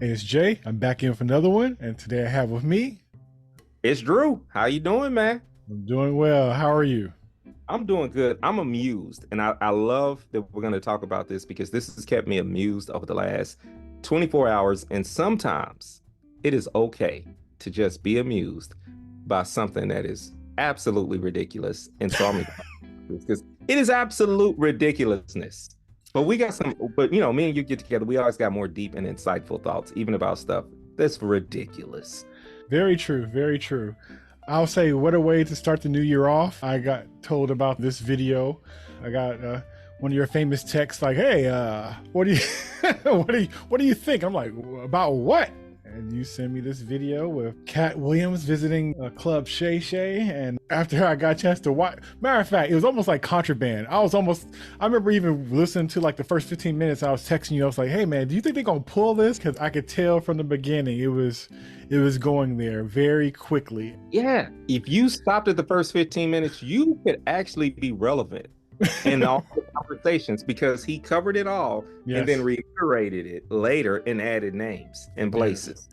Hey, it's Jay. I'm back in for another one, and today I have with me. It's Drew. How you doing, man? I'm doing well. How are you? I'm doing good. I'm amused, and I love that we're going to talk about this because this has kept me amused over the last 24 hours. And sometimes it is okay to just be amused by something that is absolutely ridiculous. And so I'm excited because it is absolute ridiculousness. But we got some, but me and you get together, we always got more deep and insightful thoughts, even about stuff that's ridiculous. Very true. Very true. I'll say, what a way to start the new year off. I got told about this video. I got one of your famous texts like, "Hey, what do you, what do you think?" I'm like, "About what?" And you send me this video with Katt Williams visiting a club Shay Shay. And after I got a chance to watch, matter of fact, it was almost like contraband. I remember even listening to like the first 15 minutes. I was texting you. I was like, "Hey man, do you think they're going to pull this?" Cause I could tell from the beginning, it was going there very quickly. Yeah, if you stopped at the first 15 minutes, you could actually be relevant in all the conversations because he covered it all and Yes. then reiterated it later and added names and Yes. places.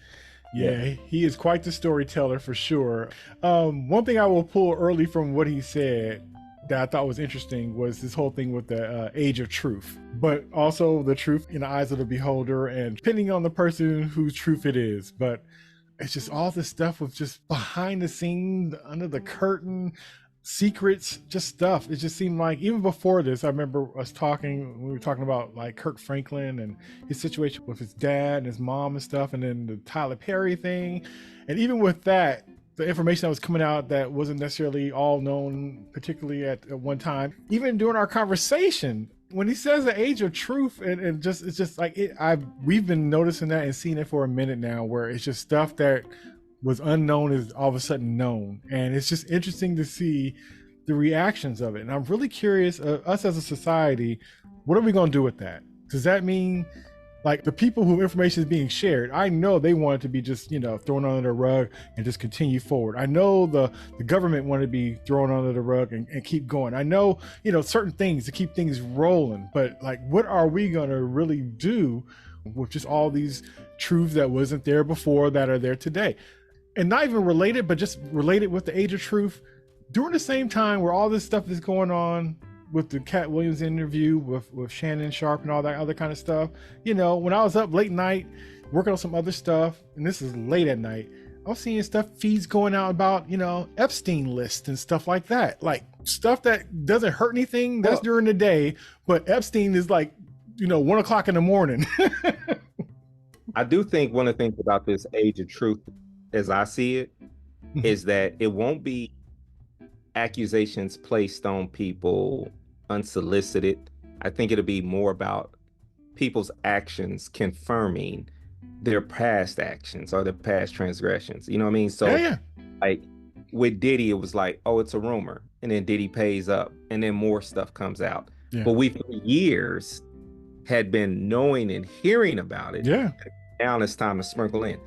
Yeah, Yeah. he is quite the storyteller for sure. One thing I will pull early from what he said that I thought was interesting was this whole thing with the age of truth, but also the truth in the eyes of the beholder, and depending on the person whose truth it is. But it's just all this stuff with just behind the scenes, under the curtain, secrets, just stuff. It just seemed like even before this, I remember us talking, we were talking about like Kirk Franklin and his situation with his dad and his mom and stuff, and then the Tyler Perry thing. And even with that, the information that was coming out that wasn't necessarily all known, particularly at one time, even during our conversation, when he says the age of truth, and just it's just like we've been noticing that and seeing it for a minute now, where it's just stuff that was unknown is all of a sudden known, and it's just interesting to see the reactions of it. And I'm really curious, us as a society, what are we going to do with that? Does that mean like the people who information is being shared, I know they want it to be just thrown under the rug and just continue forward. I know the government wanted to be thrown under the rug and keep going. I know certain things to keep things rolling, but like what are we going to really do with just all these truths that wasn't there before that are there today? And not even related, but just related with the age of truth, during the same time where all this stuff is going on with the Katt Williams interview with Shannon Sharp and all that other kind of stuff. When I was up late night working on some other stuff, and this is late at night, I was seeing feeds going out about, Epstein list and stuff like that. Like stuff that doesn't hurt anything, that's during the day, but Epstein is like, 1 o'clock in the morning. I do think one of the things about this age of truth, as I see it, is that it won't be accusations placed on people unsolicited. I think it'll be more about people's actions confirming their past actions or their past transgressions. You know what I mean? Yeah, So, yeah. like with Diddy, it was like, oh, it's a rumor. And then Diddy pays up, and then more stuff comes out. Yeah. But we, for years, had been knowing and hearing about it. Yeah. Now it's time to sprinkle in.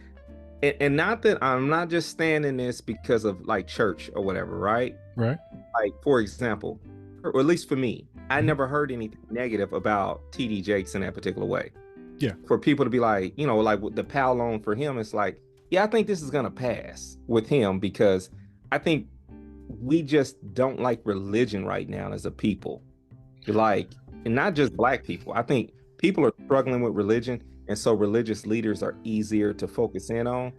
And not that I'm not just standing this because of like church or whatever, right? Right. Like, for example, or at least for me, I never heard anything negative about TD Jakes in that particular way. Yeah. For people to be like, like with the PAL loan for him, it's like, yeah, I think this is gonna pass with him because I think we just don't like religion right now as a people. Like, and not just black people. I think people are struggling with religion, and so religious leaders are easier to focus in on.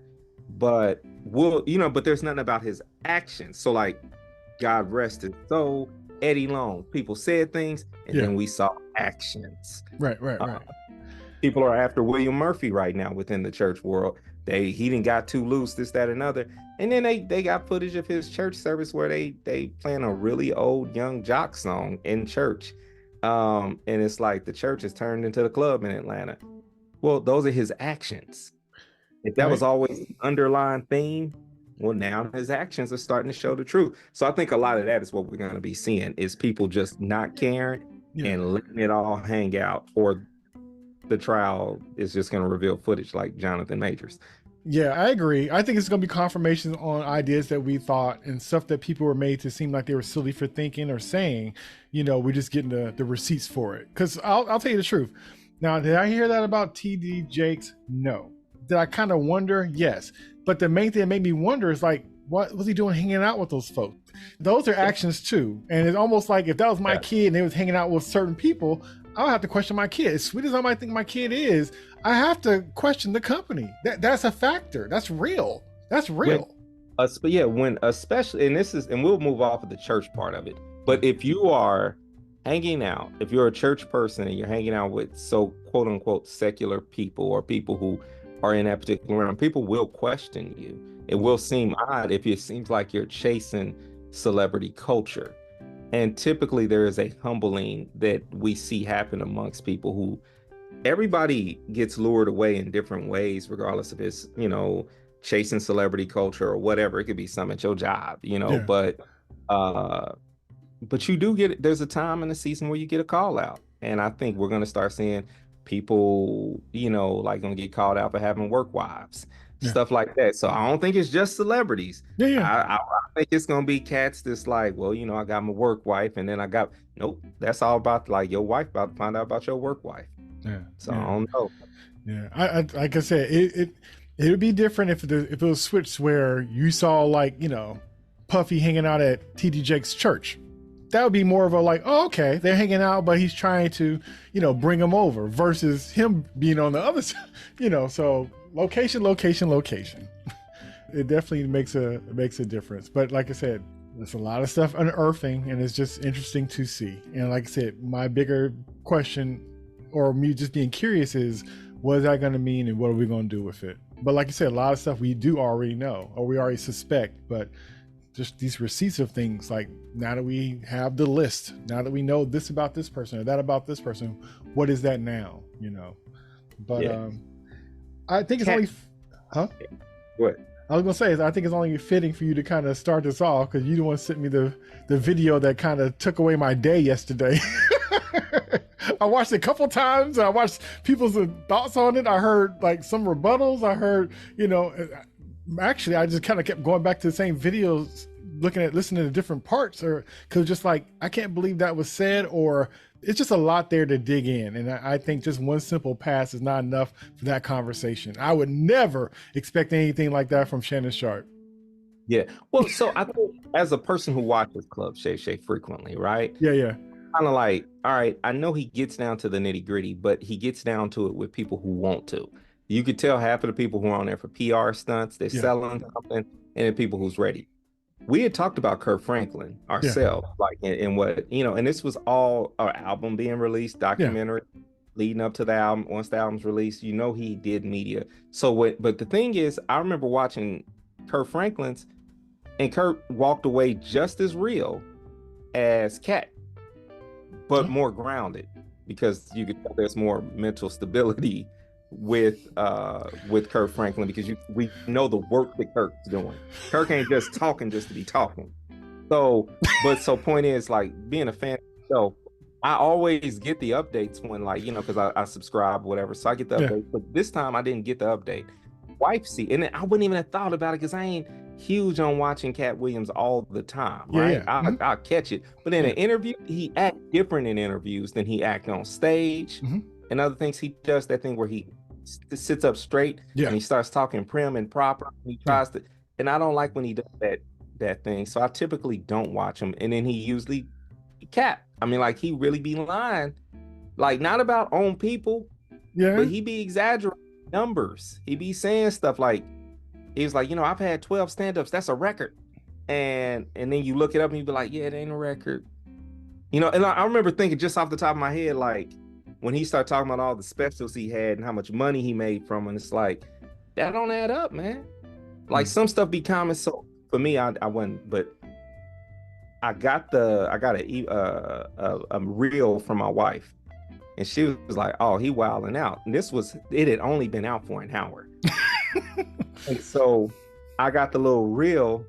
But but there's nothing about his actions. So like, God rest his soul, Eddie Long. People said things, and Yeah. then we saw actions. Right. People are after William Murphy right now within the church world. He didn't got too loose, this, that, and other. And then they got footage of his church service where they playing a really old Young Jock song in church. And it's like the church has turned into the club in Atlanta. Well, those are his actions. If that was Right. always the underlying theme, well, now his actions are starting to show the truth. So I think a lot of that is what we're going to be seeing is people just not caring Yeah. and letting it all hang out, or the trial is just going to reveal footage like Jonathan Majors. Yeah, I agree. I think it's going to be confirmation on ideas that we thought and stuff that people were made to seem like they were silly for thinking or saying. We're just getting the receipts for it. Because I'll tell you the truth. Now, did I hear that about TD Jakes? No. Did I kind of wonder? Yes. But the main thing that made me wonder is like, what was he doing hanging out with those folks? Those are actions too. And it's almost like if that was my kid and they was hanging out with certain people, I'll have to question my kid. As sweet as I might think my kid is, I have to question the company. That's a factor. That's real. That's real. But yeah, when especially, and we'll move off of the church part of it. But if you are hanging out, if you're a church person and you're hanging out with quote unquote secular people or people who are in that particular realm, people will question you. It will seem odd if it seems like you're chasing celebrity culture. And typically there is a humbling that we see happen amongst people who everybody gets lured away in different ways, regardless if it's, chasing celebrity culture or whatever. It could be something at your job, but you do get, there's a time in the season where you get a call out. And I think we're going to start seeing people, like going to get called out for having work wives, stuff like that. So I don't think it's just celebrities. I think it's going to be cats that's like, well, I got my work wife, and then nope, that's all about like your wife about to find out about your work wife. I don't know. I like I said, it would be different if it was switched where you saw like, Puffy hanging out at TD Jake's church. That would be more of a like, oh, okay, they're hanging out, but he's trying to, bring them over versus him being on the other side, so location. It definitely makes a difference. But like I said, there's a lot of stuff unearthing, and it's just interesting to see. And like I said, my bigger question, or me just being curious, is what is that going to mean and what are we going to do with it? But like you said, a lot of stuff we do already know or we already suspect, but just these receipts of things, like now that we have the list, now that we know this about this person or that about this person, what is that now, But I think it's only what I was gonna say is I think it's only fitting for you to kind of start this off, because you the one sent me the video that kind of took away my day yesterday. I watched it a couple times. I watched people's thoughts on it. I heard like some rebuttals. I heard, actually I just kind of kept going back to the same videos, listening to different parts, or because just like, I can't believe that was said, or it's just a lot there to dig in. And I think just one simple pass is not enough for that conversation. I would never expect anything like that from Shannon Sharpe. Yeah. Well, so I think as a person who watches Club Shay Shay frequently, right? Yeah. Kind of like, all right, I know he gets down to the nitty gritty, but he gets down to it with people who want to. You could tell half of the people who are on there for PR stunts, they're selling something, and the people who's ready. We had talked about Kirk Franklin ourselves, like in what, and this was all our album being released, documentary leading up to the album. Once the album's released, he did media. So but the thing is, I remember watching Kirk Franklin's, and Kirk walked away just as real as Katt, but more grounded, because you could tell there's more mental stability with Kirk Franklin, because we know the work that Kirk's doing. Kirk ain't just talking just to be talking. So point is, like, being a fan of the show, I always get the updates when, like, because I subscribe, whatever. So I get the updates. But this time I didn't get the update. Wife see, and I wouldn't even have thought about it because I ain't huge on watching Katt Williams all the time, right? I'll catch it. But in an interview, he act different in interviews than he act on stage. And other things, he does that thing where he sits up straight and he starts talking prim and proper. He tries to, and I don't like when he does that thing. So I typically don't watch him. And then he usually Katt. I mean, like, he really be lying, like, not about own people, but he be exaggerating numbers. He be saying stuff like, he was like, I've had 12 stand-ups. That's a record. And then you look it up and you be like, yeah, it ain't a record. And I remember thinking just off the top of my head, like, when he started talking about all the specials he had and how much money he made from it, it's like, that don't add up, man. Like, some stuff be common. So for me, I wasn't, but I got a reel from my wife, and she was like, oh, he wilding out. And it had only been out for an hour. And so I got the little reel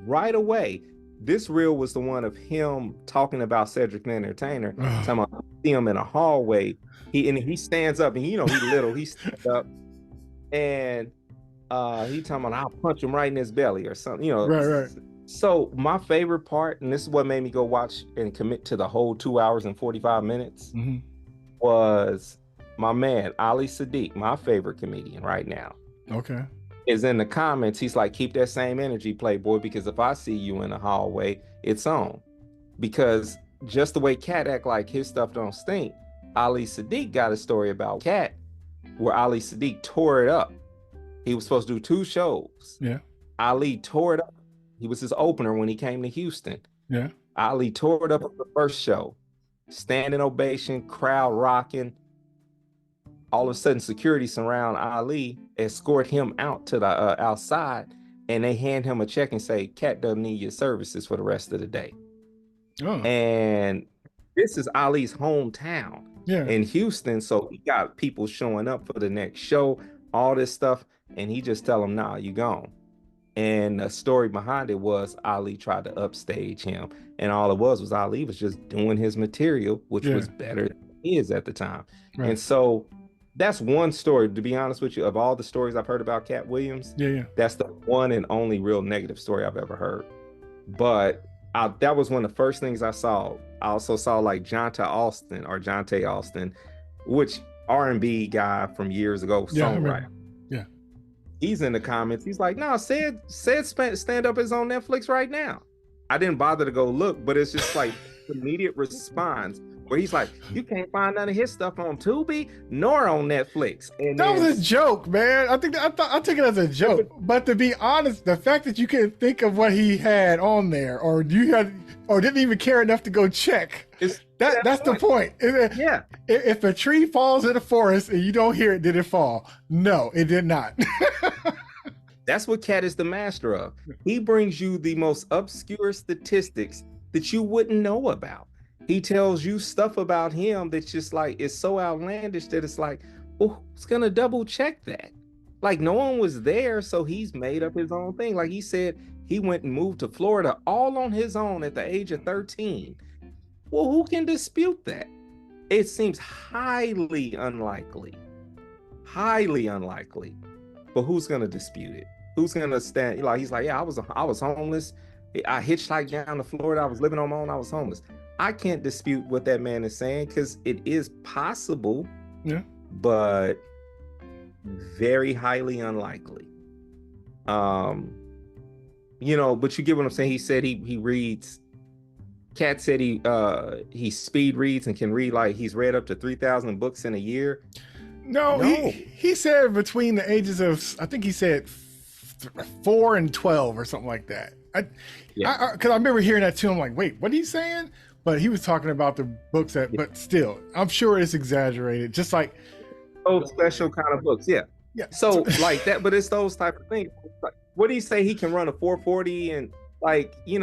right away. This reel was the one of him talking about Cedric the Entertainer, talking about him in a hallway. He stands up, and he little, he stands up, and he talking about, I'll punch him right in his belly or something, Right. So my favorite part, and this is what made me go watch and commit to the whole 2 hours and 45 minutes, was my man Ali Sadiq, my favorite comedian right now. Okay. Is in the comments, he's like, keep that same energy, Playboy, because if I see you in the hallway, it's on. Because just the way Katt act like his stuff don't stink, Ali Sadiq got a story about Katt where Ali Sadiq tore it up. He was supposed to do 2 shows. Yeah. Ali tore it up. He was his opener when he came to Houston. Yeah. Ali tore it up at the first show. Standing ovation, crowd rocking. All of a sudden, security surround Ali, escort him out to the outside, and they hand him a check and say, Katt doesn't need your services for the rest of the day. Oh. And this is Ali's hometown in Houston. So he got people showing up for the next show, all this stuff. And he just tell them, nah, you gone. And the story behind it was Ali tried to upstage him. And all it was Ali was just doing his material, which was better than his at the time. Right. And so that's one story, to be honest with you, of all the stories I've heard about Katt Williams. That's the one and only real negative story I've ever heard. But that was one of the first things I saw. I also saw like Jonte Austin, which R&B guy from years ago, songwriter. Yeah. He's in the comments. He's like, no, said stand up is on Netflix right now. I didn't bother to go look, but it's just like immediate response where he's like, you can't find none of his stuff on Tubi nor on Netflix. And that was a joke, man. I took it as a joke. But to be honest, the fact that you couldn't think of what he had on there, or didn't even care enough to go check, that's the point. Yeah. If a tree falls in the forest and you don't hear it, did it fall? No, it did not. That's what Katt is the master of. He brings you the most obscure statistics that you wouldn't know about. He tells you stuff about him that's just like, it's so outlandish that it's like, well, who's gonna double check that? Like, no one was there, so he's made up his own thing. Like he said, he went and moved to Florida all on his own at the age of 13. Well, who can dispute that? It seems highly unlikely. But who's gonna dispute it? Who's gonna stand? Like, he's like, yeah, I was homeless. I hitchhiked down to Florida. I was living on my own. I was homeless. I can't dispute what that man is saying because it is possible, but very highly unlikely. But you get what I'm saying. He said he reads. Katt said he speed reads and can read, like he's read up to 3,000 books in a year. No. He said between the ages of, I think he said 4 and 12 or something like that. Because I remember hearing that too. I'm like, wait, what are you saying? But he was talking about the books but still, I'm sure it's exaggerated. Just like special kind of books, yeah. So like that, but it's those type of things. Like, what do you say? He can run a 440 and like he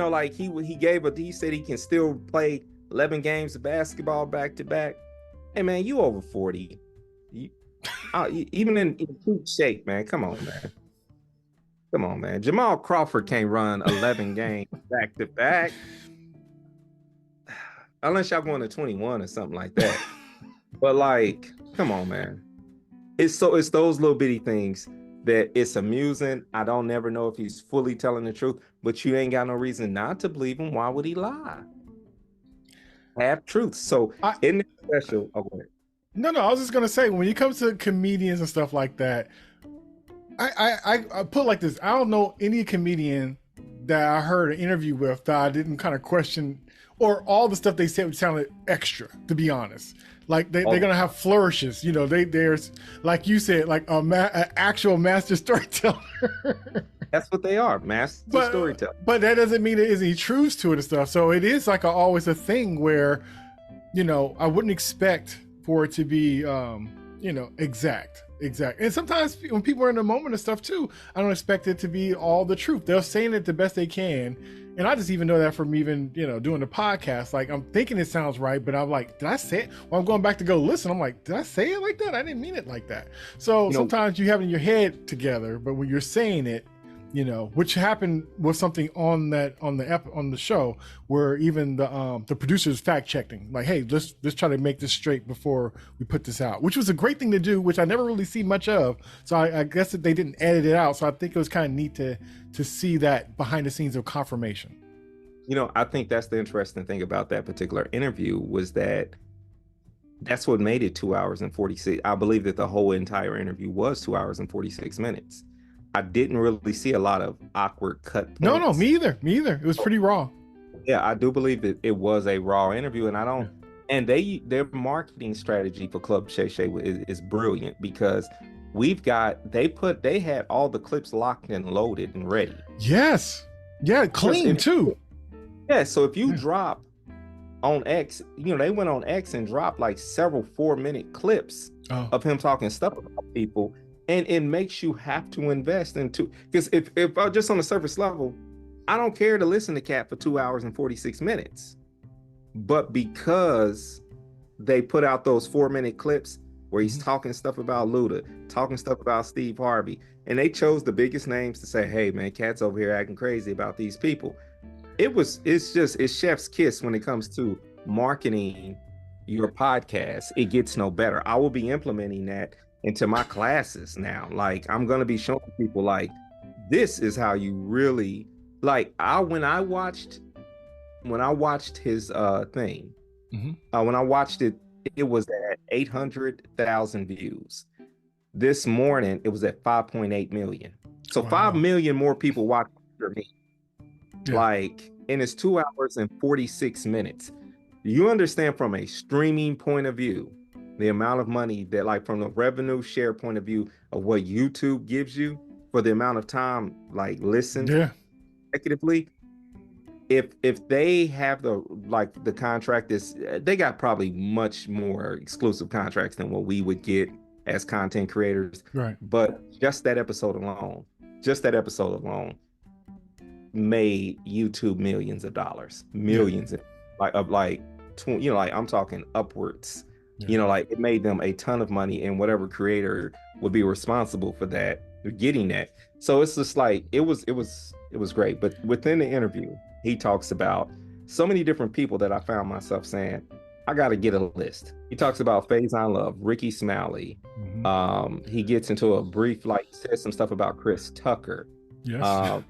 said he can still play 11 games of basketball back to back. Hey man, you over 40? Even in peak shape, man. Come on, man. Jamal Crawford can't run 11 games back to back. Unless y'all going to 21 or something like that. But like, come on, man. It's those little bitty things that it's amusing. I don't never know if he's fully telling the truth, but you ain't got no reason not to believe him. Why would he lie? Half truth. So in the special, go ahead. No, I was just gonna say, when it comes to comedians and stuff like that, I put it like this. I don't know any comedian that I heard an interview with that I didn't kind of question, or all the stuff they said sounded extra, to be honest. Like they're gonna have flourishes, there's, like you said, like an actual master storyteller. That's what they are, master storyteller. But that doesn't mean there isn't any truths to it and stuff. So it is like always a thing where, I wouldn't expect for it to be, exact. And sometimes when people are in the moment of stuff too, I don't expect it to be all the truth. They're saying it the best they can. And I just even know that from even, doing the podcast. Like, I'm thinking it sounds right, but I'm like, did I say it? Well, I'm going back to go listen. I'm like, did I say it like that? I didn't mean it like that. So sometimes you have it in your head together, but when you're saying it, which happened with something on the show where even the producers fact checking, like, hey, let's try to make this straight before we put this out, which was a great thing to do, which I never really see much of. So I guess that they didn't edit it out. So I think it was kind of neat to see that behind the scenes of confirmation. I think that's the interesting thing about that particular interview was that That's what made it 2 hours and 46. I believe that the whole entire interview was 2 hours and 46 minutes. I didn't really see a lot of awkward cut No, points. me either. Me either. It was pretty raw. Yeah, I do believe that it was a raw interview, and I don't. Yeah. And their marketing strategy for Club Shay Shay is brilliant because they had all the clips locked and loaded and ready. Yes. Yeah, clean too. Yeah, so if you drop on X, they went on X and dropped like several 4-minute clips of him talking stuff about people, and it makes you have to invest into, because if just on the surface level, I don't care to listen to Katt for 2 hours and 46 minutes. But because they put out those 4-minute clips where he's talking stuff about Luda, talking stuff about Steve Harvey, and they chose the biggest names to say, hey man, Katt's over here acting crazy about these people. It's chef's kiss when it comes to marketing your podcast. It gets no better. I will be implementing that into my classes now. Like, I'm going to be showing people, like, this is how you really, like, when I watched his thing, when I watched it, it was at 800,000 views. This morning, it was at 5.8 million. So 5 million more people watched me. Yeah. Like, and it's 2 hours and 46 minutes. You understand, from a streaming point of view, the amount of money that, like, from the revenue share point of view of what YouTube gives you for the amount of time, like, listened consecutively. If they have the contract, they got probably much more exclusive contracts than what we would get as content creators. Right. But just that episode alone made YouTube millions of dollars, I'm talking upwards. Like, it made them a ton of money, and whatever creator would be responsible for that, getting that. So it's just like, it was great. But within the interview, he talks about so many different people that I found myself saying, I got to get a list. He talks about Faison Love, Ricky Smiley. He gets into a brief, says some stuff about Chris Tucker. Yes.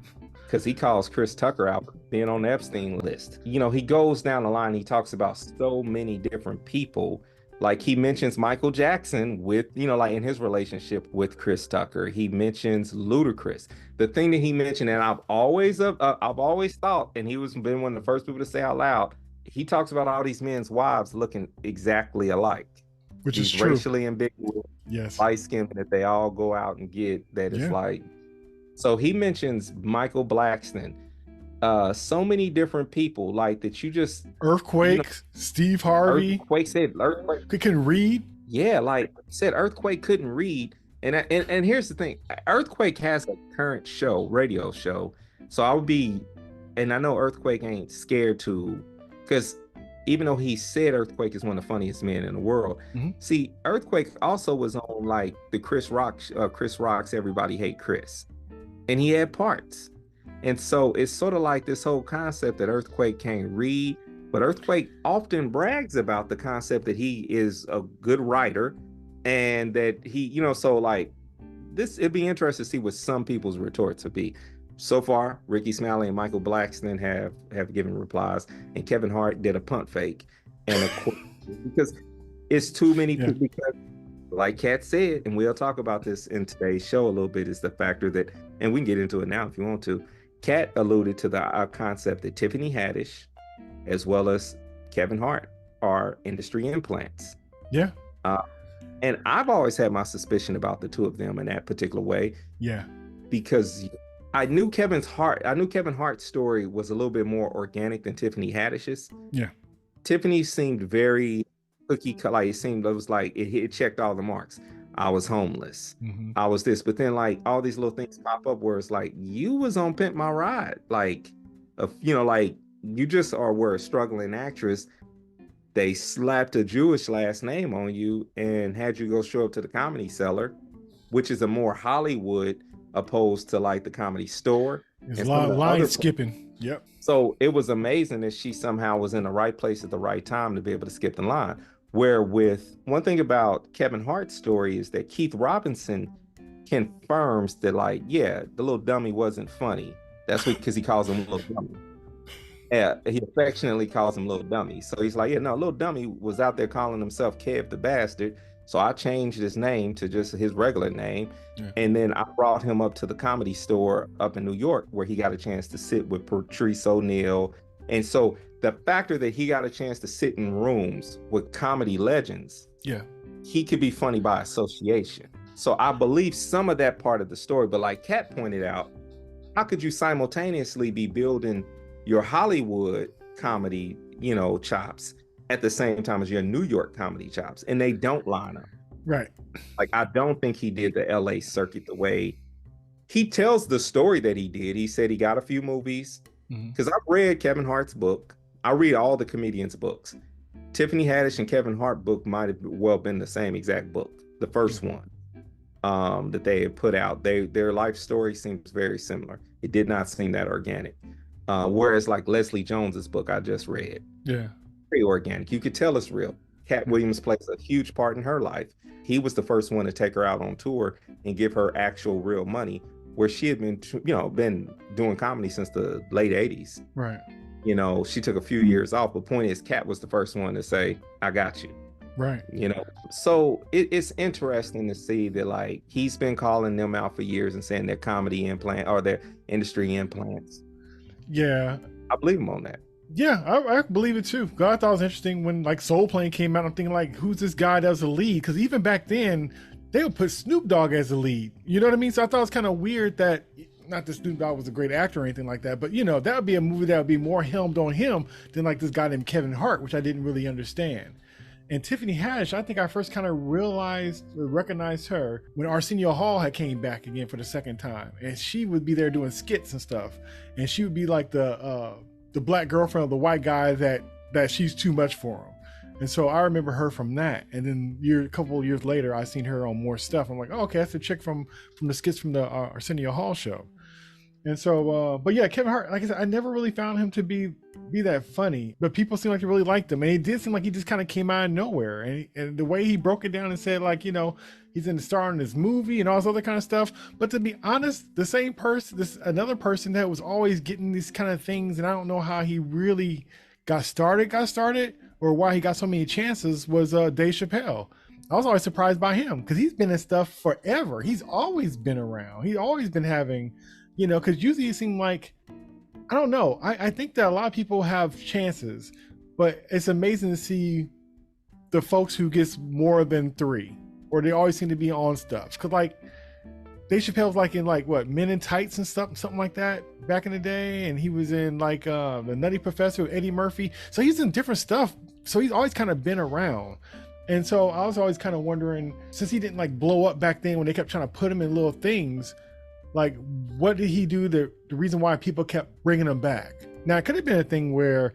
Because he calls Chris Tucker out for being on the Epstein list. He goes down the line. He talks about so many different people. Like, he mentions Michael Jackson with, in his relationship with Chris Tucker. He mentions Ludacris. The thing that he mentioned, and I've always thought, and he been one of the first people to say out loud, he talks about all these men's wives looking exactly alike. Which is true. Racially ambiguous, light skin that they all go out and get. That is like, so he mentions Michael Blackston. So many different people, like, that you just Earthquake, Steve Harvey. Earthquake said Earthquake couldn't read. Yeah, like I said, Earthquake couldn't read. And here's the thing, Earthquake has a current radio show. So I would be, and I know Earthquake ain't scared to, because even though he said Earthquake is one of the funniest men in the world, see, Earthquake also was on, like, the Chris Rock's Everybody Hate Chris, and he had parts. And so it's sort of like this whole concept that Earthquake can't read, but Earthquake often brags about the concept that he is a good writer, and that he, so, like, it'd be interesting to see what some people's retorts would be. So far, Ricky Smiley and Michael Blackston have given replies, and Kevin Hart did a punt fake. And of course, because it's too many people, because, like Katt said, and we'll talk about this in today's show a little bit, is the factor that, and we can get into it now if you want to, Katt alluded to the concept that Tiffany Haddish, as well as Kevin Hart, are industry implants. Yeah. And I've always had my suspicion about the two of them in that particular way. Yeah. Because I knew Kevin Hart's story was a little bit more organic than Tiffany Haddish's. Yeah. Tiffany seemed very cookie cut. Like, it was like it checked all the marks. I was homeless. I was this, but then, like, all these little things pop up where it's like, you was on Pimp My Ride, like, like, you just were a struggling actress. They slapped a Jewish last name on you and had you go show up to the Comedy Cellar, which is a more Hollywood opposed to, like, the Comedy Store. There's a lot of line skipping. Yep. So it was amazing that she somehow was in the right place at the right time to be able to skip the line. Where with one thing about Kevin Hart's story is that Keith Robinson confirms that, like, yeah, the little dummy wasn't funny. That's because he calls him a little dummy. He affectionately calls him Little Dummy. So he's like, yeah, no, Little Dummy was out there calling himself Kev the Bastard. So I changed his name to just his regular name. Yeah. And then I brought him up to the Comedy Store up in New York, where he got a chance to sit with Patrice O'Neal. And so the factor that he got a chance to sit in rooms with comedy legends, Yeah. he could be funny by association. So I believe some of that part of the story. But like Katt pointed out, how could you simultaneously be building your Hollywood comedy, chops at the same time as your New York comedy chops? And they don't line up. Right. Like, I don't think he did the LA circuit the way he tells the story that he did. He said he got a few movies, because I've read Kevin Hart's book. I read all the comedians' books. Tiffany Haddish and Kevin Hart book might have well been the same exact book, the first one that they had put out. Their life story seems very similar. It did not seem that organic. Whereas like Leslie Jones's book I just read, very organic. You could tell it's real. Katt Williams plays a huge part in her life. He was the first one to take her out on tour and give her actual real money, where she had been, been doing comedy since the late 80s. Right. She took a few years off, but point is, Katt was the first one to say, I got you. Right. So it's interesting to see that, like, he's been calling them out for years and saying they're comedy implant or their industry implants. Yeah. I believe him on that. Yeah, I believe it too. God, I thought it was interesting when like Soul Plane came out. I'm thinking like, who's this guy that was the lead? Because even back then, they would put Snoop Dogg as the lead. You know what I mean? So I thought it was kind of weird that, not that Snoop Dogg was a great actor or anything like that, but that would be a movie that would be more helmed on him than like this guy named Kevin Hart, which I didn't really understand. And Tiffany Haddish, I think I first kind of recognized her when Arsenio Hall had came back again for the second time, and she would be there doing skits and stuff, and she would be like the black girlfriend of the white guy that she's too much for him. And so I remember her from that. And then a couple of years later, I seen her on more stuff. I'm like, oh, okay, that's the chick from the skits from the Arsenio Hall show. And so, but yeah, Kevin Hart, like I said, I never really found him to be that funny, but people seem like they really liked him. And it did seem like he just kind of came out of nowhere. And the way he broke it down and said, like, he's in the star in this movie and all this other kind of stuff. But to be honest, the same person, another person that was always getting these kind of things, and I don't know how he really got started, or why he got so many chances, was Dave Chappelle. I was always surprised by him because he's been in stuff forever. He's always been around. He's always been having, because usually it seemed like, I don't know. I think that a lot of people have chances, but it's amazing to see the folks who gets more than 3, or they always seem to be on stuff. Cause like Dave Chappelle's like in like what, Men in Tights and stuff, something like that back in the day. And he was in like the Nutty Professor with Eddie Murphy. So he's in different stuff. So he's always kind of been around. And so I was always kind of wondering, since he didn't like blow up back then when they kept trying to put him in little things, like what did he do? The reason why people kept bringing him back. Now it could have been a thing where,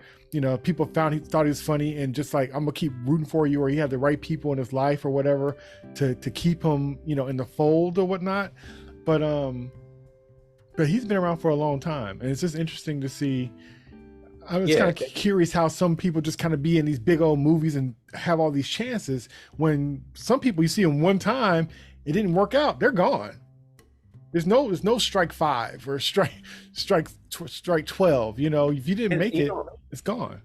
people thought he was funny and just like, I'm gonna keep rooting for you, or he had the right people in his life or whatever to keep him, in the fold or whatnot. But he's been around for a long time, and it's just interesting to see. I was kind of curious how some people just kind of be in these big old movies and have all these chances, when some people you see them one time, it didn't work out, they're gone. There's no strike 5 or strike 12. If you didn't make it, it's gone.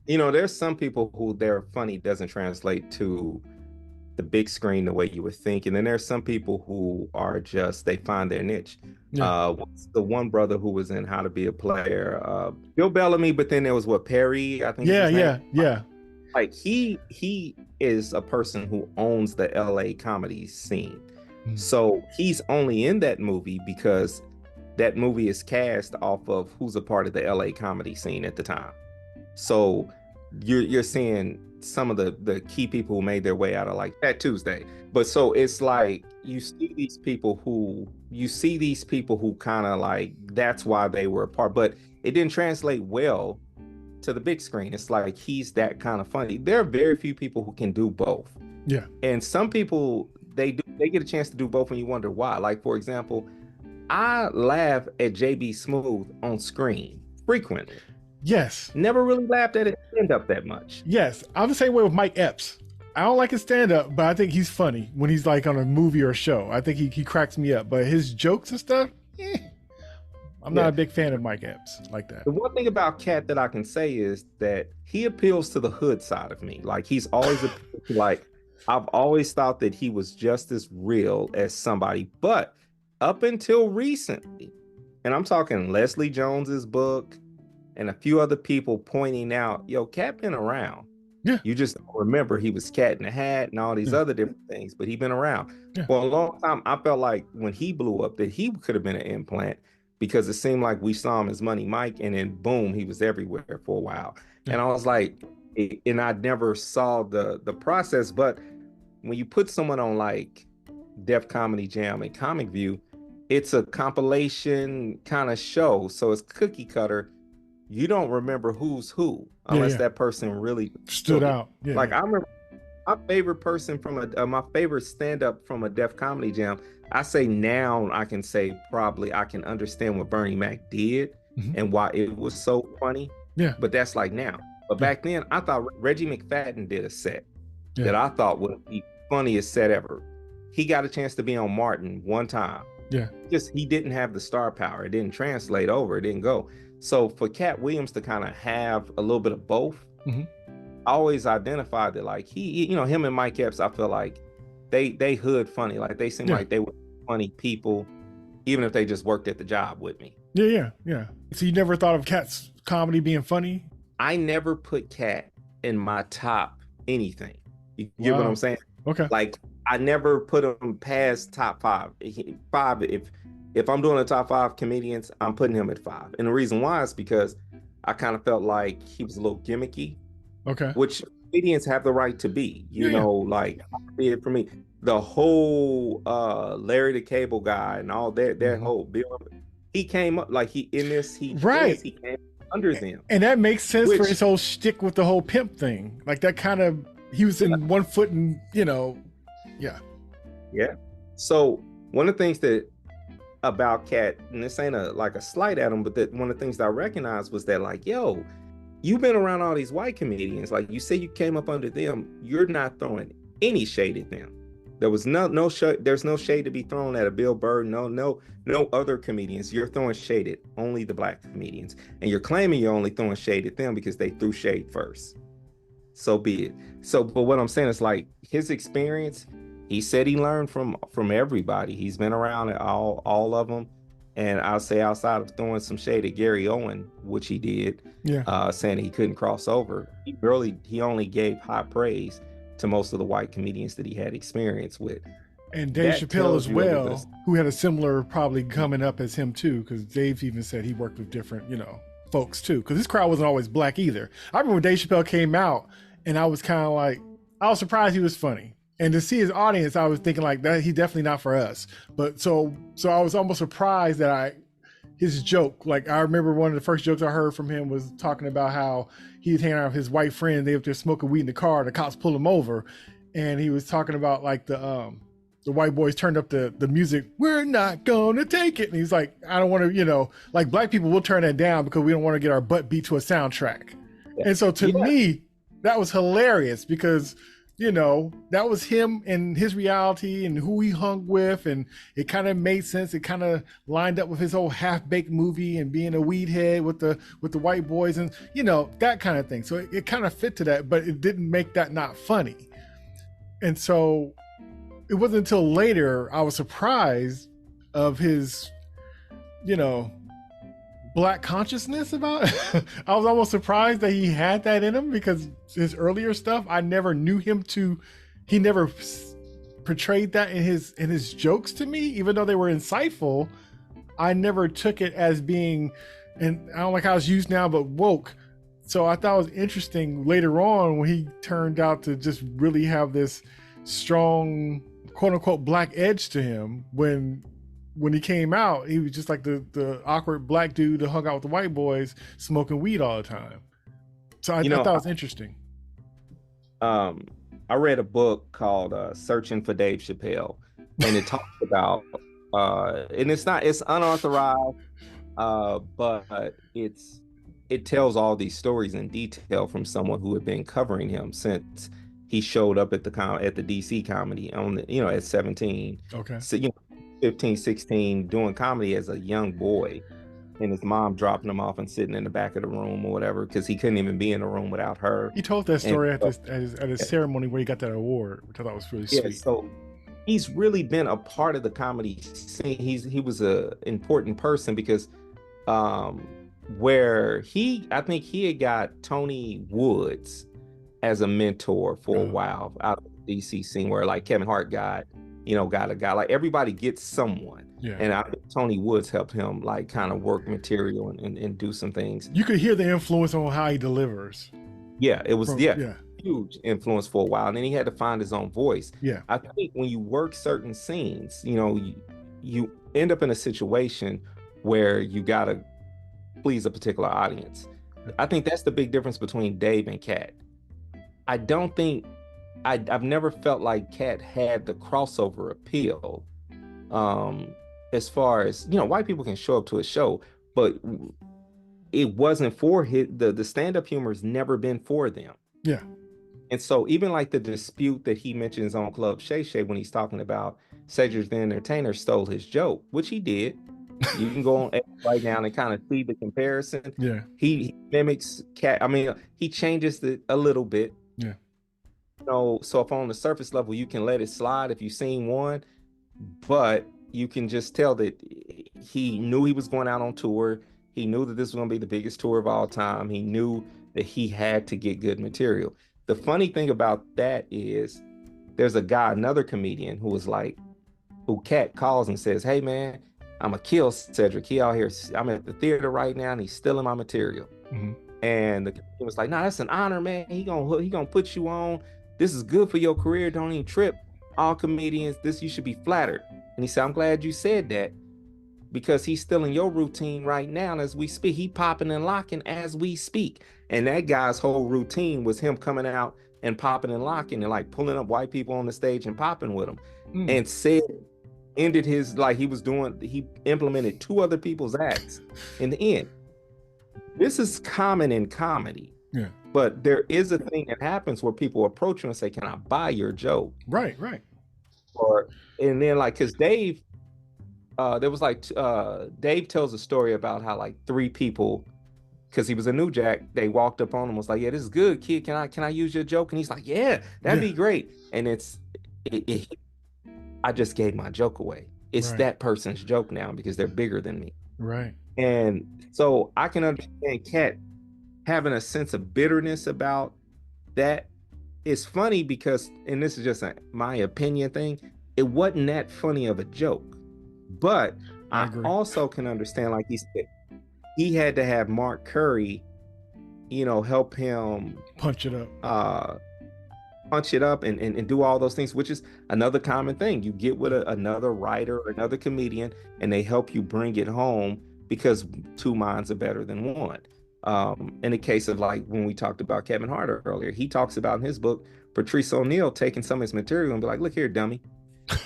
There's some people who their funny doesn't translate to the big screen the way you would think, and then there's some people who are just, they find their niche. What's the one brother who was in How to Be a Player? Bill Bellamy, but then there was Perry, I think. Yeah. Like he is a person who owns the LA comedy scene. So he's only in that movie because that movie is cast off of who's a part of the LA comedy scene at the time. So you're seeing some of the key people who made their way out of like That Tuesday. But so it's like you see these people who kind of like, that's why they were a part, but it didn't translate well to the big screen. It's like he's that kind of funny. There are very few people who can do both. Yeah. And some people, they get a chance to do both, and you wonder why. Like, for example, I laugh at JB Smooth on screen frequently. Yes. Never really laughed at it stand-up that much. Yes. I'm the same way with Mike Epps. I don't like his stand-up, but I think he's funny when he's like on a movie or a show. I think he cracks me up. But his jokes and stuff, I'm not a big fan of Mike Epps like that. The one thing about Katt that I can say is that he appeals to the hood side of me. Like he's always like I've always thought that he was just as real as somebody, but up until recently, and I'm talking Leslie Jones's book and a few other people pointing out, yo, Katt been around. Yeah. You just don't remember he was Cat in the Hat and all these other different things, but he been around for a long time. I felt like when he blew up that he could have been an implant because it seemed like we saw him as Money Mike and then boom, he was everywhere for a while. And I was like, and I never saw the process, but when you put someone on like Def Comedy Jam and Comic View, it's a compilation kind of show. So it's cookie cutter. You don't remember who's who unless that person really stood out. Like I remember my favorite person from my favorite stand-up from a Def Comedy Jam. I say now I can say probably I can understand what Bernie Mac did and why it was so funny. Yeah. But that's like now. But back then I thought Reggie McFadden did a set that I thought was the funniest set ever. He got a chance to be on Martin one time. Yeah. Just he didn't have the star power. It didn't translate over. It didn't go. So for Katt Williams to kind of have a little bit of both, I always identified that like he, you know, him and Mike Epps, I feel like they hood funny. Like they seem like they were funny people, even if they just worked at the job with me. Yeah. So you never thought of Katt's comedy being funny? I never put Katt in my top anything. You get what I'm saying? Okay. Like I never put him past top five. If I'm doing a top 5 comedians, I'm putting him at 5. And the reason why is because I kind of felt like he was a little gimmicky. Okay. Which comedians have the right to be. You know, like for me, the whole Larry the Cable Guy and all that whole Bill, he came up like he came under them. And that makes sense for his whole shtick with the whole pimp thing. Like that kind of he was in one foot and Yeah. So one of the things that about Katt, and this ain't like a slight at him, but that one of the things that I recognized was that like, yo, you've been around all these white comedians. Like you say you came up under them, you're not throwing any shade at them. There was no shade, there's no shade to be thrown at a Bill Burr, no other comedians. You're throwing shade at only the black comedians. And you're claiming you're only throwing shade at them because they threw shade first. So be it. So, but what I'm saying is like his experience, he said he learned from everybody. He's been around all of them. And I'll say outside of throwing some shade at Gary Owen, which he did, saying he couldn't cross over, he only gave high praise to most of the white comedians that he had experience with. And Dave Chappelle as well, who had a similar probably coming up as him too, because Dave even said he worked with different, folks too, because his crowd wasn't always black either. I remember when Dave Chappelle came out and I was kind of like, I was surprised he was funny. And to see his audience, I was thinking like that he's definitely not for us. But so I was almost surprised that his joke, like I remember one of the first jokes I heard from him was talking about how he was hanging out with his white friend. They were there smoking weed in the car. The cops pulled him over, and he was talking about like the white boys turned up the music. We're not gonna take it. And he's like, I don't want to, like black people will turn that down because we don't want to get our butt beat to a soundtrack. Yeah. And so to me, that was hilarious because that was him and his reality and who he hung with, and it kind of made sense. It kind of lined up with his whole half-baked movie and being a weed head with the white boys and that kind of thing. So it kind of fit to that, but it didn't make that not funny. And so it wasn't until later I was surprised of his black consciousness about it. I was almost surprised that he had that in him because his earlier stuff, I never knew him he never portrayed that in his jokes to me, even though they were insightful. I never took it as being, and I don't like how it's used now, but woke. So I thought it was interesting later on when he turned out to just really have this strong, quote unquote, black edge to him. When he came out, he was just like the awkward black dude that hung out with the white boys smoking weed all the time. So I thought it was interesting. I read a book called Searching for Dave Chappelle, and it talks about and it's unauthorized, but it tells all these stories in detail from someone who had been covering him since he showed up at the DC comedy on at 17. Okay. So 15, 16, doing comedy as a young boy. and his mom dropping him off and sitting in the back of the room or whatever, because he couldn't even be in the room without her. He told that And story at so, his ceremony where he got that award, which I thought was really yeah, sweet. so he's really been a part of the comedy scene. He was a important person because um where I think he had got Tony Woods as a mentor for a while out of the DC scene, where like Kevin Hart got a guy, like everybody gets someone. Yeah. And I think Tony Woods helped him like kind of work material and do some things. You could hear the influence on how he delivers. Yeah, it was huge influence for a while. And then he had to find his own voice. Yeah. I think when you work certain scenes, you end up in a situation where you gotta please a particular audience. I think that's the big difference between Dave and Katt. I don't think I've never felt like Katt had the crossover appeal. As far as, white people can show up to a show, but it wasn't for the stand-up humor has never been for them. Yeah. And so even like the dispute that he mentions on Club Shay Shay when he's talking about Cedric the Entertainer stole his joke, which he did. You can go on X right now and kind of see the comparison. Yeah. He mimics Katt. I mean, he changes it a little bit. Yeah. So if on the surface level, you can let it slide if you've seen one, but you can just tell that he knew he was going out on tour. He knew that this was going to be the biggest tour of all time. He knew that he had to get good material. The funny thing about that is there's another comedian who Katt calls and says, "Hey man, I'm gonna kill Cedric. He out here, I'm at the theater right now and he's stealing my material." Mm-hmm. And the comedian was like, "Nah, that's an honor, man. He gonna put you on. This is good for your career. Don't even trip. All comedians, you should be flattered." And he said, "I'm glad you said that, because he's still in your routine right now. And as we speak, he popping and locking as we speak." And that guy's whole routine was him coming out and popping and locking and like pulling up white people on the stage and popping with them. And ended his, like he implemented 2 other people's acts in the end. This is common in comedy. Yeah. But there is a thing that happens where people approach you and say, "Can I buy your joke?" Right. And then like, cause Dave, there was like Dave tells a story about how like 3 people, because he was a new jack, they walked up on him, was like, "Yeah, this is good, kid. Can I use your joke?" And he's like, "Yeah, that'd be great." And I just gave my joke away. It's that person's joke now because they're bigger than me. Right. And so I can understand Katt having a sense of bitterness about that. It's funny because, and this is just my opinion thing, it wasn't that funny of a joke. But I also can understand, like he said, he had to have Mark Curry, help him punch it up and do all those things, which is another common thing. You get with another writer or another comedian and they help you bring it home, because 2 minds are better than one. In the case of like when we talked about Kevin Hart earlier, he talks about in his book, Patrice O'Neal taking some of his material and be like, "Look here, dummy,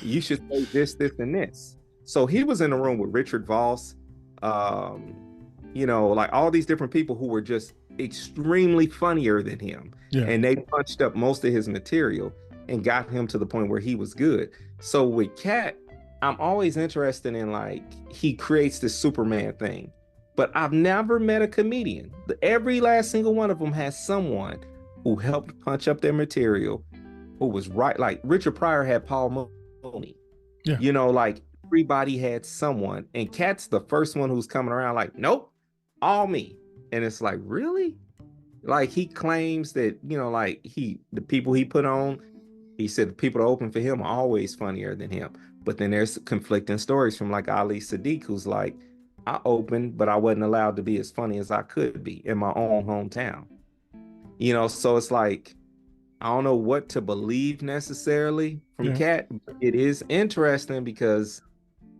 you should say this, this, and this." So he was in the room with Richard Voss, like all these different people who were just extremely funnier than him. Yeah. And they punched up most of his material and got him to the point where he was good. So with Katt, I'm always interested in, like, he creates this Superman thing, but I've never met a comedian. Every last single one of them has someone who helped punch up their material, who was right. Like Richard Pryor had Paul Mooney. Yeah. Like everybody had someone, and Katt's the first one who's coming around like, "Nope, all me." And it's like, really? Like he claims that, the people he put on, he said the people that open for him are always funnier than him. But then there's conflicting stories from like Ali Sadiq, who's like, "I opened, but I wasn't allowed to be as funny as I could be in my own hometown." So it's like, I don't know what to believe necessarily from Katt. It is interesting because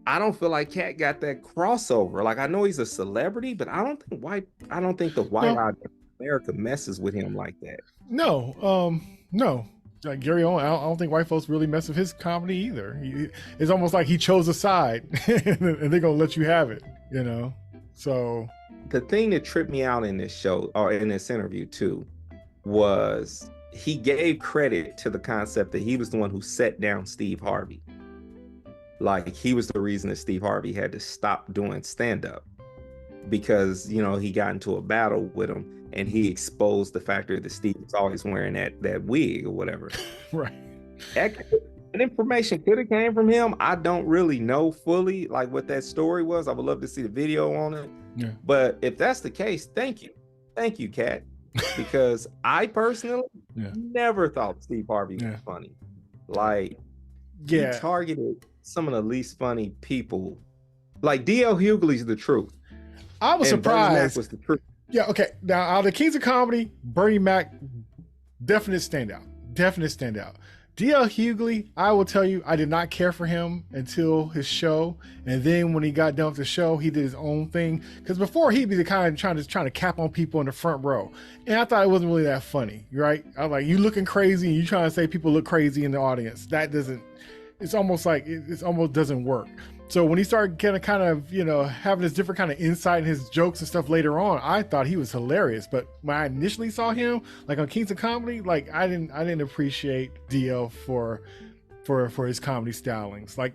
I don't feel like Katt got that crossover. Like, I know he's a celebrity, but I don't think the white eye America messes with him like that. No. Like Gary Owen, I don't think white folks really mess with his comedy either. It's almost like he chose a side and they're gonna let you have it, So the thing that tripped me out in this show, or in this interview too, was he gave credit to the concept that he was the one who set down Steve Harvey. Like he was the reason that Steve Harvey had to stop doing stand-up. because he got into a battle with him and he exposed the fact that Steve was always wearing that wig or whatever. Right. That information could have came from him. I don't really know fully like what that story was. I would love to see the video on it. Yeah. But if that's the case, thank you, Katt, because I personally never thought Steve Harvey was funny. Like, he targeted some of the least funny people. Like D.L. Hughley's the truth. I was surprised. Bernie Mac was the truth. Yeah. Okay. Now, out of the Kings of Comedy, Bernie Mac, definite standout. D.L. Hughley, I will tell you, I did not care for him until his show, and then when he got done with the show, he did his own thing. Because before, he'd be the kind of trying to cap on people in the front row, and I thought it wasn't really that funny, right? I was like, you looking crazy, and you trying to say people look crazy in the audience. That doesn't. It's almost like it almost doesn't work. So when he started kind of having this different kind of insight in his jokes and stuff later on, I thought he was hilarious. But when I initially saw him, like on Kings of Comedy, like I didn't appreciate DL for his comedy stylings. Like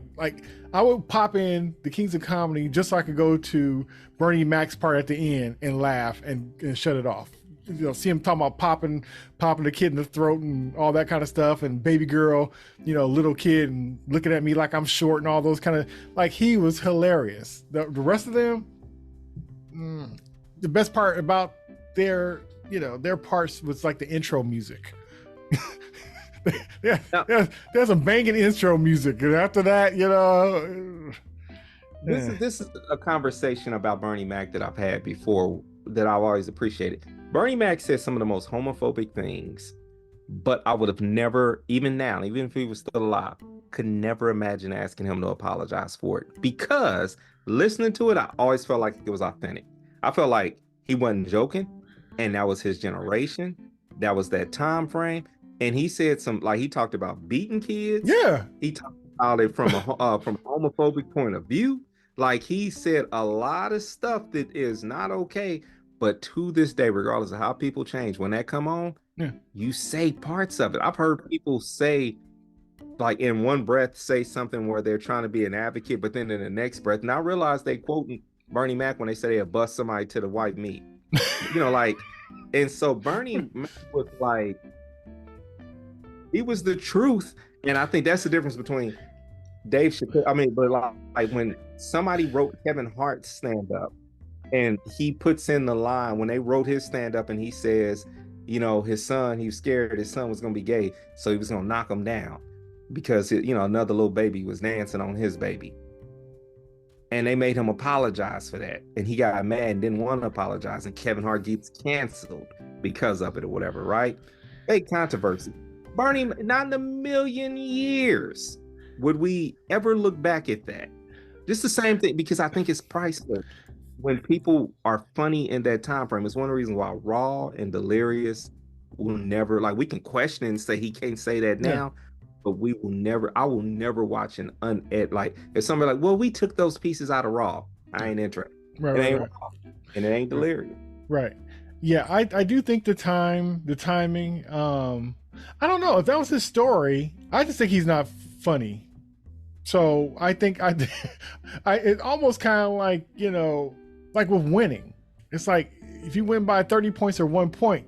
I would pop in the Kings of Comedy just so I could go to Bernie Mac's part at the end and laugh and shut it off. See him talking about popping the kid in the throat and all that kind of stuff, and baby girl, little kid and looking at me like I'm short and all those kind of, like, he was hilarious. The rest of them, the best part about their parts was like the intro music. There's some banging intro music, and after that, This is a conversation about Bernie Mac that I've had before that I've always appreciated. Bernie Mac said some of the most homophobic things, but I would have never, even now, even if he was still alive, could never imagine asking him to apologize for it. Because listening to it, I always felt like it was authentic. I felt like he wasn't joking, and that was his generation. That was that time frame. And he said he talked about beating kids. Yeah. He talked about it from a homophobic point of view. Like, he said a lot of stuff that is not okay. But to this day, regardless of how people change, when that come on, you say parts of it. I've heard people say, like, in one breath, say something where they're trying to be an advocate, but then in the next breath, and I realize they quoting Bernie Mac when they say they'll bust somebody to the white meat. And so Bernie Mac was like, he was the truth. And I think that's the difference between Dave Chappelle. But like when somebody wrote Kevin Hart's stand-up, and he puts in the line when they wrote his stand-up, and he says, his son, he was scared his son was going to be gay, so he was going to knock him down because, another little baby was dancing on his baby. And they made him apologize for that. And he got mad and didn't want to apologize. And Kevin Hart gets canceled because of it or whatever, right? Big controversy. Bernie, not in a million years would we ever look back at that. Just the same thing, because I think it's priceless. When people are funny in that time frame, it's one of the reasons why Raw and Delirious will never, like, we can question and say he can't say that now, but I will never watch an like, if somebody like, well, we took those pieces out of Raw, I ain't interested. It ain't Raw, and it ain't Delirious. Right. Yeah, I do think the timing, I don't know if that was his story. I just think he's not funny. So I think it almost kind of like, like with winning, it's like if you win by 30 points or 1 point,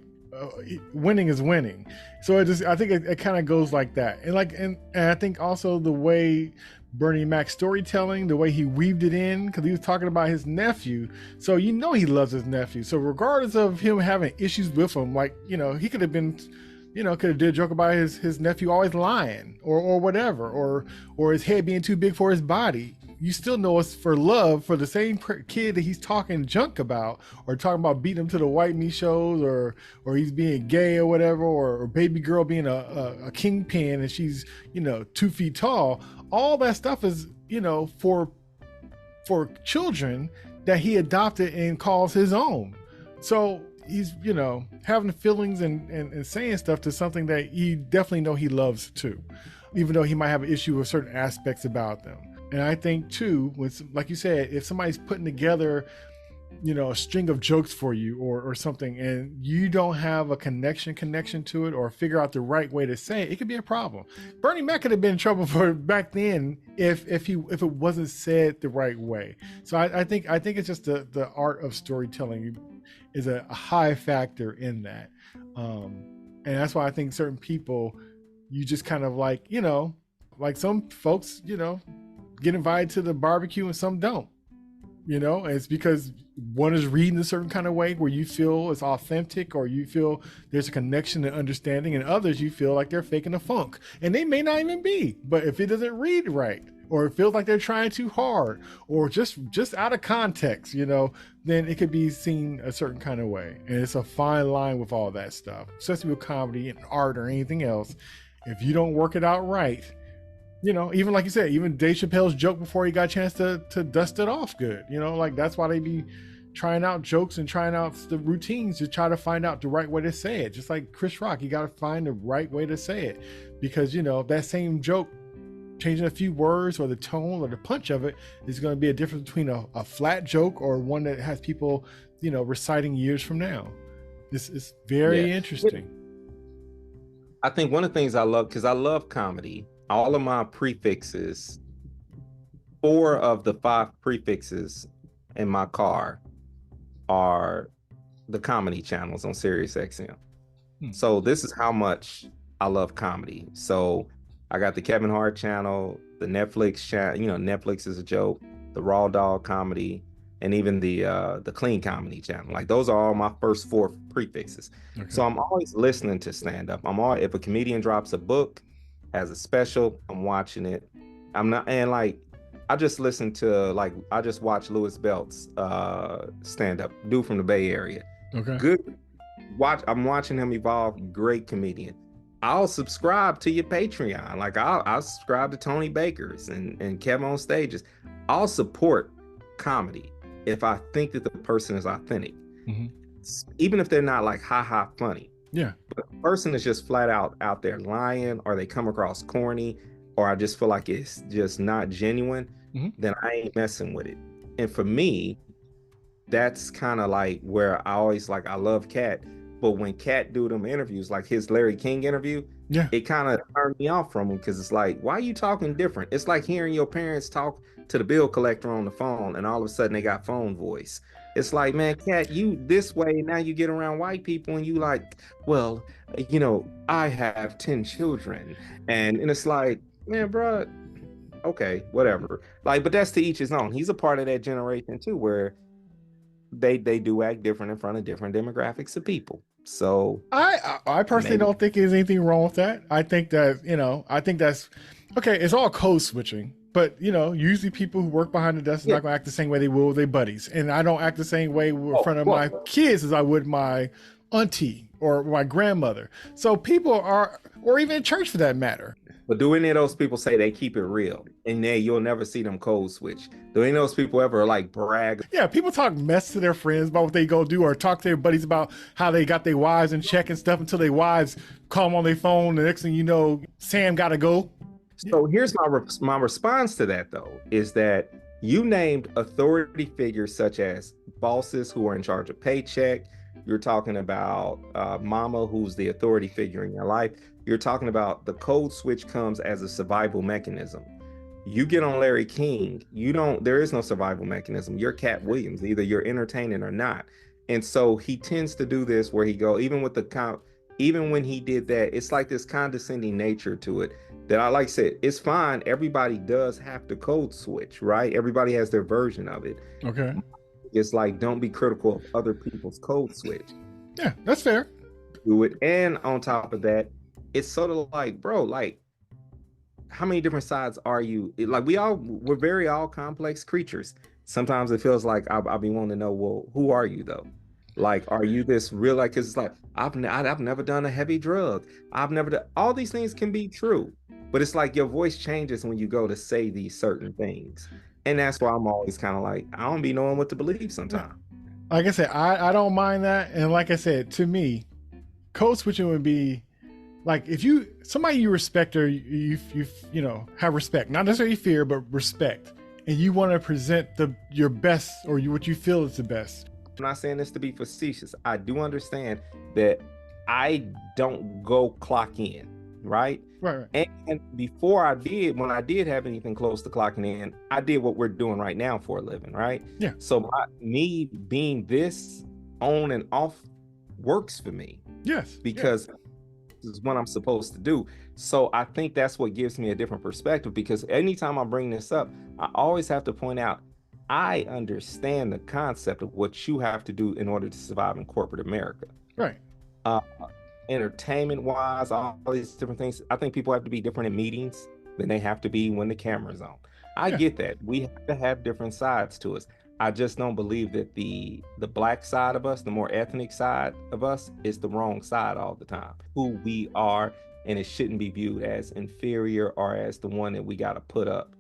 winning is winning. So I think it kind of goes like that. And I think also the way Bernie Mac's storytelling, the way he weaved it in, because he was talking about his nephew. So he loves his nephew. So regardless of him having issues with him, like, he could have been, could have did a joke about his nephew always lying or whatever, or his head being too big for his body. You still know it's for love for the same kid that he's talking junk about, or talking about beating him to the white meat shows, or he's being gay or whatever, or baby girl being a kingpin and she's 2 feet tall. All that stuff is for children that he adopted and calls his own. So he's having feelings and saying stuff to something that he definitely know he loves too, even though he might have an issue with certain aspects about them. And I think too, like you said, if somebody's putting together a string of jokes for you or something, and you don't have a connection to it or figure out the right way to say it, it could be a problem. Bernie Mac could have been in trouble for back then if it wasn't said the right way. So I think it's just the art of storytelling is a high factor in that, and that's why I think certain people, you just kind of like some folks get invited to the barbecue and some don't. It's because one is reading a certain kind of way where you feel it's authentic, or you feel there's a connection and understanding, and others you feel like they're faking a funk, and they may not even be. But if it doesn't read right, or it feels like they're trying too hard, or just out of context, then it could be seen a certain kind of way. And it's a fine line with all that stuff, especially with comedy and art or anything else. If you don't work it out right, even like you said, even Dave Chappelle's joke before he got a chance to dust it off good, like that's why they be trying out jokes and trying out the routines to try to find out the right way to say it. Just like Chris Rock, you got to find the right way to say it, because that same joke, changing a few words or the tone or the punch of it, is going to be a difference between a flat joke or one that has people reciting years from now. This is very interesting. I think one of the things I love, because I love comedy, all of my prefixes, 4 of the 5 prefixes in my car are the comedy channels on Sirius XM. So this is how much I love comedy. So I got the Kevin Hart channel, the Netflix channel, Netflix is a joke, the Raw Dog comedy, and even the Clean Comedy channel. Like those are all my first 4 prefixes. Okay. So I'm always listening to stand-up. If a comedian drops a book, has a special, I'm watching it. I just listened to, I just watched Louis Belt's stand-up, dude from the Bay Area. Okay. Good. I'm watching him evolve, great comedian. I'll subscribe to your Patreon. Like I'll subscribe to Tony Baker's and Kevin on Stages. I'll support comedy if I think that the person is authentic. Mm-hmm. Even if they're not like ha funny. Yeah. But the person is just flat out there lying, or they come across corny, or I just feel like it's just not genuine, then I ain't messing with it. And for me, that's kind of like where I always I love Katt, but when Katt do them interviews, like his Larry King interview, it kind of turned me off from him, because it's like, why are you talking different? It's like hearing your parents talk to the bill collector on the phone, and all of a sudden they got phone voice. It's like, man, Katt, you this way, now you get around white people and you like, well, I have 10 children. And it's like, man, bro, okay, whatever. But that's to each his own. He's a part of that generation too, where they do act different in front of different demographics of people. So I personally don't think there's anything wrong with that. I think that, I think that's okay. It's all code switching. But, usually people who work behind the desk are not going to act the same way they will with their buddies. And I don't act the same way in front of my kids as I would my auntie or my grandmother. So people are, or even in church for that matter. But do any of those people say they keep it real? And then you'll never see them code switch. Do any of those people ever brag? Yeah, people talk mess to their friends about what they go do, or talk to their buddies about how they got their wives in check and stuff, until their wives call them on their phone. The next thing you know, Sam got to go. So here's my response to that, though, is that you named authority figures such as bosses who are in charge of paycheck. You're talking about mama, who's the authority figure in your life. You're talking about the code switch comes as a survival mechanism. You get on Larry King, there is no survival mechanism. You're Katt Williams. Either you're entertaining or not. And so he tends to do this where even when he did that, it's like this condescending nature to it that I said, it's fine. Everybody does have to code switch, right? Everybody has their version of it. Okay. It's like, don't be critical of other people's code switch. Yeah, that's fair. Do it. And on top of that, it's sort of like, bro, how many different sides are you? We're very all complex creatures. Sometimes it feels like I'll be wanting to know, well, who are you though? Are you this real? Because it's like, I've never done a heavy drug. I've never done, all these things can be true, but it's like your voice changes when you go to say these certain things. And that's why I'm always kind of like, I don't be knowing what to believe sometimes. Like I said, I don't mind that. And like I said, to me, code switching would be if somebody you respect, or you have respect, not necessarily fear, but respect. and you want to present your best, or what you feel is the best. I'm not saying this to be facetious. I do understand that I don't go clock in, right? Right. And before when I did have anything close to clocking in, I did what we're doing right now for a living, right? Yeah. So me being this on and off works for me. Yes. Because this is what I'm supposed to do. So I think that's what gives me a different perspective, because anytime I bring this up, I always have to point out, I understand the concept of what you have to do in order to survive in corporate America. Right. Entertainment wise, all these different things. I think people have to be different in meetings than they have to be when the camera's on. I get that. We have to have different sides to us. I just don't believe that the black side of us, the more ethnic side of us, is the wrong side all the time. Who we are, and it shouldn't be viewed as inferior or as the one that we got to put up.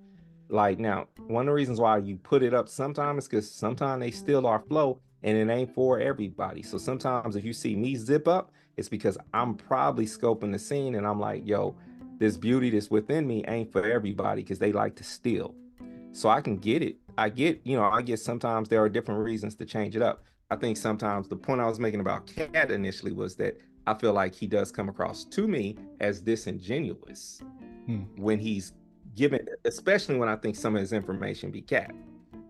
Like, now, one of the reasons why you put it up sometimes is because sometimes they steal our flow, and it ain't for everybody. So sometimes if you see me zip up, it's because I'm probably scoping the scene, and I'm like, yo, this beauty that's within me ain't for everybody, because they like to steal. So I can get it. I get sometimes there are different reasons to change it up. I think sometimes the point I was making about Katt initially was that I feel like he does come across to me as disingenuous when he's given, especially when I think some of his information be Katt.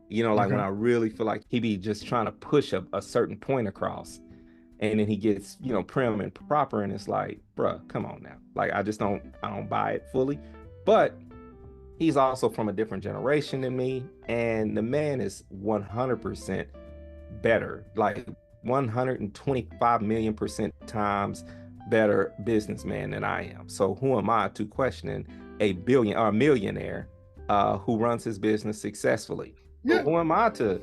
You know, like when I really feel like he be just trying to push a certain point across, and then he gets, prim and proper, and it's like, bruh, come on now. Like, I don't buy it fully. But he's also from a different generation than me, and the man is 100% better, like 125 million% times better businessman than I am. So who am I to question a millionaire who runs his business successfully? Yeah. So who am I to?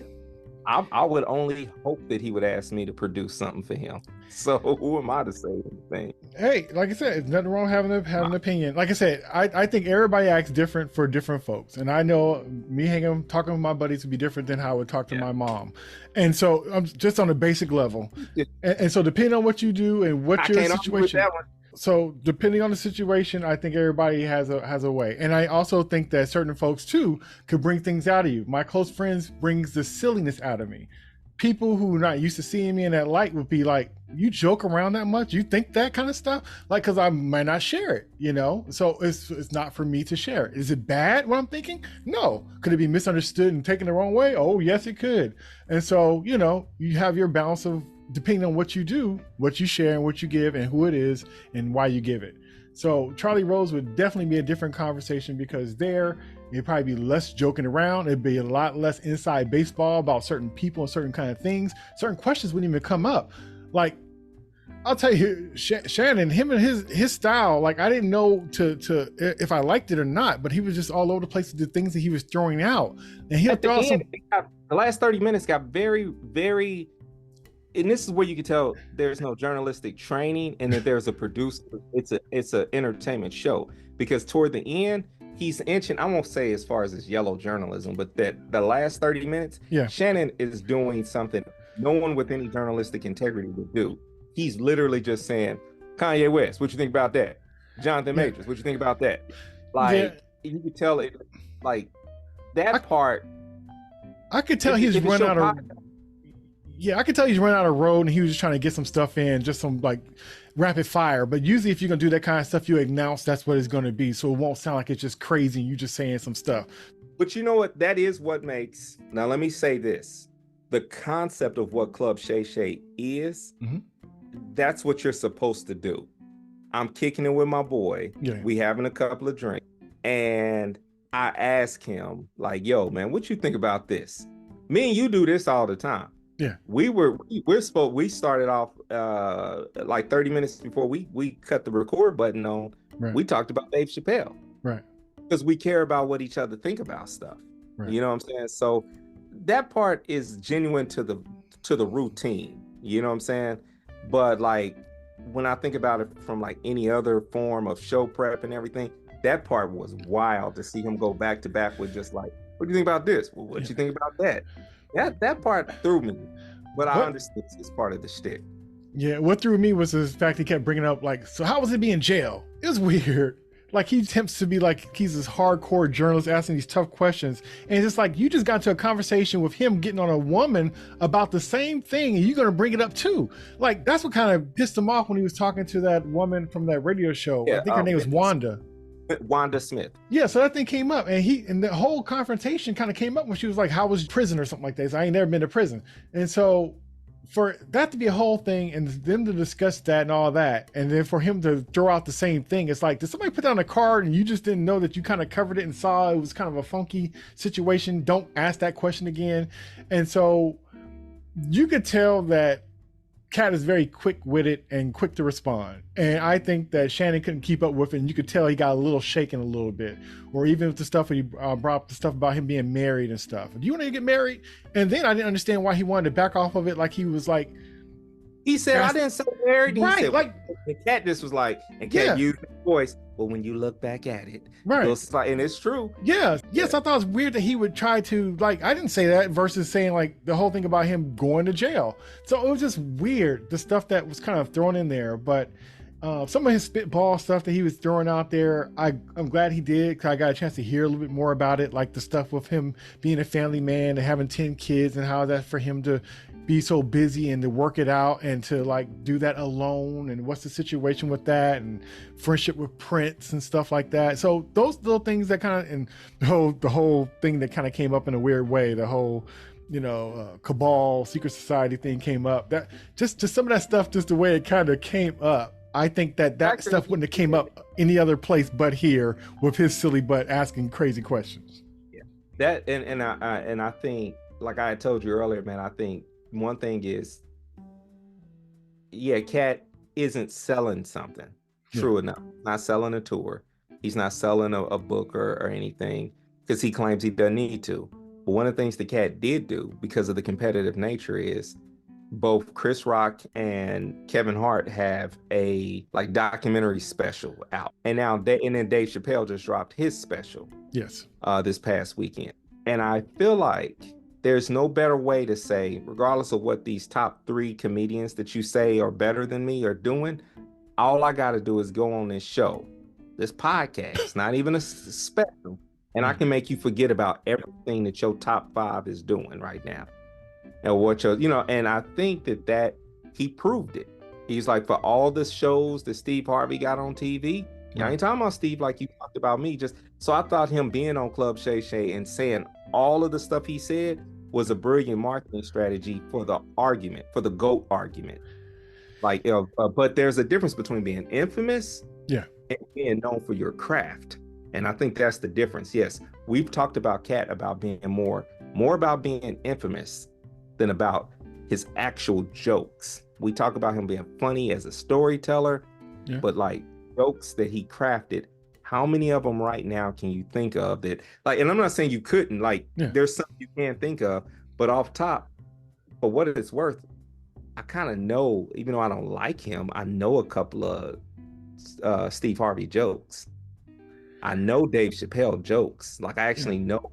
I would only hope that he would ask me to produce something for him. So who am I to say anything? Hey, like I said, there's nothing wrong having an opinion. Like I said, I think everybody acts different for different folks. And I know me talking with my buddies would be different than how I would talk to my mom. And so I'm just on a basic level. And so depending on what you do and what your situation. So depending on the situation, I think everybody has a way. And I also think that certain folks too could bring things out of you. My close friends brings the silliness out of me. People who are not used to seeing me in that light would be like, you joke around that much? You think that kind of stuff? Like, because I might not share it, So it's not for me to share it. Is it bad, what I'm thinking? No. Could it be misunderstood and taken the wrong way? Oh, yes, it could. And so, you have your balance of, depending on what you do, what you share and what you give and who it is and why you give it. So Charlie Rose would definitely be a different conversation, because it'd probably be less joking around. It'd be a lot less inside baseball about certain people and certain kind of things. Certain questions wouldn't even come up. Like, I'll tell you, Shannon, him and his style, like, I didn't know if I liked it or not, but he was just all over the place with the things that he was throwing out. And he'll throw out the last 30 minutes got very, very, and this is where you can tell there's no journalistic training and that there's a producer. It's an entertainment show, because toward the end, he's inching, I won't say as far as his yellow journalism, but that the last 30 minutes, Shannon is doing something no one with any journalistic integrity would do. He's literally just saying, Kanye West, what you think about that? Jonathan Majors, what you think about that? Like, you could tell it, like, part. I could tell he's run out of. Yeah, I could tell he's run out of road, and he was just trying to get some stuff in, just some like rapid fire. But usually, if you're gonna do that kind of stuff, you announce that's what it's gonna be, so it won't sound like it's just crazy and you just saying some stuff. But you know what? That is what makes. Now, let me say this: the concept of what Club Shay Shay is, that's what you're supposed to do. I'm kicking it with my boy. Yeah. We having a couple of drinks, and I ask him, like, yo, man, what you think about this? Me and you do this all the time. Yeah. We started off like 30 minutes before we cut the record button on. Right. We talked about Dave Chappelle. Right. Because we care about what each other think about stuff. Right. You know what I'm saying? So that part is genuine to the routine. You know what I'm saying? But like, when I think about it from like any other form of show prep and everything, that part was wild to see him go back to back with just like, what do you think about this? Well, what do you think about that? That part threw me, but I understood it's part of the shtick. Yeah, what threw me was the fact he kept bringing up like, so how was it being in jail? It was weird. Like he attempts to be like he's this hardcore journalist asking these tough questions, and it's just like you just got into a conversation with him getting on a woman about the same thing, and you're gonna bring it up too. Like that's what kind of pissed him off when he was talking to that woman from that radio show. Yeah, I think her name was Wanda. Wanda Smith. Yeah, so that thing came up, and the whole confrontation kind of came up when she was like, "How was prison?" or something like that. So I ain't never been to prison, and so for that to be a whole thing and them to discuss that and all that, and then for him to throw out the same thing, it's like, did somebody put down a card and you just didn't know that you kind of covered it and saw it was kind of a funky situation? Don't ask that question again. And so you could tell that Katt is very quick-witted and quick to respond, and I think that Shannon couldn't keep up with it, and you could tell he got a little shaken a little bit. Or even with the stuff he brought up, the stuff about him being married and stuff. Do you want to get married? And then I didn't understand why he wanted to back off of it, like he was like, he said, I didn't say married. And right, he said, like, and Katt just was like, and Katt used his voice. Well, when you look back at it, right, and it's true. Yeah, yes, I thought it was weird that he would try to, like, I didn't say that versus saying like the whole thing about him going to jail. So it was just weird, the stuff that was kind of thrown in there. But some of his spitball stuff that he was throwing out there, I'm glad he did, because I got a chance to hear a little bit more about it, like the stuff with him being a family man and having 10 kids and how that's for him to be so busy and to work it out and to like do that alone, and what's the situation with that, and friendship with Prince and stuff like that. So those little things that kind of, and the whole thing that kind of came up in a weird way, the whole cabal secret society thing came up, that just some of that stuff, just the way it kind of came up, I think that stuff wouldn't have came up any other place but here, with his silly butt asking crazy questions. Yeah, that and I think, like I told you earlier, man, I think one thing is, Katt isn't selling something. True enough, not selling a tour. He's not selling a book or anything, because he claims he doesn't need to. But one of the things that Katt did do, because of the competitive nature, is both Chris Rock and Kevin Hart have a like documentary special out, and then Dave Chappelle just dropped his special. Yes. This past weekend, and I feel like there's no better way to say, regardless of what these top 3 comedians that you say are better than me are doing, all I got to do is go on this show, this podcast, not even a special, and I can make you forget about everything that your top 5 is doing right now. And what and I think that he proved it. He's like, for all the shows that Steve Harvey got on TV, I ain't talking about Steve like you talked about me. So I thought him being on Club Shay Shay and saying all of the stuff he said was a brilliant marketing strategy for the argument, for the GOAT argument. Like, but there's a difference between being infamous and being known for your craft. And I think that's the difference. Yes, we've talked about Katt about being more about being infamous than about his actual jokes. We talk about him being funny as a storyteller, but like jokes that he crafted, how many of them right now can you think of that, like, and I'm not saying you couldn't, like, there's some you can't think of, but off top, for what it's worth, I kind of know, even though I don't like him, I know a couple of Steve Harvey jokes. I know Dave Chappelle jokes. Like, I actually know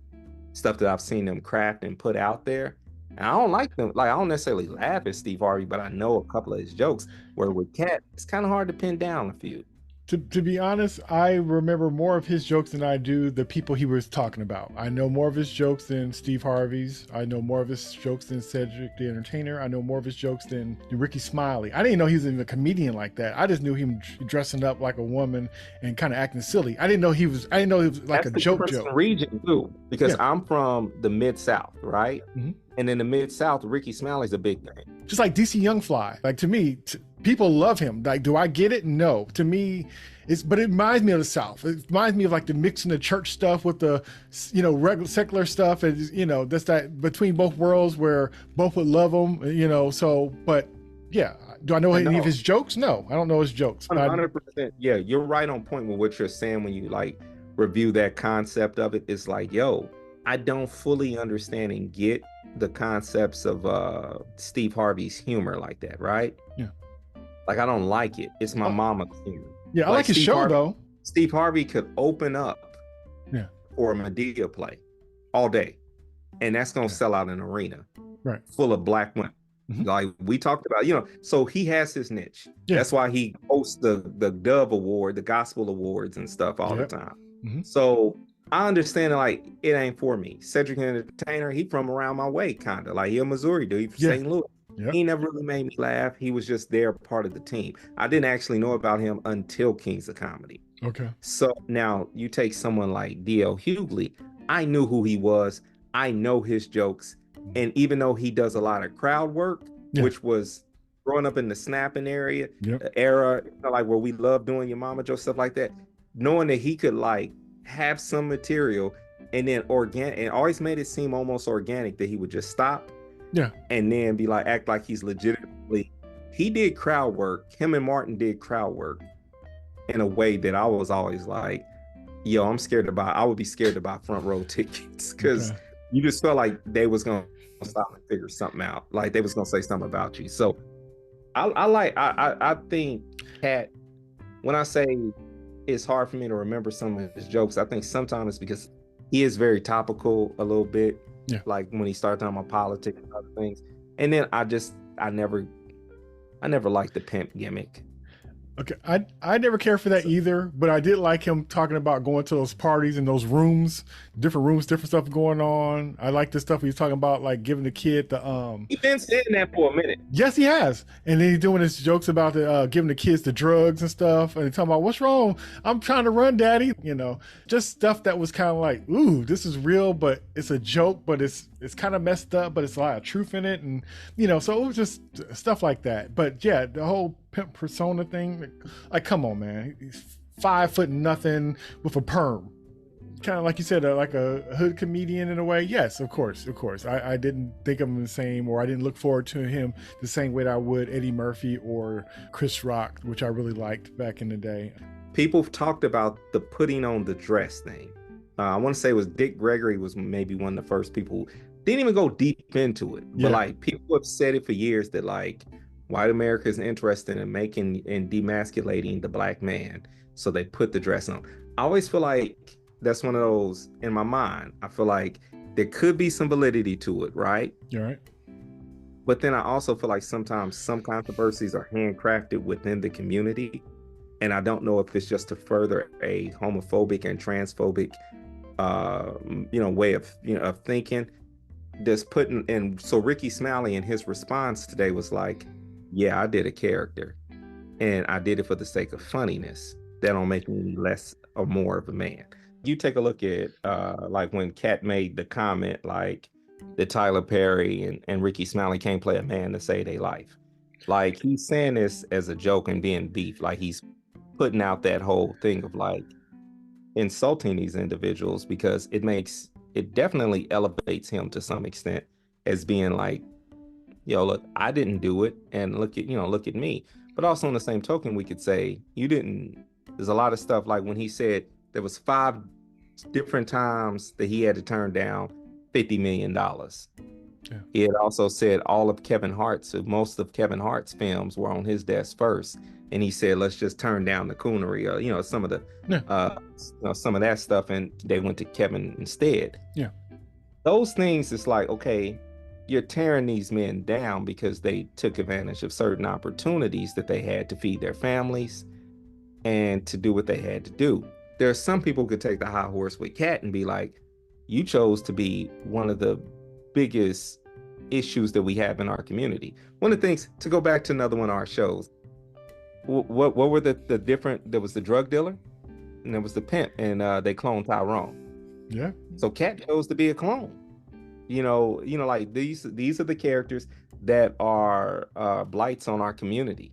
stuff that I've seen them craft and put out there. And I don't like them. Like, I don't necessarily laugh at Steve Harvey, but I know a couple of his jokes. Where with Katt, it's kind of hard to pin down a few. To be honest, I remember more of his jokes than I do the people he was talking about. I know more of his jokes than Steve Harvey's. I know more of his jokes than Cedric the Entertainer. I know more of his jokes than Ricky Smiley. I didn't know he was even a comedian like that. I just knew him dressing up like a woman and kind of acting silly. I didn't know he was like a joke. Region too, because I'm from the Mid-South, right? Mm-hmm. And in the Mid-South, Ricky Smiley's a big thing. Just like DC Young Fly. Like, to me, people love him. Like, do I get it? No. To me, but it reminds me of the South. It reminds me of like the mixing the church stuff with the, regular secular stuff. And, that's that between both worlds where both would love him, so, but yeah. Do I know any of his jokes? No, I don't know his jokes. 100%. Yeah, you're right on point with what you're saying when you like review that concept of it. It's like, I don't fully understand and get the concepts of Steve Harvey's humor like that, right? Yeah. Like, I don't like it. It's my mama's humor. Yeah, I like his show, though. Steve Harvey could open up for a Medea play all day, and that's going to sell out an arena full of black women. Mhm. Like we talked about, so he has his niche. Yeah. That's why he hosts the Dove Award, the Gospel Awards and stuff all the Yep. time. Hmm. So I understand like it ain't for me. Cedric the Entertainer, he from around my way, kind of like he a Missouri dude, he from Yeah. St. Louis. Yep. He never really made me laugh. He was just there, part of the team. I didn't actually know about him until Kings of Comedy. Okay. So now you take someone like D.L. Hughley. I knew who he was. I know his jokes. And even though he does a lot of crowd work, Yeah. which was growing up in the snapping area, Yep. era, like where we love doing your mama joke, stuff like that, knowing that he could like have some material and then organic, and always made it seem almost organic that he would just stop Yeah. and then be like, act like he's legitimately, he did crowd work. Him and Martin did crowd work in a way that I was always like, yo, I would be scared to buy front row tickets because Okay. you just felt like they was gonna stop and figure something out. Like they was gonna say something about you. So I think Katt, when I say it's hard for me to remember some of his jokes, I think sometimes it's because he is very topical a little bit. Yeah. Like when he started talking about politics and other things. And then I never liked the pimp gimmick. Okay, I never cared for that either, but I did like him talking about going to those parties in those rooms, different stuff going on. I like the stuff he was talking about, like giving the kid the He's been saying that for a minute. Yes, he has, and then he's doing his jokes about the giving the kids the drugs and stuff, and he's talking about what's wrong. I'm trying to run, daddy. Just stuff that was kind of like, ooh, this is real, but it's a joke, but it's kind of messed up, but it's a lot of truth in it, and so it was just stuff like that. But yeah, the whole pimp persona thing, like come on, man, he's 5 foot nothing with a perm, kind of like you said, like a hood comedian in a way. Yes, of course. I didn't think of him the same, or I didn't look forward to him the same way that I would Eddie Murphy or Chris Rock, which I really liked back in the day. People talked about the putting on the dress thing. I want to say it was Dick Gregory was maybe one of the first people who didn't even go deep into it, but like people have said it for years that like white America is interested in making and demasculating the black man, so they put the dress on. I always feel like that's one of those, in my mind, I feel like there could be some validity to it, right? You're right. But then I also feel like sometimes some controversies are handcrafted within the community. And I don't know if it's just to further a homophobic and transphobic, way of thinking. Just putting in. So Ricky Smiley in his response today was like, yeah, I did a character and I did it for the sake of funniness. That don't make me less or more of a man. You take a look at like when Katt made the comment like that Tyler Perry and Ricky Smiley can't play a man to save their life. Like he's saying this as a joke and being beef. Like he's putting out that whole thing of like insulting these individuals because it definitely elevates him to some extent as being like, yo, look, I didn't do it, and look at me. But also on the same token, we could say you didn't. There's a lot of stuff like when he said there was 5 different times that he had to turn down $50 million. Yeah. He had also said most of Kevin Hart's films were on his desk first, and he said, let's just turn down the coonery, some of some of that stuff, and they went to Kevin instead. Yeah, those things, it's like, okay, you're tearing these men down because they took advantage of certain opportunities that they had to feed their families and to do what they had to do. There are some people who could take the high horse with Katt and be like, you chose to be one of the biggest issues that we have in our community. One of the things, to go back to another one of our shows, what were the different, there was the drug dealer and there was the pimp, and they cloned Tyrone. Yeah. So Katt chose to be a clone. Like these are the characters that are blights on our community,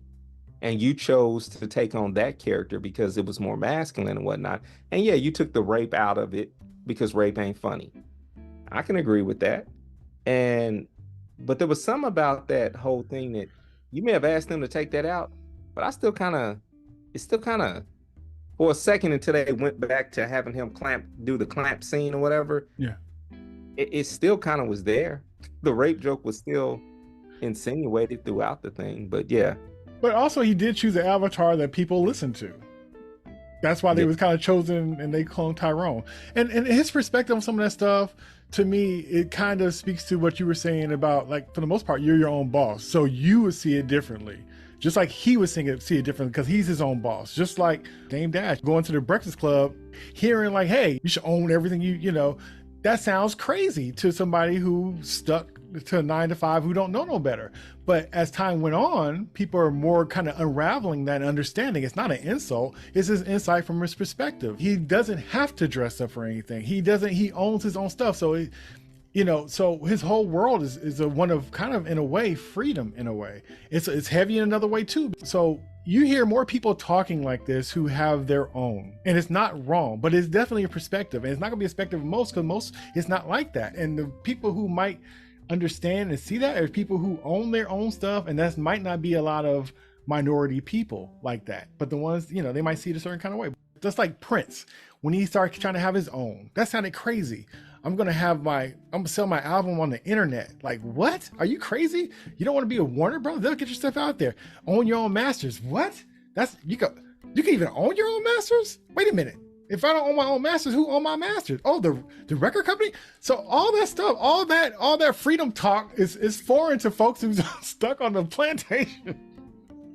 and you chose to take on that character because it was more masculine and whatnot. And yeah, you took the rape out of it because rape ain't funny. I can agree with that. But there was some about that whole thing that you may have asked them to take that out, but it's still kind of for a second until they went back to having him do the clamp scene or whatever. Yeah. It still kind of was there. The rape joke was still insinuated throughout the thing, but yeah. But also he did choose an avatar that people listen to. That's why they was kind of chosen, and they cloned Tyrone. And his perspective on some of that stuff, to me, it kind of speaks to what you were saying about, like, for the most part, you're your own boss, so you would see it differently. Just like he was see it differently because he's his own boss. Just like Dame Dash going to the Breakfast Club, hearing like, hey, you should own everything you know. That sounds crazy to somebody who stuck to a 9 to 5 who don't know no better. But as time went on, people are more kind of unraveling that understanding. It's not an insult. It's his insight from his perspective. He doesn't have to dress up for anything. He owns his own stuff. So so his whole world is a one of kind of, in a way, freedom in a way. It's heavy in another way too. So you hear more people talking like this who have their own, and it's not wrong, but it's definitely a perspective, and it's not gonna be a perspective of most, because most it's not like that. And the people who might understand and see that are people who own their own stuff, and that might not be a lot of minority people like that. But the ones, they might see it a certain kind of way. Just like Prince, when he started trying to have his own, that sounded crazy. I'm gonna sell my album on the internet. Like, what? Are you crazy? You don't want to be a Warner Brothers? They'll get your stuff out there. Own your own masters. What? You can even own your own masters? Wait a minute. If I don't own my own masters, who own my masters? Oh, the record company? So all that stuff, all that freedom talk is foreign to folks who's stuck on the plantation.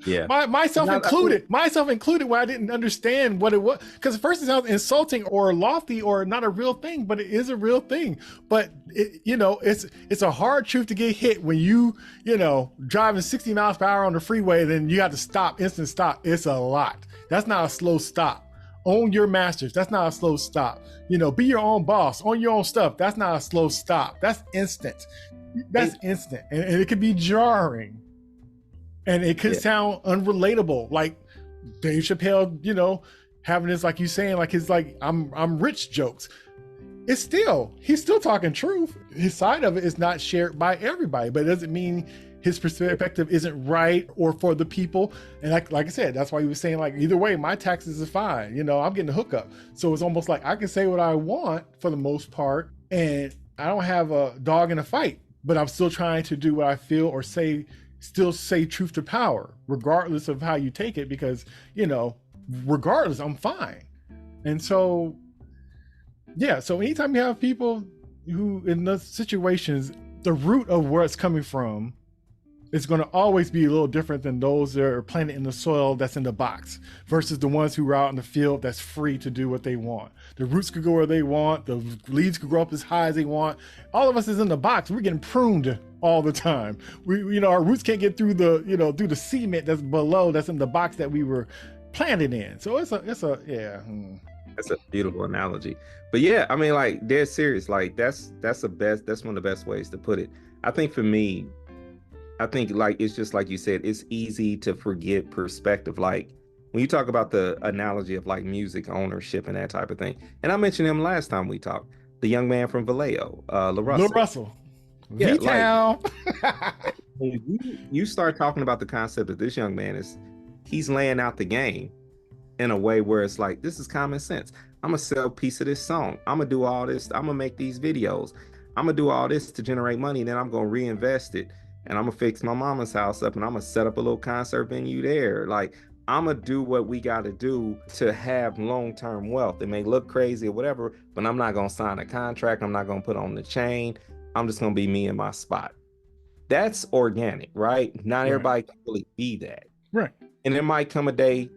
Yeah, myself included, where I didn't understand what it was, because at first it sounds insulting or lofty or not a real thing, but it is a real thing. But it's a hard truth to get hit when you driving 60 miles per hour on the freeway, then you have to stop, instant stop. It's a lot. That's not a slow stop. Own your masters. That's not a slow stop. Be your own boss. Own your own stuff. That's not a slow stop. That's instant. That's instant, and it could be jarring. And it could sound unrelatable, like Dave Chappelle, having this, like you saying, like his I'm rich jokes. He's still talking truth. His side of it is not shared by everybody, but it doesn't mean his perspective isn't right or for the people. And like I said, that's why he was saying, like, either way, my taxes is fine. I'm getting the hookup. So it's almost like I can say what I want for the most part, and I don't have a dog in a fight, but I'm still trying to do what I feel or still say truth to power, regardless of how you take it, because, regardless, I'm fine. And so, so anytime you have people who, in those situations, the root of where it's coming from is going to always be a little different than those that are planted in the soil that's in the box versus the ones who are out in the field that's free to do what they want. The roots could go where they want. The leaves could grow up as high as they want. All of us is in the box. We're getting pruned all the time. We our roots can't get through through the cement that's below, that's in the box that we were planted in. So it's a That's a beautiful analogy. But yeah, I mean, like, dead serious. Like, that's one of the best ways to put it. I think for me, like, it's just like you said, it's easy to forget perspective. Like, when you talk about the analogy of like music ownership and that type of thing, and I mentioned him last time we talked, the young man from Vallejo, Lil Russell. Yeah, V-Town. Like, you start talking about the concept of this young man, he's laying out the game in a way where it's like, this is common sense. I'm gonna sell a piece of this song. I'm gonna do all this. I'm gonna make these videos. I'm gonna do all this to generate money. And then I'm gonna reinvest it. And I'm gonna fix my mama's house up, and I'm gonna set up a little concert venue there. Like, I'm gonna do what we gotta do to have long-term wealth. It may look crazy or whatever, but I'm not gonna sign a contract. I'm not gonna put on the chain. I'm just gonna be me in my spot. That's organic, right? Not everybody can really be that. Right. And there might come a day,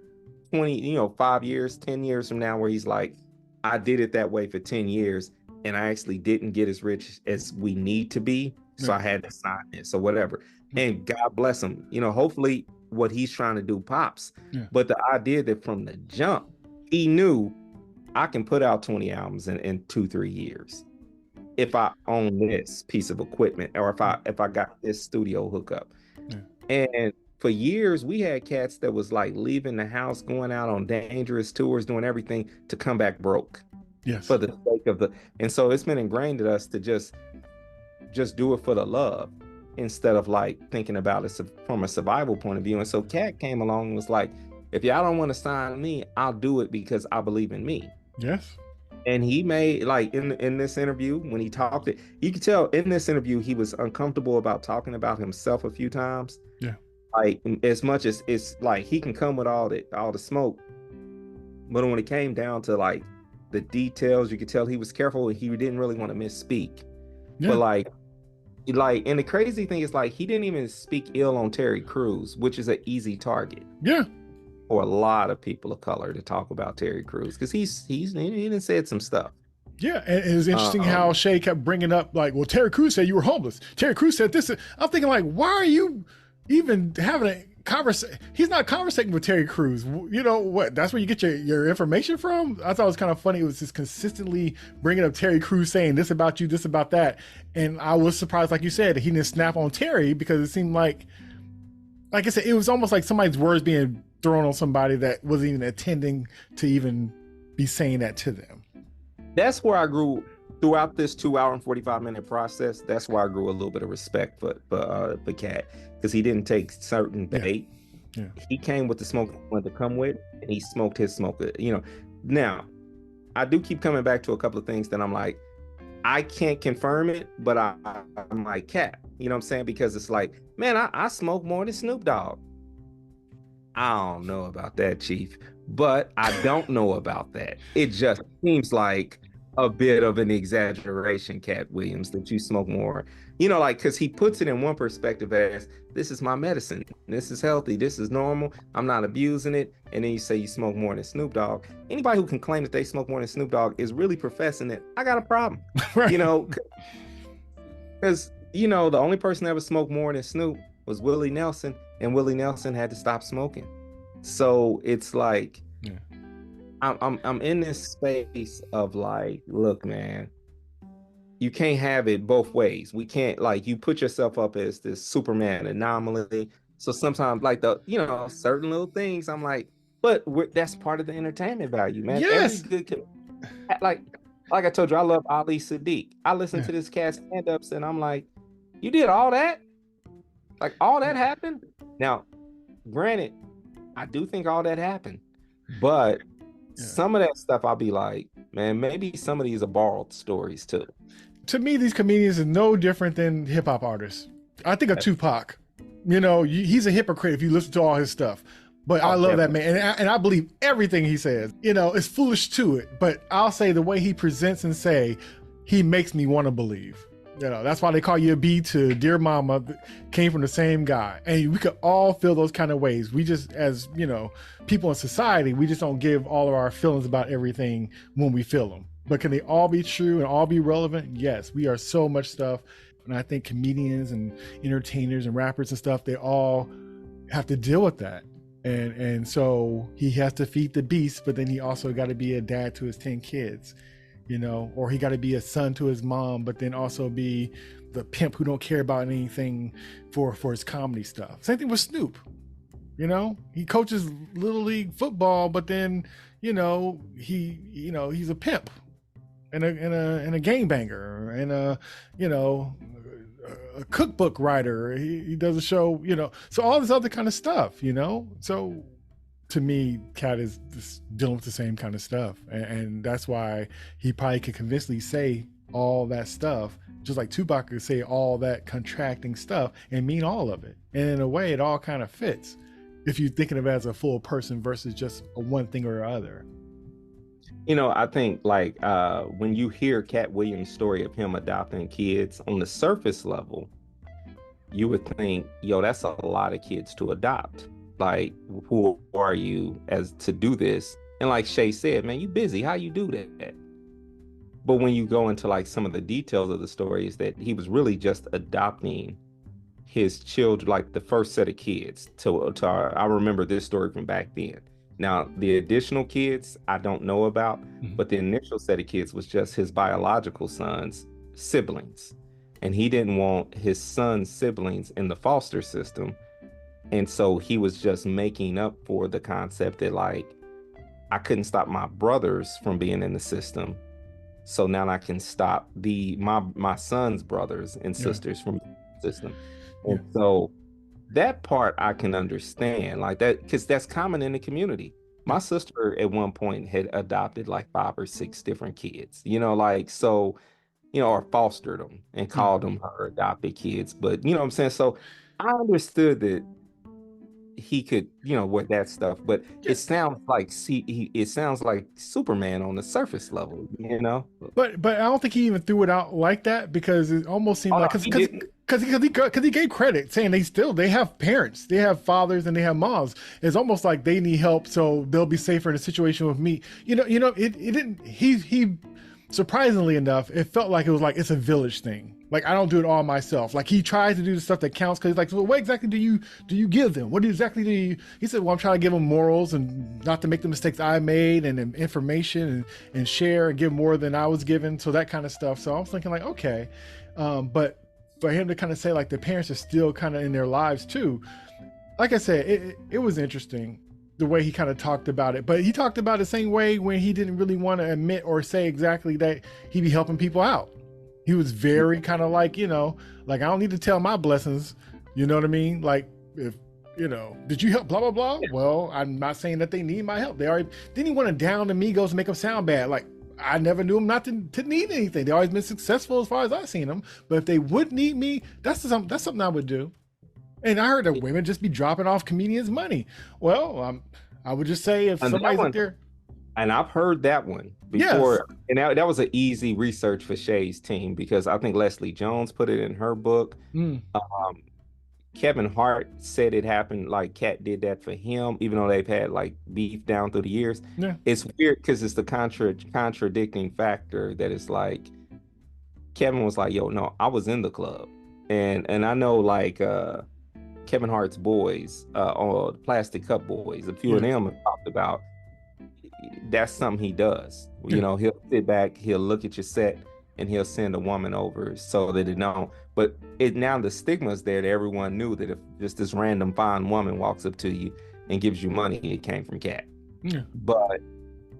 5 years, 10 years from now, where he's like, I did it that way for 10 years, and I actually didn't get as rich as we need to be. So I had to sign this or whatever. And God bless him. Hopefully what he's trying to do pops. Yeah. But the idea that from the jump, he knew, I can put out 20 albums in 2-3 years if I own this piece of equipment, or if I got this studio hookup. Yeah. And for years, we had cats that was like leaving the house, going out on dangerous tours, doing everything to come back broke. Yes. For the sake of and so it's been ingrained in us to just do it for the love, instead of like thinking about it from a survival point of view. And so Katt came along and was like, if y'all don't want to sign me, I'll do it because I believe in me. Yes. And he made, like, in this interview, when he talked it, you could tell in this interview he was uncomfortable about talking about himself a few times. Yeah. Like, as much as it's like he can come with all the smoke, But when it came down to like the details, you could tell he was careful and he didn't really want to misspeak. But Yeah. and the crazy thing is like he didn't even speak ill on Terry Crews, which is an easy target Yeah. for a lot of people of color to talk about Terry Crews because he done said some stuff. Yeah, and it was interesting how Shay kept bringing up like, well, Terry Crews said you were homeless. Terry Crews said this. I'm thinking like, why are you even having a conversation? He's not conversating with Terry Crews. You know what? That's where you get your information from. I thought it was kind of funny. It was just consistently bringing up Terry Crews saying this about you, this about that, and I was surprised, like you said, that he didn't snap on Terry because it seemed like I said, it was almost like somebody's words being thrown on somebody that wasn't even intending to even be saying that to them. That's where I grew throughout this 2 hour and 45-minute process. That's why I grew a little bit of respect for Katt because he didn't take certain bait. Yeah. He came with the smoke he wanted to come with, and he smoked his smoke. Now I do keep coming back to a couple of things that I'm like, I can't confirm it, but I'm like Katt. You know what I'm saying? Because it's like, man, I smoke more than Snoop Dogg. I don't know about that, Chief, but I don't know about that. It just seems like a bit of an exaggeration, Katt Williams, that you smoke more. Because he puts it in one perspective as, this is my medicine. This is healthy. This is normal. I'm not abusing it. And then you say you smoke more than Snoop Dogg. Anybody who can claim that they smoke more than Snoop Dogg is really professing that I got a problem. Right. Because, the only person that ever smoked more than Snoop was Willie Nelson, and Willie Nelson had to stop smoking. So it's like, yeah. I'm in this space of like, look, man, you can't have it both ways. We can't, like, you put yourself up as this Superman anomaly. So sometimes like certain little things, I'm like, but that's part of the entertainment value, man. Yes. Every good, like I told you, I love Ali Sadiq. I listen to this cat's stand-ups and I'm like, you did all that? Like all that happened? Now, granted, I do think all that happened, but some of that stuff I'll be like, man, maybe some of these are borrowed stories too. To me, these comedians are no different than hip hop artists. I think of Tupac. He's a hypocrite if you listen to all his stuff. But I love that man, and I believe everything he says. It's foolish to it, but I'll say the way he presents and say, he makes me want to believe. That's why they call you a B to Dear Mama, came from the same guy. And we could all feel those kind of ways. We just, as, people in society, we just don't give all of our feelings about everything when we feel them. But can they all be true and all be relevant? Yes, we are so much stuff. And I think comedians and entertainers and rappers and stuff, they all have to deal with that. And so he has to feed the beast, but then he also got to be a dad to his 10 kids. Or he got to be a son to his mom, but then also be the pimp who don't care about anything for his comedy stuff. Same thing with Snoop. He coaches Little League football, but then, he's a pimp and a gangbanger and a cookbook writer. He does a show, so all this other kind of stuff, so to me, Katt is just dealing with the same kind of stuff. And that's why he probably could convincingly say all that stuff, just like Tupac could say all that contracting stuff and mean all of it. And in a way, it all kind of fits if you're thinking of it as a full person versus just a one thing or other. I think like when you hear Katt Williams' story of him adopting kids on the surface level, you would think, that's a lot of kids to adopt. Like, who are you as to do this? And like Shay said, man, you busy. How you do that? But when you go into like some of the details of the story, is that he was really just adopting his children, like the first set of kids. I remember this story from back then. Now, the additional kids I don't know about, but the initial set of kids was just his biological son's siblings. And he didn't want his son's siblings in the foster system. And so he was just making up for the concept that like, I couldn't stop my brothers from being in the system. So now I can stop my son's brothers and sisters from the system. And so that part I can understand, like that, because that's common in the community. My sister at one point had adopted like 5 or 6 different kids, or fostered them and called them her adopted kids. But you know what I'm saying? So I understood that he could, with that stuff. But Yeah. it sounds like Superman on the surface level, But I don't think he even threw it out like that, because it almost seemed Oh no, like, he didn't. because he gave credit saying they have parents, they have fathers, and they have moms. It's almost like they need help, so they'll be safer in a situation with me. It didn't. He surprisingly enough, it felt like it was like it's a village thing. Like, I don't do it all myself. Like, he tries to do the stuff that counts, because he's like, well, what exactly do you give them? What exactly do you? He said, well, I'm trying to give them morals and not to make the mistakes I made, and information, and share and give more than I was given. So that kind of stuff. So I was thinking like, okay, but for him to kind of say like the parents are still kind of in their lives too. Like I said, it was interesting the way he kind of talked about it, but he talked about it the same way when he didn't really want to admit or say exactly that he be helping people out. He was very kind of like, like, I don't need to tell my blessings. You know what I mean? Like, if, did you help blah, blah, blah? Well, I'm not saying that they need my help. They already, then he want to down the Migos and make them sound bad. Like, I never knew them not to need anything. They always been successful as far as I've seen them. But if they would need me, that's something I would do. And I heard that women just be dropping off comedians' money. Well, I would just say, if And somebody's up there. And I've heard that one before. Yes. And that was an easy research for Shay's team, because I think Leslie Jones put it in her book. Kevin Hart said it happened, like Katt did that for him, even though they've had like beef down through the years. Yeah. It's weird because it's the contradicting factor that it's like Kevin was like, yo, no, I was in the club. And I know like Kevin Hart's boys, or the Plastic Cup Boys, a few of them have talked about that's something he does. He'll sit back, he'll look at your set, and he'll send a woman over so that it don't. But now the stigma is there that everyone knew that if just this random fine woman walks up to you and gives you money, it came from Katt. Yeah. But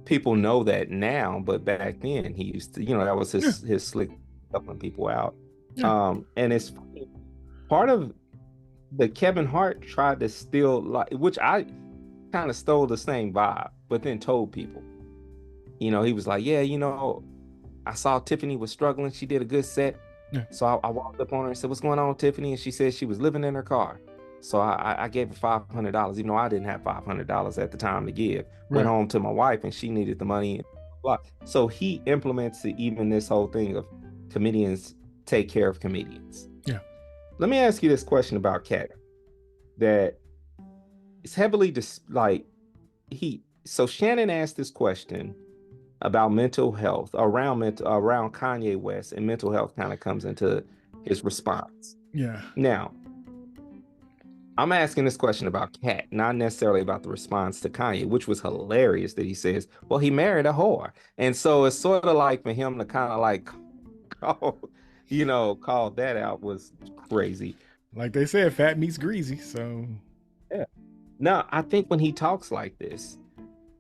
people know that now, but back then he used to, that was his slick helping people out. Yeah. And it's funny, part of the Kevin Hart tried to steal, like, which I kind of stole the same vibe, but then told people, he was like, yeah, I saw Tiffany was struggling. She did a good set. Yeah. So I walked up on her and said, what's going on with Tiffany? And she said she was living in her car. So I gave her $500, even though I didn't have $500 at the time to give. Right. Went home to my wife and she needed the money. Blah. So he implements even this whole thing of comedians take care of comedians. Yeah. Let me ask you this question about Katt. That it's heavily so Shannon asked this question about mental health around Kanye West, and mental health kind of comes into his response. Yeah. Now, I'm asking this question about Katt, not necessarily about the response to Kanye, which was hilarious that he says, well, he married a whore. And so it's sort of like for him to kind of like call that out was crazy. Like they said, fat meets greasy. So yeah. Now, I think when he talks like this,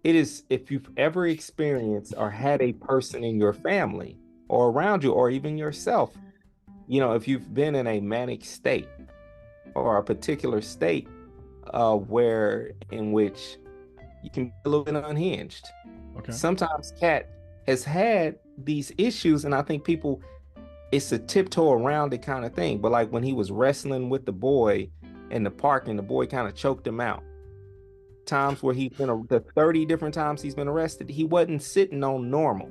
it is, if you've ever experienced or had a person in your family or around you, or even yourself, if you've been in a manic state or a particular state in which you can be a little bit unhinged. Okay. Sometimes Katt has had these issues, and I think it's a tiptoe around it kind of thing. But like when he was wrestling with the boy in the park and the boy kind of choked him out. Times where the 30 different times he's been arrested, he wasn't sitting on normal.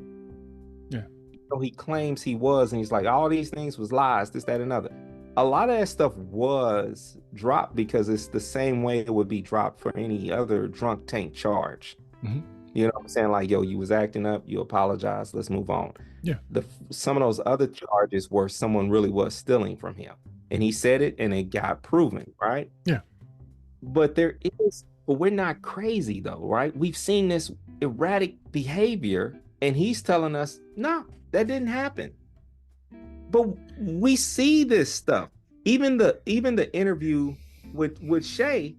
Yeah. So he claims he was, and he's like, all these things was lies, this, that, and other. A lot of that stuff was dropped because it's the same way it would be dropped for any other drunk tank charge. Mm-hmm. You know what I'm saying? Like, yo, you was acting up, you apologize, let's move on. Yeah. Some of those other charges where someone really was stealing from him, and he said it and it got proven, right? Yeah. But we're not crazy though, right? We've seen this erratic behavior, and he's telling us, no, that didn't happen. But we see this stuff. Even the interview with Shannon,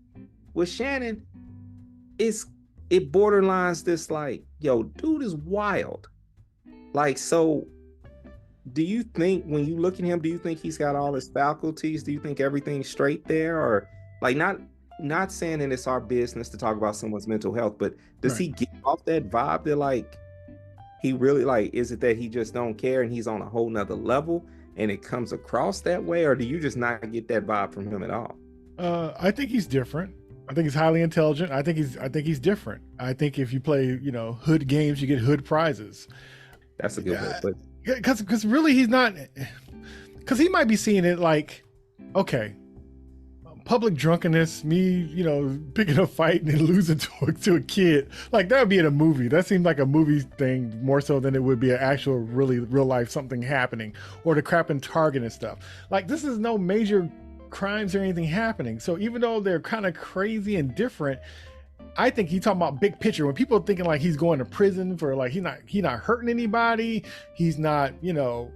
it borderlines this like, yo, dude is wild. Like, so do you think when you look at him, do you think he's got all his faculties? Do you think everything's straight there? Or like, not saying that it's our business to talk about someone's mental health, but does he give off that vibe that like he really like, is it that he just don't care and he's on a whole nother level and it comes across that way? Or do you just not get that vibe from him at all? I think he's different. I think he's highly intelligent. I think he's different. I think if you play, you know, hood games, you get hood prizes. That's a good way to put it. Because really he's not, because he might be seeing it like, okay, public drunkenness, me, you know, picking a fight and losing to a kid, like that would be in a movie. That seems like a movie thing more so than it would be an actual really real life something happening, or the crap in Target and stuff. Like this is no major crimes or anything happening. So even though they're kind of crazy and different, I think he's talking about big picture. When people are thinking like he's going to prison for like he's not hurting anybody, he's not, you know.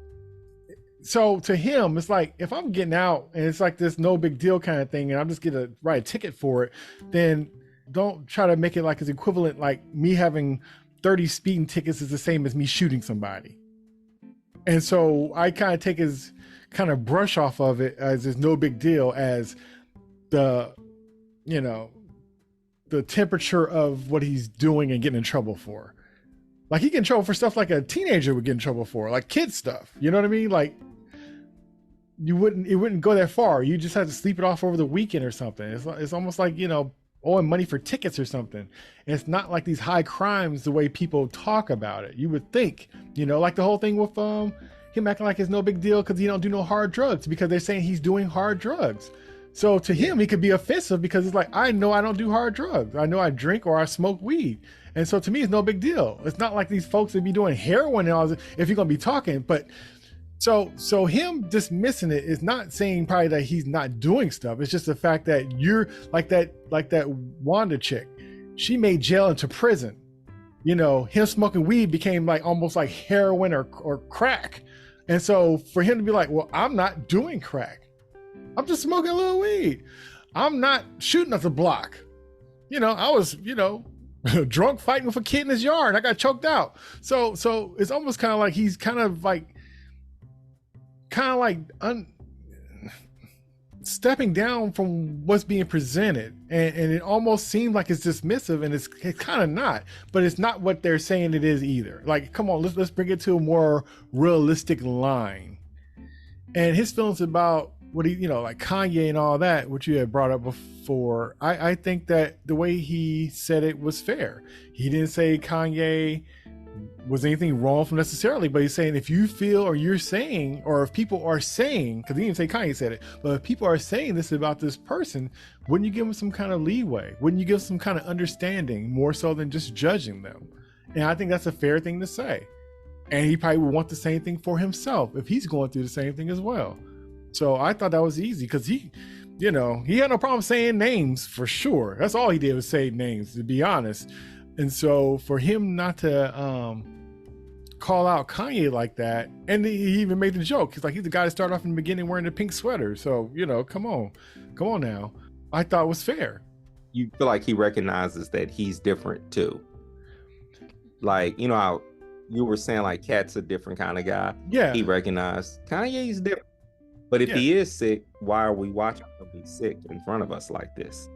So to him, it's like if I'm getting out and it's like this no big deal kind of thing, and I'm just gonna write a ticket for it, then don't try to make it like it's equivalent. Like me having 30 speeding tickets is the same as me shooting somebody. And so I kind of take his kind of brush off of it as it's no big deal, as the, you know, the temperature of what he's doing and getting in trouble for. Like he get in trouble for stuff like a teenager would get in trouble for, like kid stuff. You know what I mean? Like it wouldn't go that far. You just have to sleep it off over the weekend or something. It's almost like, you know, owing money for tickets or something. And it's not like these high crimes the way people talk about it. You would think, you know, like the whole thing with him acting like it's no big deal because he don't do no hard drugs, because they're saying he's doing hard drugs. So to him, he could be offensive because it's like, I know I don't do hard drugs. I know I drink or I smoke weed. And so to me, it's no big deal. It's not like these folks that be doing heroin and all this, if you're going to be talking. But so him dismissing it is not saying probably that he's not doing stuff. It's just the fact that you're like that Wanda chick. She made jail into prison. You know, him smoking weed became like almost like heroin or crack. And so for him to be like, well, I'm not doing crack. I'm just smoking a little weed. I'm not shooting at the block. You know, I was, you know, drunk fighting with a kid in his yard. I got choked out. So it's almost kind of like he's kind of like stepping down from what's being presented, and it almost seems like it's dismissive, and it's kind of not, but it's not what they're saying it is either. Like, come on, let's bring it to a more realistic line. And his feelings about what he, you know, like Kanye and all that, which you had brought up before, I think that the way he said it was fair. He didn't say Kanye was anything wrong from necessarily, but he's saying if you feel or you're saying, or if people are saying, because he didn't say Kanye said it, but if people are saying this about this person, wouldn't you give them some kind of leeway? Wouldn't you give some kind of understanding more so than just judging them? And I think that's a fair thing to say. And he probably would want the same thing for himself if he's going through the same thing as well. So I thought that was easy because he, you know, he had no problem saying names for sure. That's all he did was say names, to be honest. And so for him not to call out Kanye like that, and he even made the joke. He's like, he's the guy that started off in the beginning wearing the pink sweater. So, you know, come on now. I thought it was fair. You feel like he recognizes that he's different too. Like, you know how you were saying like Katt's a different kind of guy. Yeah. He recognized Kanye's different. But if he is sick, why are we watching him be sick in front of us like this?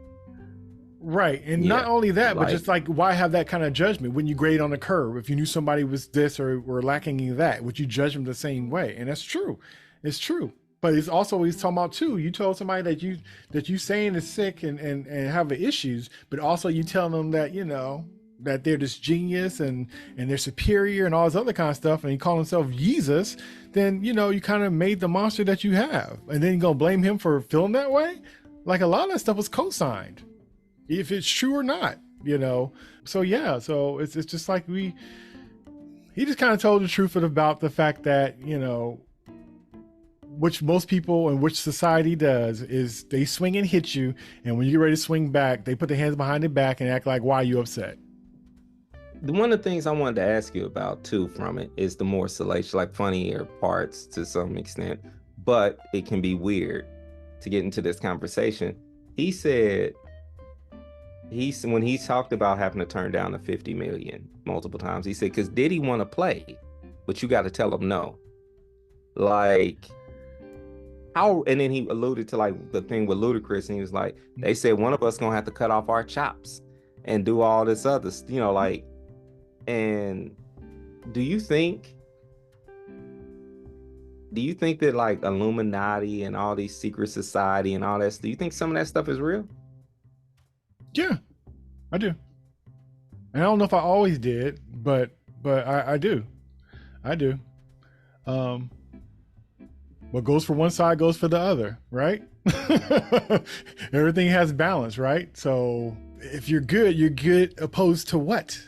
Right. And not only that, but just like, why have that kind of judgment when you grade on a curve? If you knew somebody was this or were lacking in that, would you judge them the same way? And that's true. It's true. But it's also, he's talking about too, you told somebody that you saying is sick and have issues, but also you telling them that, you know, that they're this genius and they're superior and all this other kind of stuff, and he called himself Jesus, then, you know, you kind of made the monster that you have. And then you're going to blame him for feeling that way? Like a lot of that stuff was co-signed, if it's true or not, you know? So yeah, so it's just like he just kind of told the truth about the fact that, you know, which most people and which society does is they swing and hit you. And when you get ready to swing back, they put their hands behind their back and act like, why are you upset? One of the things I wanted to ask you about too from it is the more salacious, like funnier parts to some extent, but it can be weird to get into this conversation. He said, when he talked about having to turn down the 50 million multiple times, he said, because Diddy want to play, but you got to tell him no. Like, how? And then he alluded to like the thing with Ludacris, and he was like, they said one of us gonna have to cut off our chops and do all this other, you know, like. And do you think that like Illuminati and all these secret society and all that, do you think some of that stuff is real? Yeah, I do. And I don't know if I always did, but I do. I do. Um, what goes for one side goes for the other, right? Everything has balance, right? So if you're good opposed to what,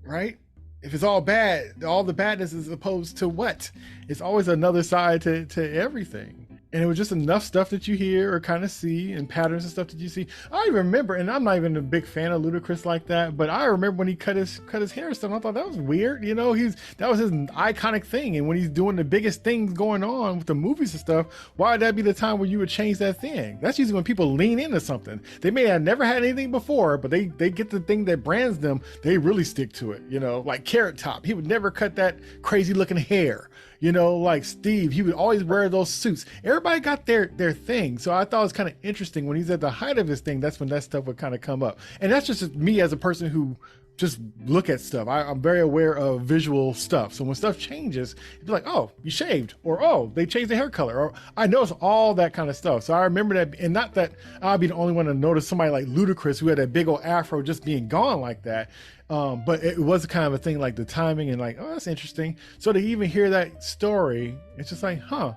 right? If it's all bad, all the badness is opposed to what? It's always another side to everything. And it was just enough stuff that you hear or kind of see, and patterns and stuff that you see. I remember, and I'm not even a big fan of Ludacris like that, but I remember when he cut his hair and stuff. I thought that was weird. You know, that was his iconic thing. And when he's doing the biggest things going on with the movies and stuff, why would that be the time where you would change that thing? That's usually when people lean into something. They may have never had anything before, but they get the thing that brands them. They really stick to it. You know, like Carrot Top, he would never cut that crazy looking hair. You know, like Steve, he would always wear those suits. Everybody got their thing. So I thought it was kind of interesting when he's at the height of his thing. That's when that stuff would kind of come up. And that's just me as a person who just look at stuff. I'm very aware of visual stuff. So when stuff changes, it's like, oh, you shaved, or oh, they changed the hair color, or I notice all that kind of stuff. So I remember that, and not that I'll be the only one to notice somebody like Ludacris who had that big old afro just being gone like that. But it was kind of a thing, like the timing and like, oh, that's interesting. So to even hear that story, it's just like, huh,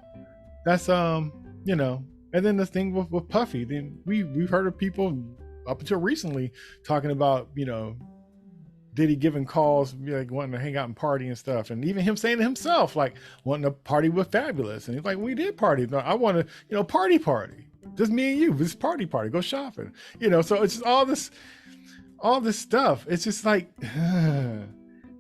that's you know. And then the thing with Puffy, then we've heard of people up until recently talking about, you know, Diddy giving calls, like wanting to hang out and party and stuff, and even him saying to himself, like wanting to party with Fabulous, and he's like, we did party. No, I want to, you know, party, just me and you, this party, go shopping, you know. So it's just all this stuff. It's just like,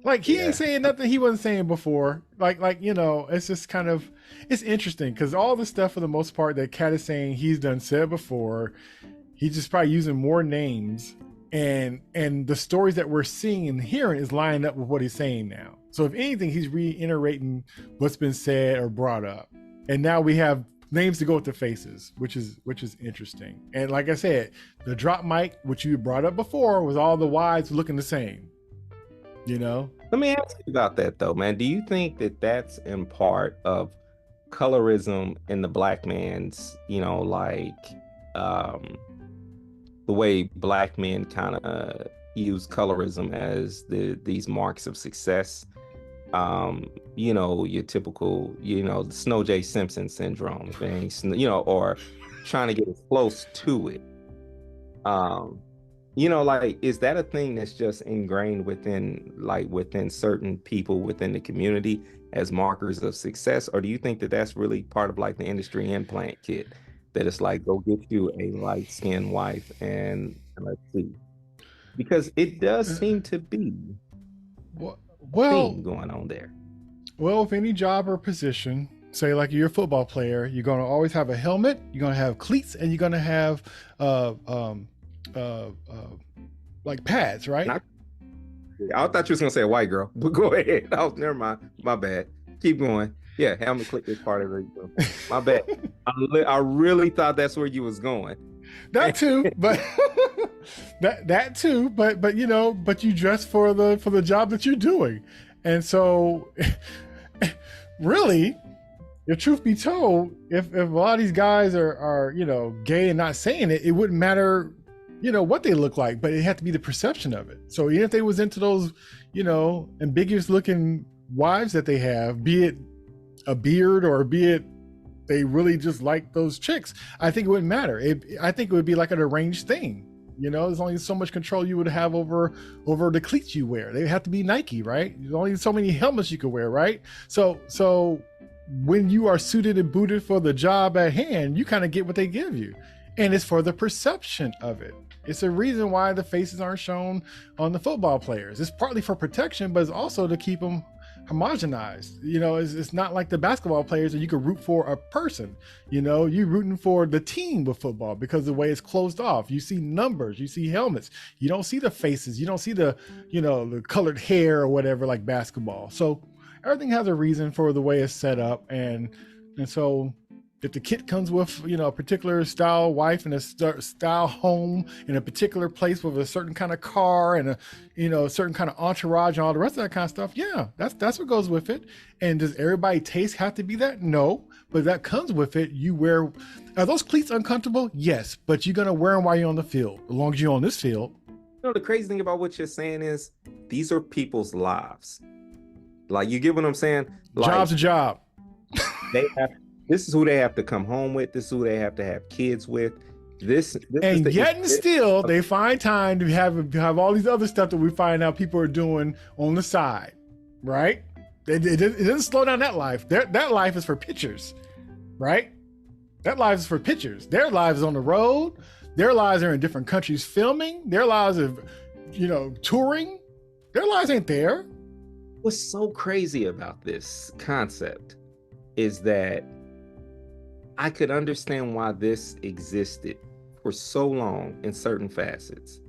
like he ain't saying nothing he wasn't saying before. Like you know, it's just kind of, it's interesting because all the stuff for the most part that Katt is saying he's done said before, he's just probably using more names. And the stories that we're seeing and hearing is lining up with what he's saying now. So if anything, he's reiterating what's been said or brought up. And now we have names to go with the faces, which is interesting. And like I said, the drop mic, which you brought up before, was all the wides looking the same. You know? Let me ask you about that though, man. Do you think that that's in part of colorism in the black man's, you know, like the way black men kind of use colorism as these marks of success? You know, your typical, you know, the Snow J. Simpson syndrome thing, you know, or trying to get as close to it. You know, like, is that a thing that's just ingrained within certain people within the community as markers of success? Or do you think that that's really part of like the industry implant kit? That it's like, go get you a light-skinned wife and let's see, because it does seem to be thing going on there. Well, with any job or position, say like you're a football player, you're going to always have a helmet, you're going to have cleats, and you're going to have like pads, right? I thought you was going to say a white girl, but go ahead. Oh, never mind. My bad. Keep going. Yeah, helmet click is part of it. My bad. I really thought that's where you was going. That too, but that too, but you know, but you dress for the job that you're doing, and so really, if truth be told, if a lot of these guys are you know gay and not saying it, it wouldn't matter, you know, what they look like, but it had to be the perception of it. So even if they was into those, you know, ambiguous looking wives that they have, be it a beard or be it they really just like those chicks, I think it wouldn't matter. I think it would be like an arranged thing. You know, there's only so much control you would have over the cleats you wear. They have to be Nike, right? There's only so many helmets you could wear, right? So when you are suited and booted for the job at hand, you kind of get what they give you. And it's for the perception of it. It's a reason why the faces aren't shown on the football players. It's partly for protection, but it's also to keep them homogenized. You know, it's not like the basketball players that you could root for a person. You know, you're rooting for the team with football because of the way it's closed off. You see numbers, you see helmets, you don't see the faces, you don't see the, you know, the colored hair or whatever like basketball. So everything has a reason for the way it's set up, and so If the kit comes with, a particular style wife and a style home in a particular place with a certain kind of car and a certain kind of entourage and all the rest of that kind of stuff, yeah, that's what goes with it. And does everybody taste have to be that? No, but that comes with it. Are those cleats uncomfortable? Yes, but you're gonna wear them while you're on the field, as long as you're on this field. The crazy thing about what you're saying is these are people's lives. Like, you get what I'm saying? Like, Job's a job. This is who they have to come home with. This is who they have to have kids with. And still, they find time to have all these other stuff that we find out people are doing on the side, right? It doesn't slow down that life. That life is for pictures, right? That life is for pictures. Their lives is on the road. Their lives are in different countries filming. Their lives are, touring. Their lives ain't there. What's so crazy about this concept is that I could understand why this existed for so long in certain facets.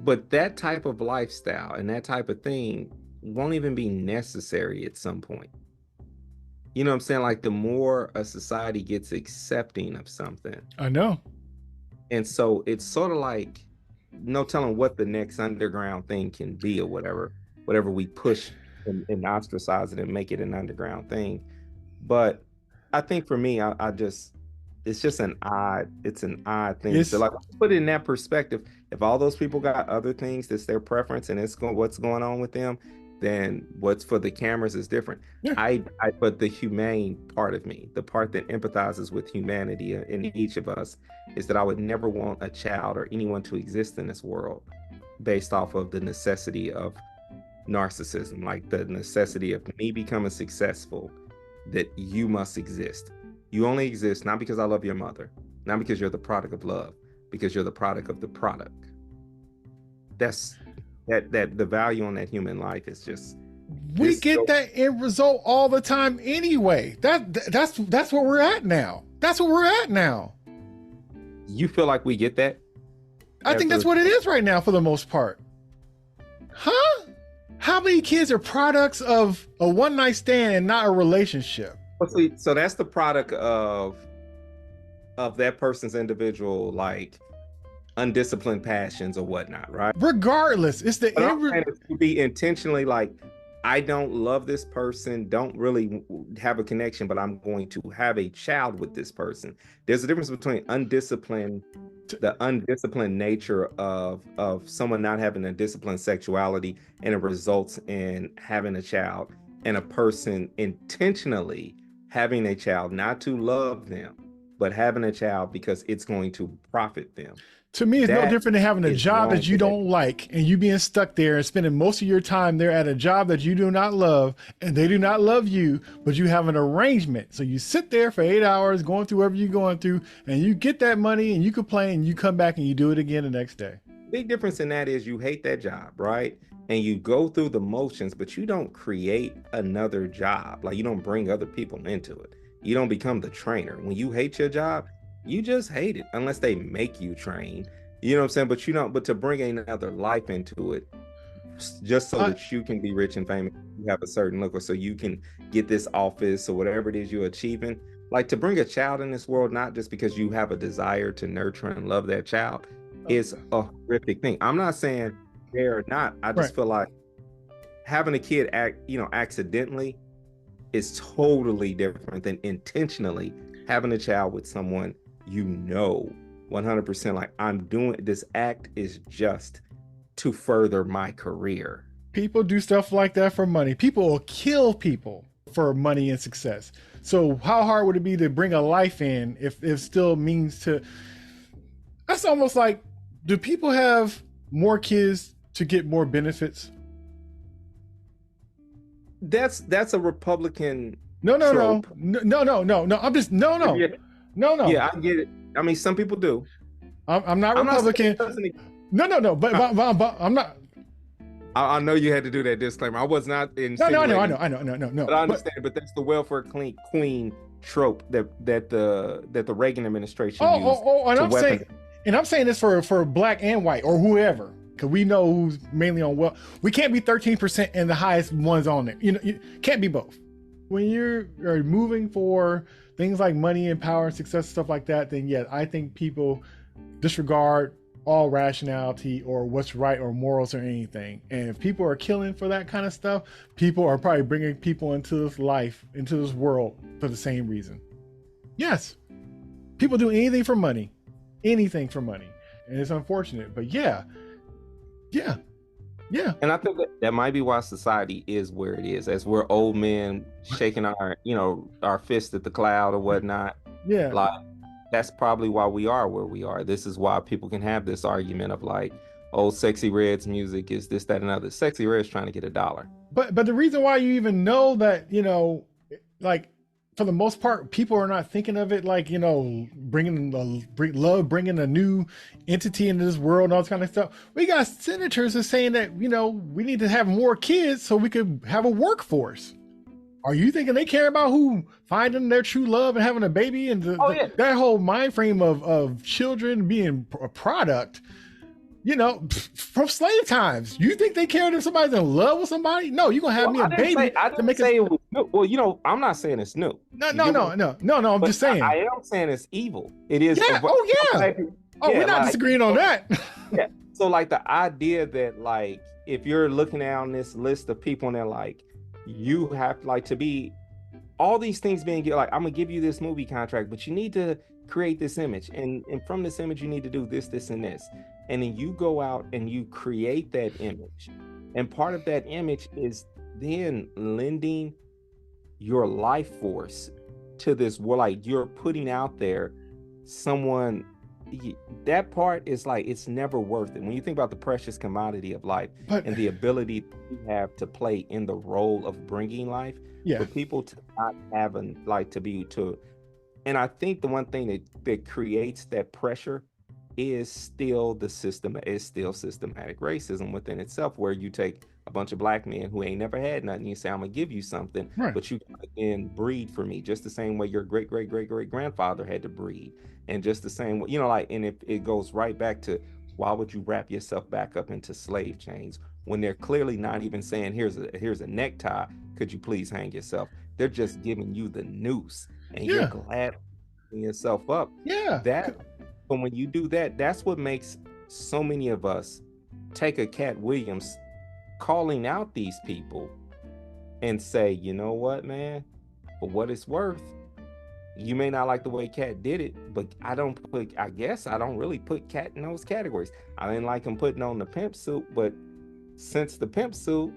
But that type of lifestyle and that type of thing won't even be necessary at some point. You know what I'm saying? Like, the more a society gets accepting of something. I know. And so it's sort of like no telling what the next underground thing can be or whatever we push and ostracize it and make it an underground thing. But I think for me, it's just an odd thing. So, like, put it in that perspective. If all those people got other things that's their preference and what's going on with them, then what's for the cameras is different. Yeah. But the humane part of me, the part that empathizes with humanity in each of us, is that I would never want a child or anyone to exist in this world based off of the necessity of narcissism, like the necessity of me becoming successful, that you must exist. You only exist not because I love your mother, not because you're the product of love, because you're the product of the product. That's that the value on that human life is just. We get that end result all the time anyway. That's where we're at now. That's what we're at now. You feel like we get that? I think that's what it is right now for the most part. Huh? How many kids are products of a one-night stand and not a relationship? So that's the product of that person's individual, like, undisciplined passions or whatnot, right? Regardless, it's the to be intentionally like, I don't love this person, don't really have a connection, but I'm going to have a child with this person. There's a difference between the undisciplined nature of someone not having a disciplined sexuality and it results in having a child, and a person intentionally having a child, not to love them, but having a child because it's going to profit them. To me, it's no different than having a job that you don't like and you being stuck there and spending most of your time there at a job that you do not love and they do not love you, but you have an arrangement. So you sit there for 8 hours going through whatever you're going through and you get that money and you complain and you come back and you do it again the next day. Big difference in that is you hate that job, right? And you go through the motions, but you don't create another job. Like, you don't bring other people into it. You don't become the trainer. When you hate your job, you just hate it unless they make you train. You know what I'm saying? But you don't, but to bring another life into it, just so that you can be rich and famous, you have a certain look, or so you can get this office or whatever it is you're achieving. Like, to bring a child in this world, not just because you have a desire to nurture and love that child, is a horrific thing. I'm not saying they're not. I just feel like having a kid accidentally is totally different than intentionally having a child with someone 100% like, I'm doing this act is just to further my career. People do stuff like that for money. People will kill people for money and success. So how hard would it be to bring a life in if it still means to? That's almost like, do people have more kids to get more benefits? That's a Republican. No. I'm just no. Yeah. No. Yeah, I get it. I mean, some people do. I'm not Republican. No. But I'm not. I know you had to do that disclaimer. I was not in. No. No. But I understand. But that's the welfare queen trope that the Reagan administration used. And I'm saying this for black and white or whoever, because we know who's mainly on well. We can't be 13% and the highest ones on there. You can't be both. when you're moving for things like money and power and success, stuff like that, then yeah, I think people disregard all rationality or what's right or morals or anything. And if people are killing for that kind of stuff, people are probably bringing people into this life, into this world for the same reason. Yes, people do anything for money, anything for money. And it's unfortunate, but yeah. And I think that might be why society is where it is, as we're old men shaking our fist at the cloud or whatnot. Yeah. Like, that's probably why we are where we are. This is why people can have this argument of like, oh, Sexy Red's music is this, that, and other. Sexy Red's trying to get $1. But the reason why you even know that, like, for the most part, people are not thinking of it like, bringing a new entity into this world and all this kind of stuff. We got senators that saying that, we need to have more kids so we could have a workforce. Are you thinking they care about who finding their true love and having a baby and that whole mind frame of children being a product, from slave times? You think they care if somebody's in love with somebody? No, you're gonna have me a baby to make it. Well, I'm not saying it's new. No. I'm just saying. I am saying it's evil. It is. Yeah. We're not disagreeing on that. Yeah. So like the idea that like if you're looking down this list of people and they're like, you have like to be all these things being like, I'm gonna give you this movie contract, but you need to create this image, and from this image you need to do this, this, and this, and then you go out and you create that image, and part of that image is then lending your life force to this world. Like you're putting out there someone, that part is like, it's never worth it when you think about the precious commodity of life and the ability you have to play in the role of bringing life. For people to not have and I think the one thing that creates that pressure is still systematic racism within itself, where you take a bunch of black men who ain't never had nothing, you say, I'm gonna give you something, but you can breed for me just the same way your great grandfather had to breed, and just the same way, and if it goes right back to, why would you wrap yourself back up into slave chains when they're clearly not even saying, here's a necktie, could you please hang yourself? They're just giving you the noose, and you're glad hanging yourself up. But when you do that, that's what makes so many of us take a Katt Williams calling out these people and say, you know what, man, for what it's worth, you may not like the way Katt did it, but I don't really put Katt in those categories. I didn't like him putting on the pimp suit, but since the pimp suit,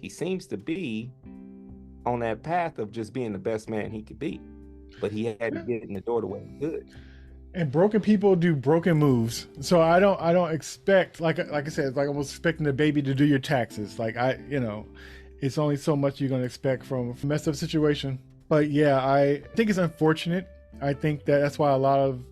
he seems to be on that path of just being the best man he could be. But he had to get in the door the way he could. And broken people do broken moves. So I don't expect, like I said, it's like I was expecting the baby to do your taxes. Like it's only so much you're gonna expect from a messed up situation. But yeah, I think it's unfortunate. I think that's why a lot of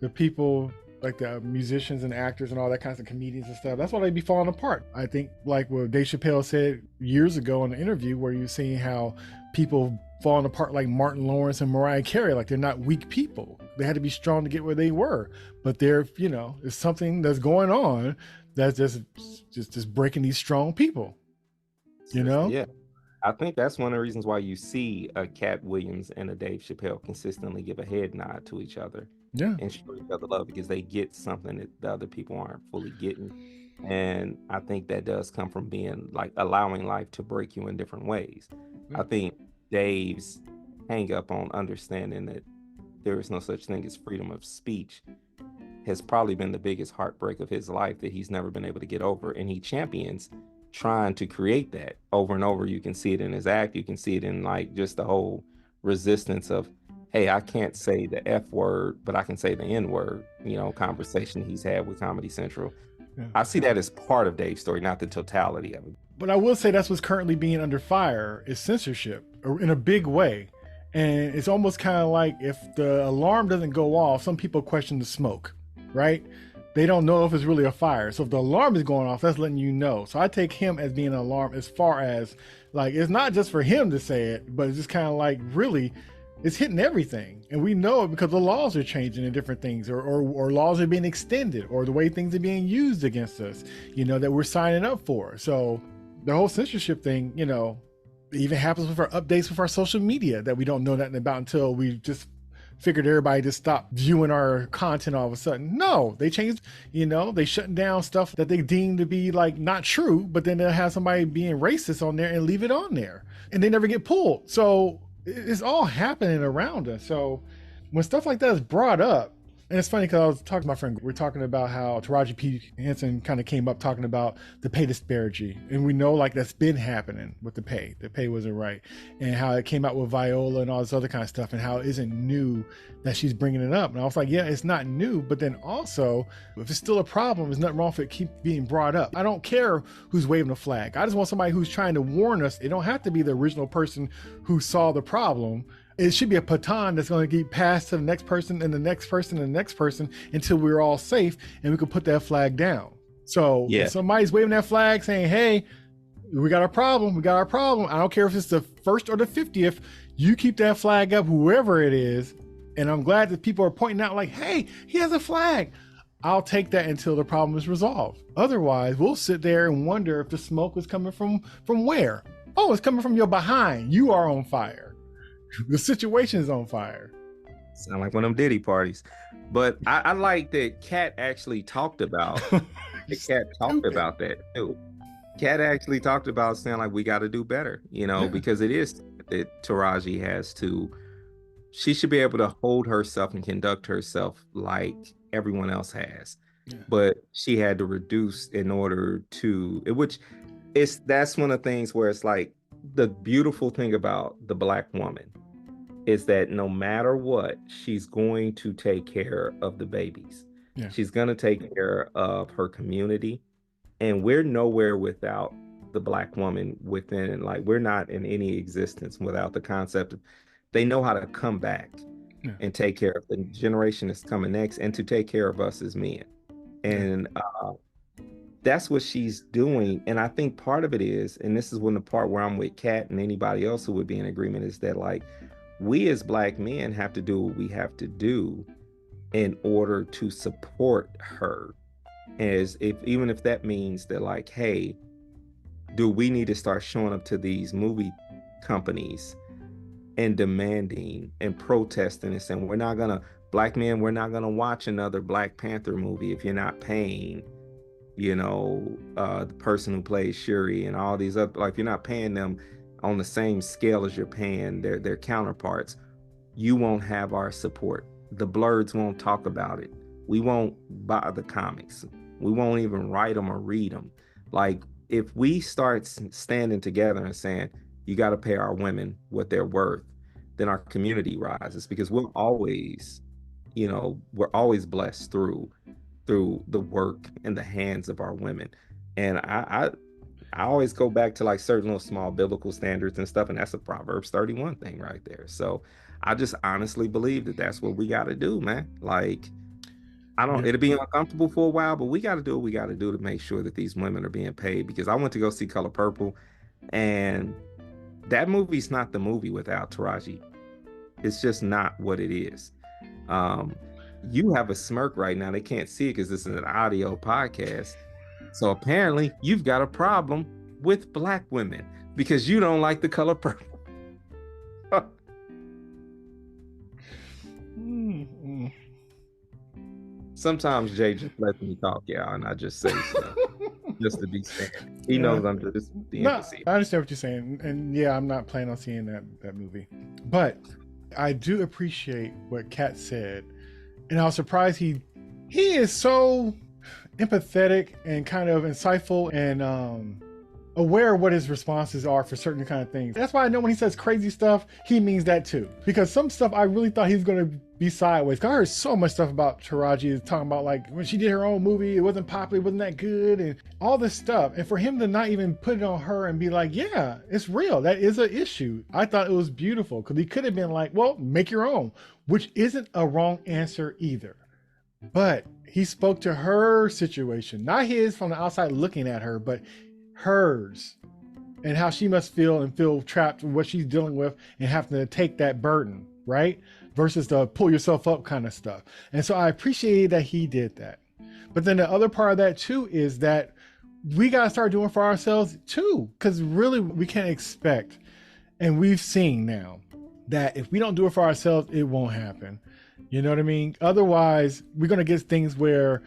the people, like the musicians and actors and all that kinds of comedians and stuff, that's why they be falling apart. I think like what Dave Chappelle said years ago in an interview, where you're seeing how people falling apart, like Martin Lawrence and Mariah Carey, like they're not weak people. They had to be strong to get where they were, but there's something that's going on that's just breaking these strong people. Yeah, I think that's one of the reasons why you see a Katt Williams and a Dave Chappelle consistently give a head nod to each other, and show each other love, because they get something that the other people aren't fully getting. And I think that does come from being like allowing life to break you in different ways. I think Dave's hang up on understanding that there is no such thing as freedom of speech has probably been the biggest heartbreak of his life that he's never been able to get over. And he champions trying to create that over and over. You can see it in his act. You can see it in like just the whole resistance of, hey, I can't say the F word, but I can say the N word, conversation he's had with Comedy Central. I see that as part of Dave's story, not the totality of it. But I will say that's what's currently being under fire is censorship in a big way. And it's almost kind of like if the alarm doesn't go off, some people question the smoke, right? They don't know if it's really a fire. So if the alarm is going off, that's letting you know. So I take him as being an alarm, as far as like, it's not just for him to say it, but it's just kind of like, really, it's hitting everything. And we know it because the laws are changing and different things, or laws are being extended, or the way things are being used against us, that we're signing up for. So the whole censorship thing, It even happens with our updates with our social media that we don't know nothing about until we just figured everybody to stop viewing our content all of a sudden. No, they changed, they shutting down stuff that they deem to be like not true, but then they'll have somebody being racist on there and leave it on there and they never get pulled. So it's all happening around us. So when stuff like that is brought up, and it's funny because I was talking to my friend, we're talking about how Taraji P. Henson kind of came up talking about the pay disparity. And we know like that's been happening with the pay. The pay wasn't right. And how it came out with Viola and all this other kind of stuff and how it isn't new that she's bringing it up. And I was like, yeah, it's not new. But then also, if it's still a problem, there's nothing wrong with it keep being brought up. I don't care who's waving the flag. I just want somebody who's trying to warn us. It don't have to be the original person who saw the problem. It should be a baton that's going to get passed to the next person and the next person and the next person until we're all safe and we can put that flag down. So if somebody's waving that flag saying, hey, we got a problem. We got our problem. I don't care if it's the first or the 50th. You keep that flag up, whoever it is. And I'm glad that people are pointing out like, hey, he has a flag. I'll take that until the problem is resolved. Otherwise, we'll sit there and wonder if the smoke is coming from where? Oh, it's coming from your behind. You are on fire. The situation is on fire. Sound like one of them Diddy parties. But I like that Katt actually talked about Katt talked about that too. Katt actually talked about saying like we got to do better, because it is that Taraji has to, she should be able to hold herself and conduct herself like everyone else has. But she had to reduce in order to, that's one of the things where it's like the beautiful thing about the Black woman is that no matter what, she's going to take care of the babies. Yeah. She's going to take care of her community. And we're nowhere without the Black woman within, like we're not in any existence without the concept of they know how to come back and take care of the generation that's coming next and to take care of us as men. And that's what she's doing. And I think part of it is, and this is when the part where I'm with Katt and anybody else who would be in agreement, is that like, we as Black men have to do what we have to do in order to support her. Even if that means that like, hey, do we need to start showing up to these movie companies and demanding and protesting and saying, Black men, we're not gonna watch another Black Panther movie if you're not paying, the person who plays Shuri and all these other, like if you're not paying them on the same scale as you're paying their counterparts, you won't have our support. The blurs won't talk about it. We won't buy the comics. We won't even write them or read them. Like if we start standing together and saying, you got to pay our women what they're worth, then our community rises, because we're always blessed through the work and the hands of our women. And I always go back to like certain little small biblical standards and stuff, and that's a Proverbs 31 thing right there. So I just honestly believe that that's what we got to do, man. Like, it'll be uncomfortable for a while, but we got to do what we got to do to make sure that these women are being paid. Because I went to go see Color Purple, and that movie's not the movie without Taraji. It's just not what it is. You have a smirk right now. They can't see it because this is an audio podcast. So apparently you've got a problem with Black women because you don't like The Color Purple. Sometimes Jay just lets me talk, and I just say stuff just to be fair. He knows I'm just the empathy. I understand what you're saying, and I'm not planning on seeing that movie, but I do appreciate what Katt said, and I was surprised he is so empathetic and kind of insightful and aware of what his responses are for certain kind of things. That's why I know when he says crazy stuff, he means that too. Because some stuff I really thought he was going to be sideways. I heard so much stuff about Taraji talking about like when she did her own movie, it wasn't popular, it wasn't that good, and all this stuff. And for him to not even put it on her and be like, yeah, it's real. That is an issue. I thought it was beautiful because he could have been like, well, make your own, which isn't a wrong answer either. But he spoke to her situation, not his from the outside looking at her, but hers, and how she must feel and feel trapped with what she's dealing with and having to take that burden, right? Versus the pull yourself up kind of stuff. And so I appreciated that he did that. But then the other part of that too is that we got to start doing for ourselves too, because really we can't expect And we've seen now that if we don't do it for ourselves, it won't happen. You know what I mean? Otherwise, we're gonna get things where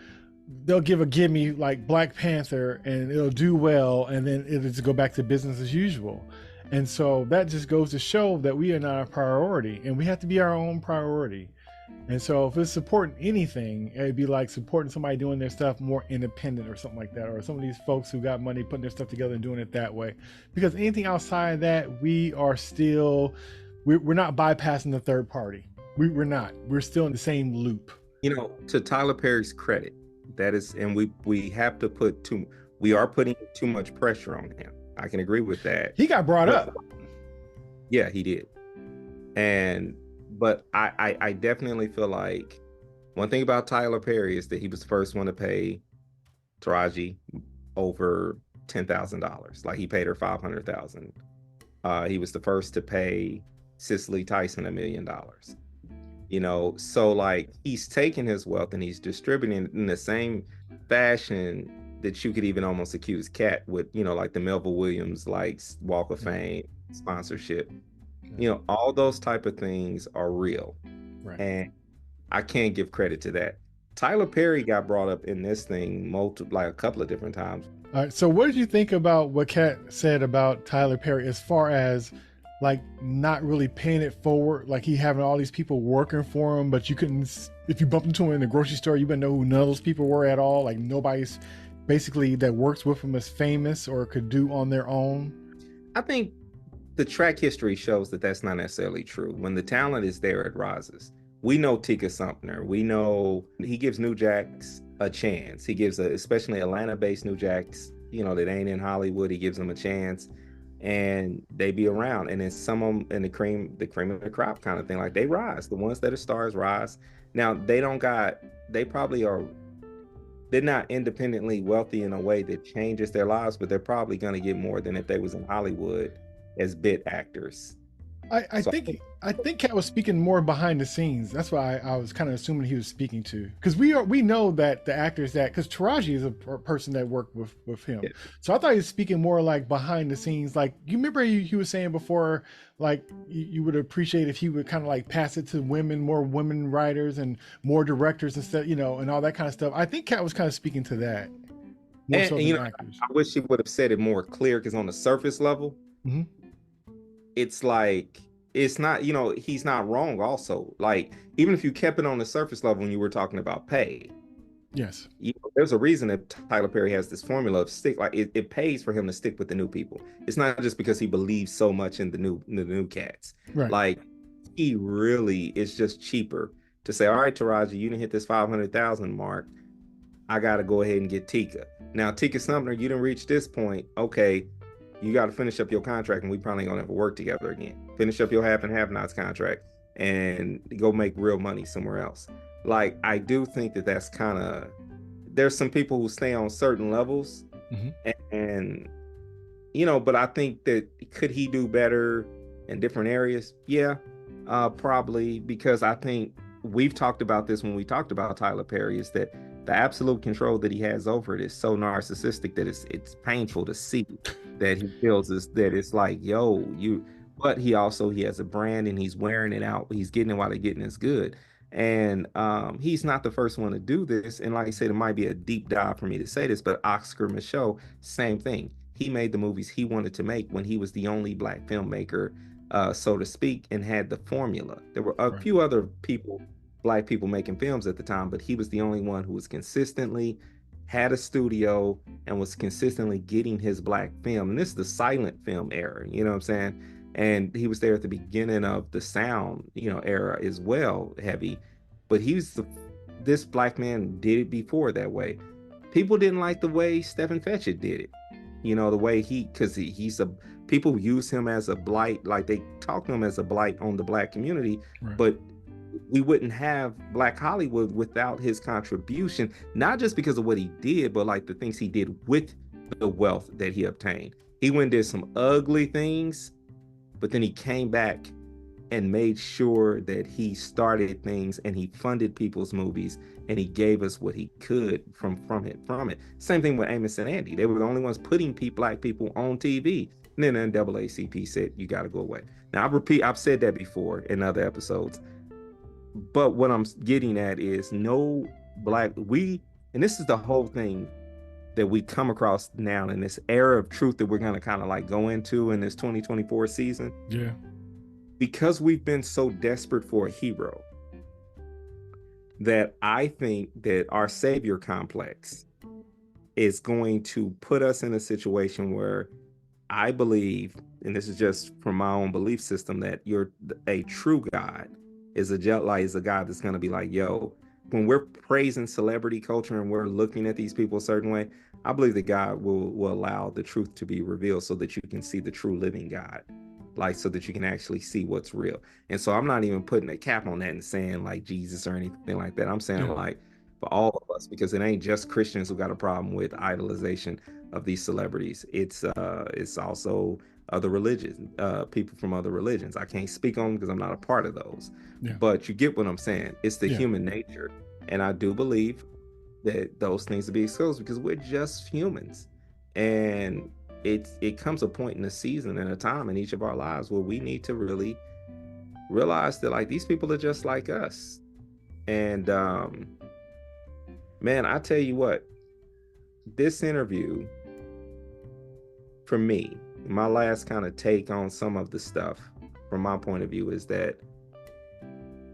they'll give a gimme like Black Panther and it'll do well, and then it'll just go back to business as usual. And so that just goes to show that we are not a priority, and we have to be our own priority. And so if it's supporting anything, it'd be like supporting somebody doing their stuff more independent or something like that, or some of these folks who got money putting their stuff together and doing it that way. Because anything outside of that, we are still, we're not bypassing the third party. We're not. We're still in the same loop. You know, to Tyler Perry's credit, that is, and we have to put too, we are putting too much pressure on him. I can agree with that. He got brought up. Yeah, he did. But I definitely feel like one thing about Tyler Perry is that he was the first one to pay Taraji over $10,000. Like he paid her $500,000. He was the first to pay Cicely Tyson $1 million. You know, so like he's taking his wealth and he's distributing it in the same fashion that you could even almost accuse Katt with, you know, like the Melville Williams, like Walk of Fame sponsorship. You know, all those type of things are real. Right. And I can't give credit to that. Tyler Perry got brought up in this thing like a couple of different times. All right. So what did you think about what Katt said about Tyler Perry as far as like not really paying it forward, like he having all these people working for him, but you couldn't, if you bumped into him in the grocery store, you wouldn't know who none of those people were at all. Like nobody's basically that works with him is famous or could do on their own. I think the track history shows that that's not necessarily true. When the talent is there, it rises. We know Tika Sumpter. We know he gives New Jacks a chance. He gives especially Atlanta-based New Jacks, you know, that ain't in Hollywood. He gives them a chance, and they be around. And then some of them in the cream of the crop kind of thing, like they rise. The ones that are stars rise. Now they probably are. They're not independently wealthy in a way that changes their lives, but they're probably going to get more than if they was in Hollywood as bit actors. I think Katt was speaking more behind the scenes. That's why I was kind of assuming he was speaking to, because we know that the actors that, because Taraji is a person that worked with him. Yeah. So I thought he was speaking more like behind the scenes. Like you remember he was saying before, like you would appreciate if he would kind of like pass it to more women writers and more directors instead, you know, and all that kind of stuff. I think Katt was kind of speaking to that. More so than actors. I wish he would have said it more clear, because on the surface level, it's like, it's not, you know, he's not wrong also. Like, even if you kept it on the surface level when you were talking about pay. Yes. You know, there's a reason that Tyler Perry has this formula of stick, like it pays for him to stick with the new people. It's not just because he believes so much in the new cats. Right. Like, he really, it's just cheaper to say, all right, Taraji, you didn't hit this 500,000 mark. I got to go ahead and get Tika. Now, Tika Sumpter, you didn't reach this point. Okay. You got to finish up your contract, and we probably gonna ever work together again. Finish up your half and half nots contract and go make real money somewhere else. Like, I do think that that's kind of, there's some people who stay on certain levels, and you know, but I think that could he do better in different areas? Yeah, probably, because I think we've talked about this when we talked about Tyler Perry, is that the absolute control that he has over it is so narcissistic that it's painful to see that he feels that it's like, yo, but he has a brand and he's wearing it out. He's getting it while they're getting as good. And he's not the first one to do this. And like I said, it might be a deep dive for me to say this, but Oscar Micheaux, same thing. He made the movies he wanted to make when he was the only Black filmmaker, so to speak, and had the formula. There were a few other Black people making films at the time, but he was the only one who was consistently had a studio and was consistently getting his Black film. And this is the silent film era, you know what I'm saying? And he was there at the beginning of the sound, you know, era as well, heavy. But this Black man did it before that way. People didn't like the way Stephen Fetchit did it. You know, the way people use him as a blight, like they talk to him as a blight on the Black community, but we wouldn't have Black Hollywood without his contribution, not just because of what he did, but like the things he did with the wealth that he obtained. He went and did some ugly things, but then he came back and made sure that he started things and he funded people's movies and he gave us what he could from it. Same thing with Amos and Andy. They were the only ones putting Black people on TV. And then the NAACP said, you got to go away. Now, I've said that before in other episodes. But what I'm getting at is no black, and this is the whole thing that we come across now in this era of truth that we're going to kind of like go into in this 2024 season. Yeah. Because we've been so desperate for a hero, that I think that our savior complex is going to put us in a situation where I believe, and this is just from my own belief system, that a true God is a God that's going to be like, yo, when we're praising celebrity culture and we're looking at these people a certain way, I believe that God will allow the truth to be revealed so that you can see the true living God, like so that you can actually see what's real. And so I'm not even putting a cap on that and saying like Jesus or anything like that. I'm saying like for all of us, because it ain't just Christians who got a problem with idolization of these celebrities. It's also other religions, people from other religions. I can't speak on them because I'm not a part of those. Yeah. But you get what I'm saying. It's the human nature. And I do believe that those things to be exposed because we're just humans. And it comes a point in a season and a time in each of our lives where we need to really realize that like these people are just like us. And man, I tell you what, this interview for me, my last kind of take on some of the stuff from my point of view is that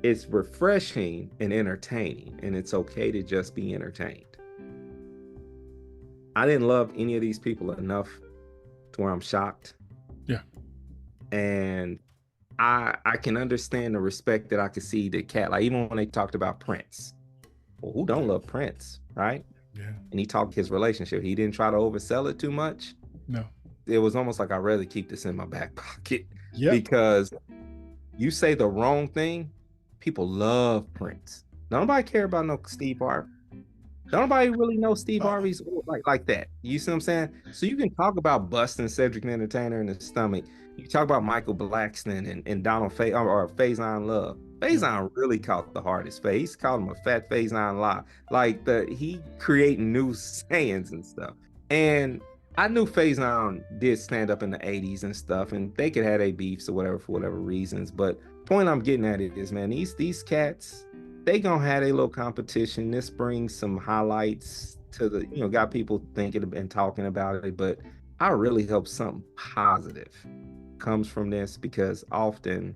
it's refreshing and entertaining, and it's okay to just be entertained. I didn't love any of these people enough to where I'm shocked. Yeah. And I can understand the respect that I could see that Katt, like even when they talked about Prince. Well, who don't love Prince, right? Yeah. And he talked his relationship. He didn't try to oversell it too much. No. It was almost like I'd rather keep this in my back pocket. Yeah. Because you say the wrong thing, people love Prince. Nobody care about no Steve Harvey. Nobody really know Steve Harvey's like that. You see what I'm saying? So you can talk about busting Cedric the Entertainer in the stomach. You talk about Michael Blackston and Donald or Faison Love. Faison really caught the hardest phase. He called him a fat Faison lie. Like he creating new sayings and stuff. And I knew Faison did stand up in the 80s and stuff, and they could have their beefs or whatever for whatever reasons. But point I'm getting at is, man, these cats, they gonna have a little competition. This brings some highlights to the, got people thinking and talking about it. But I really hope something positive comes from this, because often,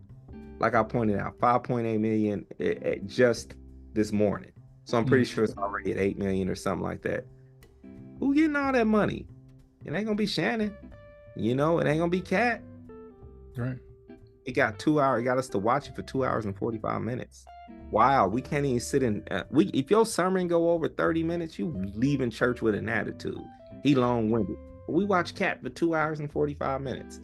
like I pointed out, 5.8 million just this morning. So I'm pretty sure it's already at 8 million or something like that. Who getting all that money? It ain't gonna be Shannon, it ain't gonna be Katt. Right. It got 2 hours. It got us to watch it for 2 hours and 45 minutes. Wow, we can't even sit in. If your sermon go over 30 minutes, you leaving church with an attitude. He long-winded. We watch Katt for 2 hours and 45 minutes.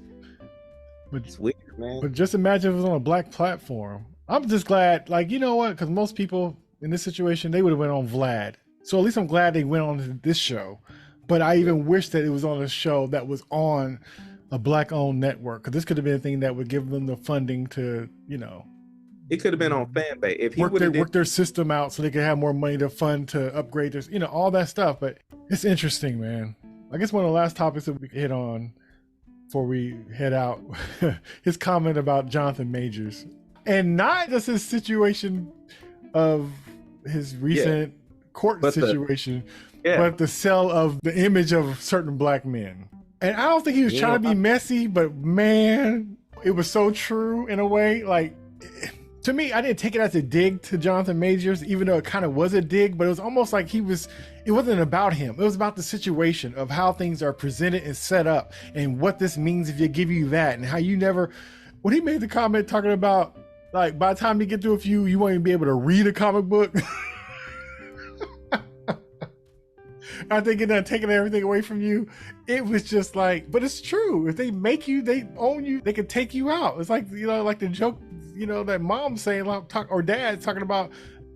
But it's weird, man. But just imagine if it was on a black platform. I'm just glad, like, you know what? Because most people in this situation, they would have went on Vlad. So at least I'm glad they went on this show. But I even wish that it was on a show that was on a black-owned network, because this could have been a thing that would give them the funding to, it could have been on Fanbase if he work their system out so they could have more money to fund to upgrade their, all that stuff. But it's interesting, man. I guess one of the last topics that we hit on before we head out, his comment about Jonathan Majors, and not just his situation of his recent court situation. But the sell of the image of certain black men. And I don't think he was trying to be messy, but man, it was so true in a way. Like, to me, I didn't take it as a dig to Jonathan Majors, even though it kind of was a dig, but it was almost like it wasn't about him. It was about the situation of how things are presented and set up and what this means if you give you that, and how when he made the comment talking about, like, by the time you get through a few, you won't even be able to read a comic book. I think they're taking everything away from you. It was just like, but it's true. If they make you, they own you, they can take you out. It's like, like the joke, that mom's saying, or dad's talking about,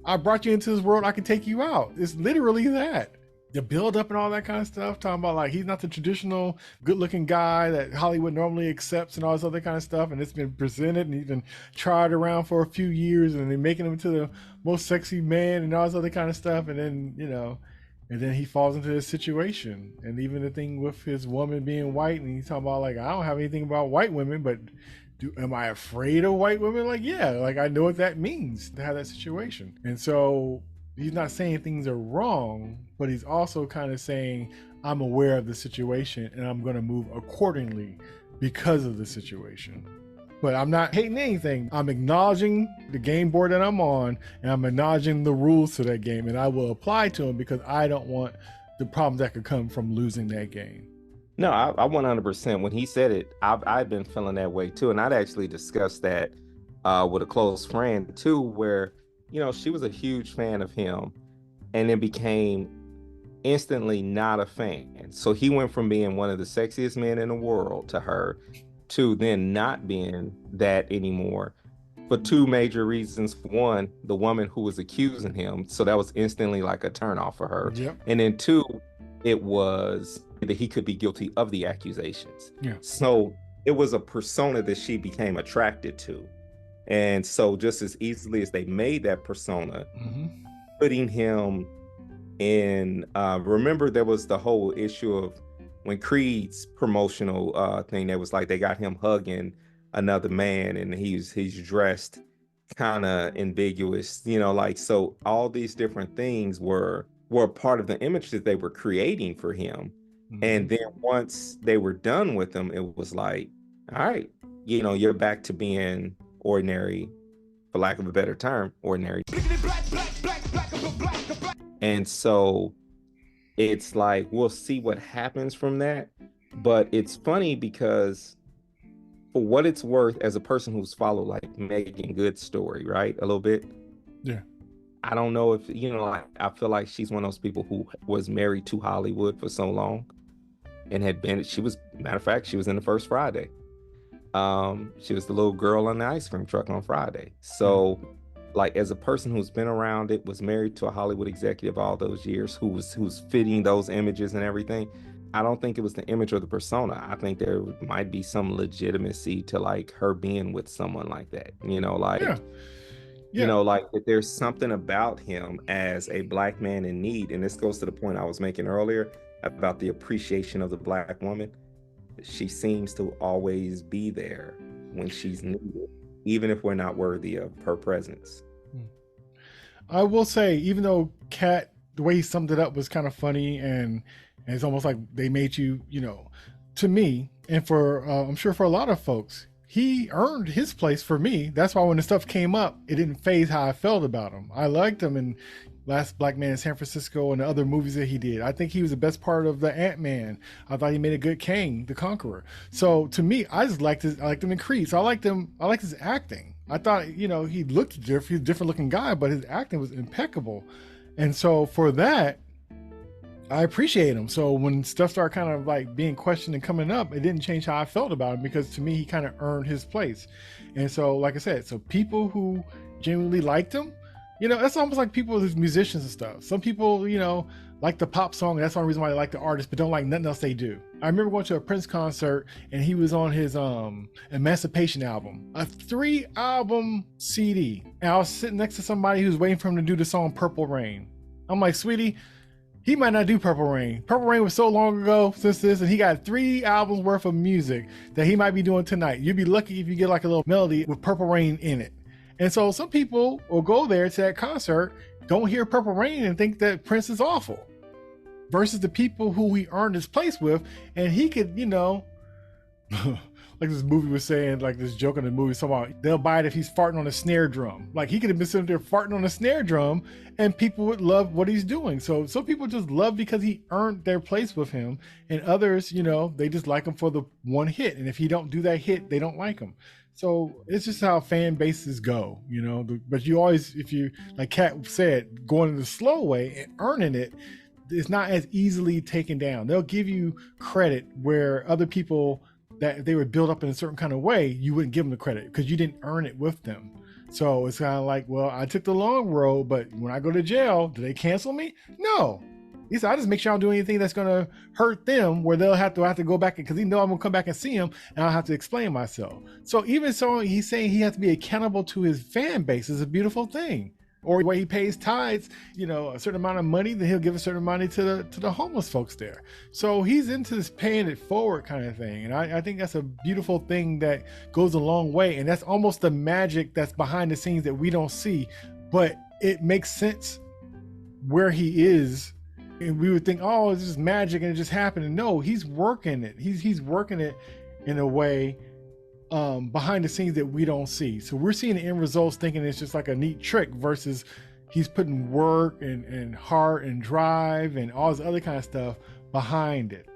I brought you into this world, I can take you out. It's literally that. The build up and all that kind of stuff, talking about like, he's not the traditional good looking guy that Hollywood normally accepts and all this other kind of stuff. And it's been presented and he's been tried around for a few years, and they're making him into the most sexy man and all this other kind of stuff. And then, And then he falls into this situation. And even the thing with his woman being white, and he's talking about like, I don't have anything about white women, but am I afraid of white women? Like, yeah, like I know what that means to have that situation. And so he's not saying things are wrong, but he's also kind of saying, I'm aware of the situation and I'm going to move accordingly because of the situation. But I'm not hating anything. I'm acknowledging the game board that I'm on, and I'm acknowledging the rules to that game, and I will apply to them because I don't want the problems that could come from losing that game. No, I 100%. When he said it, I've been feeling that way too, and I'd actually discussed that with a close friend too, where she was a huge fan of him, and then became instantly not a fan. So he went from being one of the sexiest men in the world to her, to then not being that anymore, for two major reasons. One, the woman who was accusing him, so that was instantly like a turnoff for her. Yep. And then two, it was that he could be guilty of the accusations. Yeah. So it was a persona that she became attracted to. And so just as easily as they made that persona, putting him in, remember there was the whole issue of when Creed's promotional thing, that was like they got him hugging another man and he's dressed kind of ambiguous, like, so all these different things were part of the image that they were creating for him. And then once they were done with him, it was like, all right, you're back to being ordinary, for lack of a better term, ordinary. And so it's like, we'll see what happens from that. But it's funny because, for what it's worth, as a person who's followed like Megan Good's story, right, a little bit. Yeah. I don't know if, I feel like she's one of those people who was married to Hollywood for so long and matter of fact, she was in the first Friday. She was the little girl on the ice cream truck on Friday. So like, as a person who's been around it, was married to a Hollywood executive all those years, who's fitting those images and everything, I don't think it was the image or the persona. I think there might be some legitimacy to like her being with someone like that, like, like that there's something about him as a Black man in need. And this goes to the point I was making earlier about the appreciation of the Black woman. She seems to always be there when she's needed, even if we're not worthy of her presence. I will say, even though Katt, the way he summed it up was kind of funny, and it's almost like they made you, to me, and for I'm sure for a lot of folks, he earned his place for me. That's why when the stuff came up, it didn't phase how I felt about him. I liked him in Last Black Man in San Francisco and the other movies that he did. I think he was the best part of the Ant-Man. I thought he made a good Kang the Conqueror. So to me, I liked him in Creed. So I liked his acting. I thought, he looked different. He's a different looking guy, but his acting was impeccable. And so for that, I appreciate him. So when stuff started kind of like being questioned and coming up, it didn't change how I felt about him, because to me, he kind of earned his place. And so, like I said, so people who genuinely liked him, that's almost like people with musicians and stuff. Some people, like the pop song, and that's the only reason why they like the artist, but don't like nothing else they do. I remember going to a Prince concert, and he was on his Emancipation album, a 3-album CD. And I was sitting next to somebody who's waiting for him to do the song Purple Rain. I'm like, sweetie, he might not do Purple Rain. Purple Rain was so long ago since this, and he got 3 albums worth of music that he might be doing tonight. You'd be lucky if you get like a little melody with Purple Rain in it. And so some people will go there to that concert, don't hear Purple Rain, and think that Prince is awful, versus the people who he earned his place with. And he could, like this movie was saying, like this joke in the movie, talking about they'll buy it if he's farting on a snare drum. Like, he could have been sitting there farting on a snare drum and people would love what he's doing. So some people just love because he earned their place with him, and others, they just like him for the one hit. And if he don't do that hit, they don't like him. So it's just how fan bases go, but you always, if you, like Katt said, going the slow way and earning it, it's not as easily taken down. They'll give you credit where other people, that they were built up in a certain kind of way, you wouldn't give them the credit because you didn't earn it with them. So it's kind of like, well, I took the long road, but when I go to jail, do they cancel me? No. He said, I just make sure I don't do anything that's going to hurt them, where they'll have to go back, because he know I'm going to come back and see him and I'll have to explain myself. So even so, he's saying he has to be accountable to his fan base. Is a beautiful thing. Or the way he pays tithes, a certain amount of money, then he'll give a certain money to the homeless folks there. So he's into this paying it forward kind of thing. And I think that's a beautiful thing that goes a long way. And that's almost the magic that's behind the scenes that we don't see, but it makes sense where he is. And we would think, oh, it's just magic and it just happened. And no, he's working it. He's working it in a way behind the scenes that we don't see. So we're seeing the end results thinking it's just like a neat trick versus he's putting work and heart and drive and all this other kind of stuff behind it.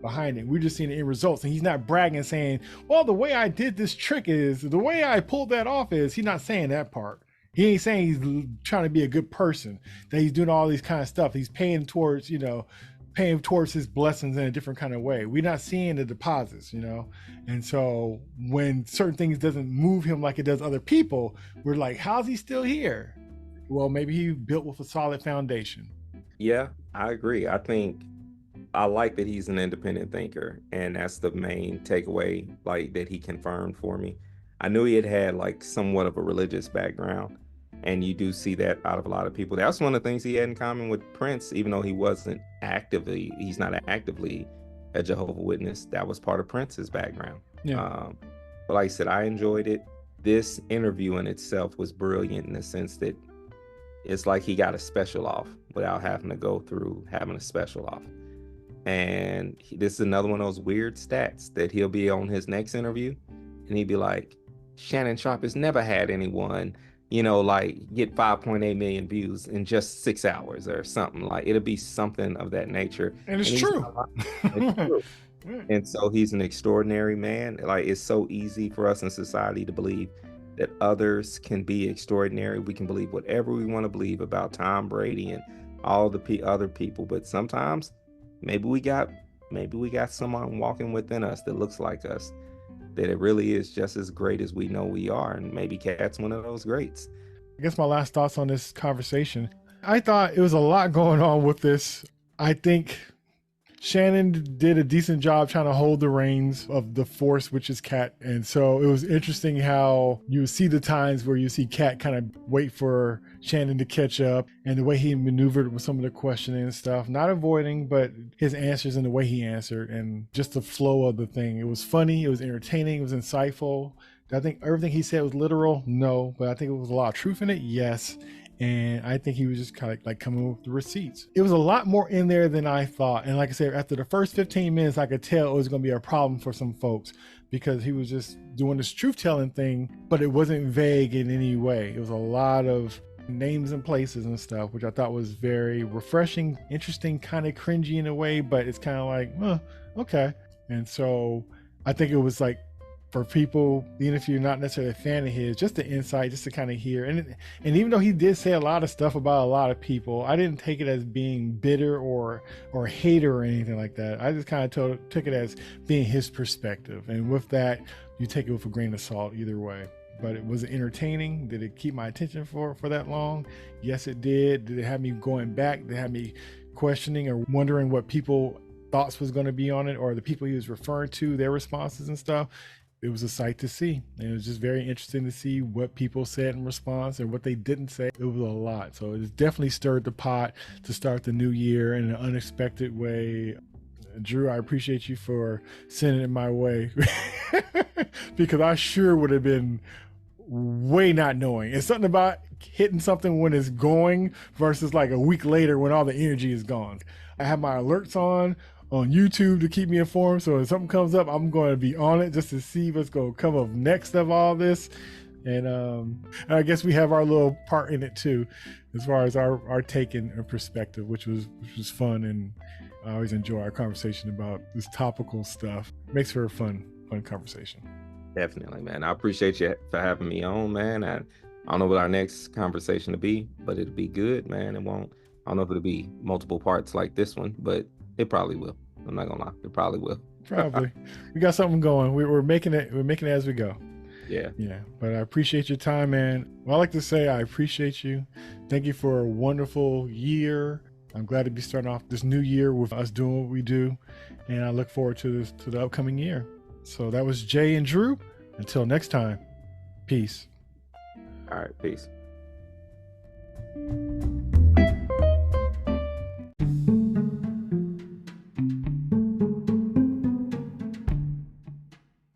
We're just seeing the end results. And he's not bragging saying, well, the way I did this trick is, the way I pulled that off is, he's not saying that part. He ain't saying he's trying to be a good person, that he's doing all these kind of stuff. He's paying towards his blessings in a different kind of way. We're not seeing the deposits, And so when certain things doesn't move him like it does other people, we're like, how's he still here? Well, maybe he built with a solid foundation. Yeah, I agree. I like that he's an independent thinker, and that's the main takeaway, like, that he confirmed for me. I knew he had like somewhat of a religious background, and you do see that out of a lot of people. That's one of the things he had in common with Prince, even though he's not actively a Jehovah's Witness. That was part of Prince's background. Yeah. But like I said, I enjoyed it. This interview in itself was brilliant in the sense that it's like he got a special off without having to go through having a special off. And this is another one of those weird stats that he'll be on his next interview and he'd be like, Shannon Sharpe has never had anyone, like get 5.8 million views in just 6 hours or something. Like, it'll be something of that nature. And it's true. It's true. And so he's an extraordinary man. Like, it's so easy for us in society to believe that others can be extraordinary. We can believe whatever we want to believe about Tom Brady and all the other people. But sometimes maybe we got someone walking within us that looks like us, that it really is just as great as we know we are. And maybe Katt's one of those greats. I guess my last thoughts on this conversation, I thought it was a lot going on with this. I think Shannon did a decent job trying to hold the reins of the force, which is Katt. And so it was interesting how you see the times where you see Katt kind of wait for Shannon to catch up, and the way he maneuvered with some of the questioning and stuff, not avoiding, but his answers and the way he answered and just the flow of the thing. It was funny. It was entertaining. It was insightful. I think everything he said was literal. No, but I think it was a lot of truth in it. Yes. And I think he was just kind of like coming with the receipts. It was a lot more in there than I thought. And like I said, after the first 15 minutes, I could tell it was going to be a problem for some folks because he was just doing this truth-telling thing, but it wasn't vague in any way. It was a lot of names and places and stuff, which I thought was very refreshing, interesting, kind of cringy in a way, but it's kind of like, okay. And so I think it was like, for people, even if you're not necessarily a fan of his, just the insight, just to kind of hear. And even though he did say a lot of stuff about a lot of people, I didn't take it as being bitter or a hater or anything like that. I just kind of took it as being his perspective. And with that, you take it with a grain of salt either way. But it was entertaining. Did it keep my attention for that long? Yes, it did. Did it have me going back? Did it have me questioning or wondering what people thoughts was going to be on it, or the people he was referring to, their responses and stuff? It was a sight to see, and it was just very interesting to see what people said in response and what they didn't say. It was a lot, so it definitely stirred the pot to start the new year in an unexpected way. Drew, I appreciate you for sending it my way because I sure would have been way not knowing. It's something about hitting something when it's going versus like a week later when all the energy is gone. I have my alerts on YouTube to keep me informed, so if something comes up, I'm going to be on it just to see what's going to come up next of all this. And I guess we have our little part in it too, as far as our take and perspective, which was fun. And I always enjoy our conversation about this topical stuff. Makes for a fun conversation. Definitely, man. I appreciate you for having me on, man. I don't know what our next conversation will be, but it'll be good, man. I don't know if it'll be multiple parts like this one, but it probably will. I'm not gonna lie, it probably will. Probably. We got something going. We're making it as we go. Yeah. But I appreciate your time, man. Well, I like to say I appreciate you. Thank you for a wonderful year. I'm glad to be starting off this new year with us doing what we do, and I look forward to the upcoming year. So that was Jay and Drew. Until next time, peace. All right, peace.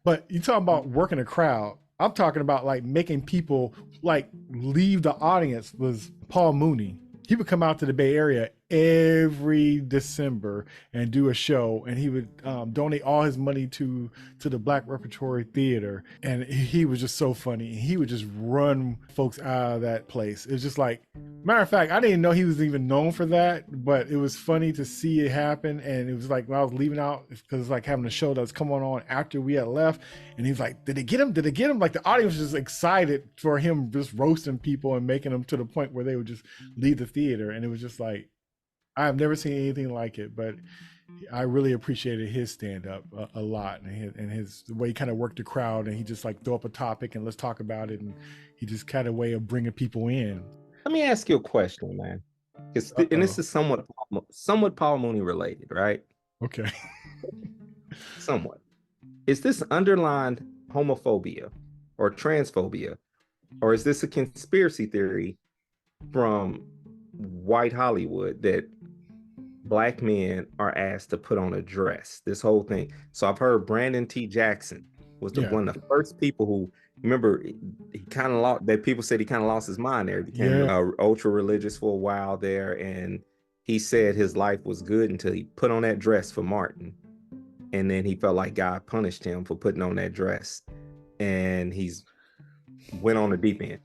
But you talking about working a crowd. I'm talking about like making people like leave the audience. Was Paul Mooney. He would come out to the Bay Area every December and do a show, and he would donate all his money to the Black Repertory Theater, and he was just so funny. He would just run folks out of that place. It was just like, matter of fact, I didn't know he was even known for that, but it was funny to see it happen. And it was like when I was leaving out, because it's like having a show that was coming on after we had left, and he was like, "Did they get him? Did they get him?" Like the audience was just excited for him, just roasting people and making them to the point where they would just leave the theater, and it was just like, I've never seen anything like it, but I really appreciated his stand-up a lot, and his the way he kind of worked the crowd, and he just like throw up a topic and let's talk about it, and he just kind of way of bringing people in. Let me ask you a question, man. And this is somewhat Paul Mooney related, right? Okay. Somewhat. Is this underlined homophobia or transphobia, or is this a conspiracy theory from white Hollywood that Black men are asked to put on a dress? This whole thing. So I've heard Brandon T. Jackson was one of the first people who, remember, he kind of lost, that people said he kind of lost his mind there. He became ultra religious for a while there, and he said his life was good until he put on that dress for Martin, and then he felt like God punished him for putting on that dress, and he's went on the deep end.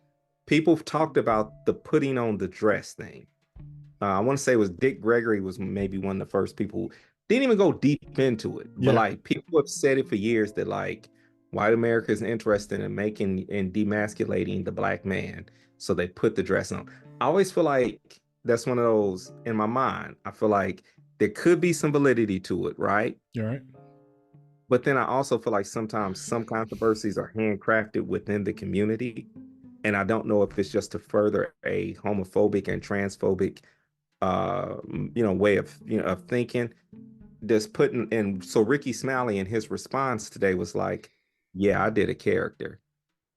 People talked about the putting on the dress thing. I want to say it was Dick Gregory was maybe one of the first people who didn't even go deep into it. But like people have said it for years that like white America is interested in making and demasculating the Black man. So they put the dress on. I always feel like that's one of those in my mind. I feel like there could be some validity to it, right? You're right. But then I also feel like sometimes some controversies are handcrafted within the community. And I don't know if it's just to further a homophobic and transphobic way of thinking. Just putting in. So Ricky Smiley in his response today was like, yeah, I did a character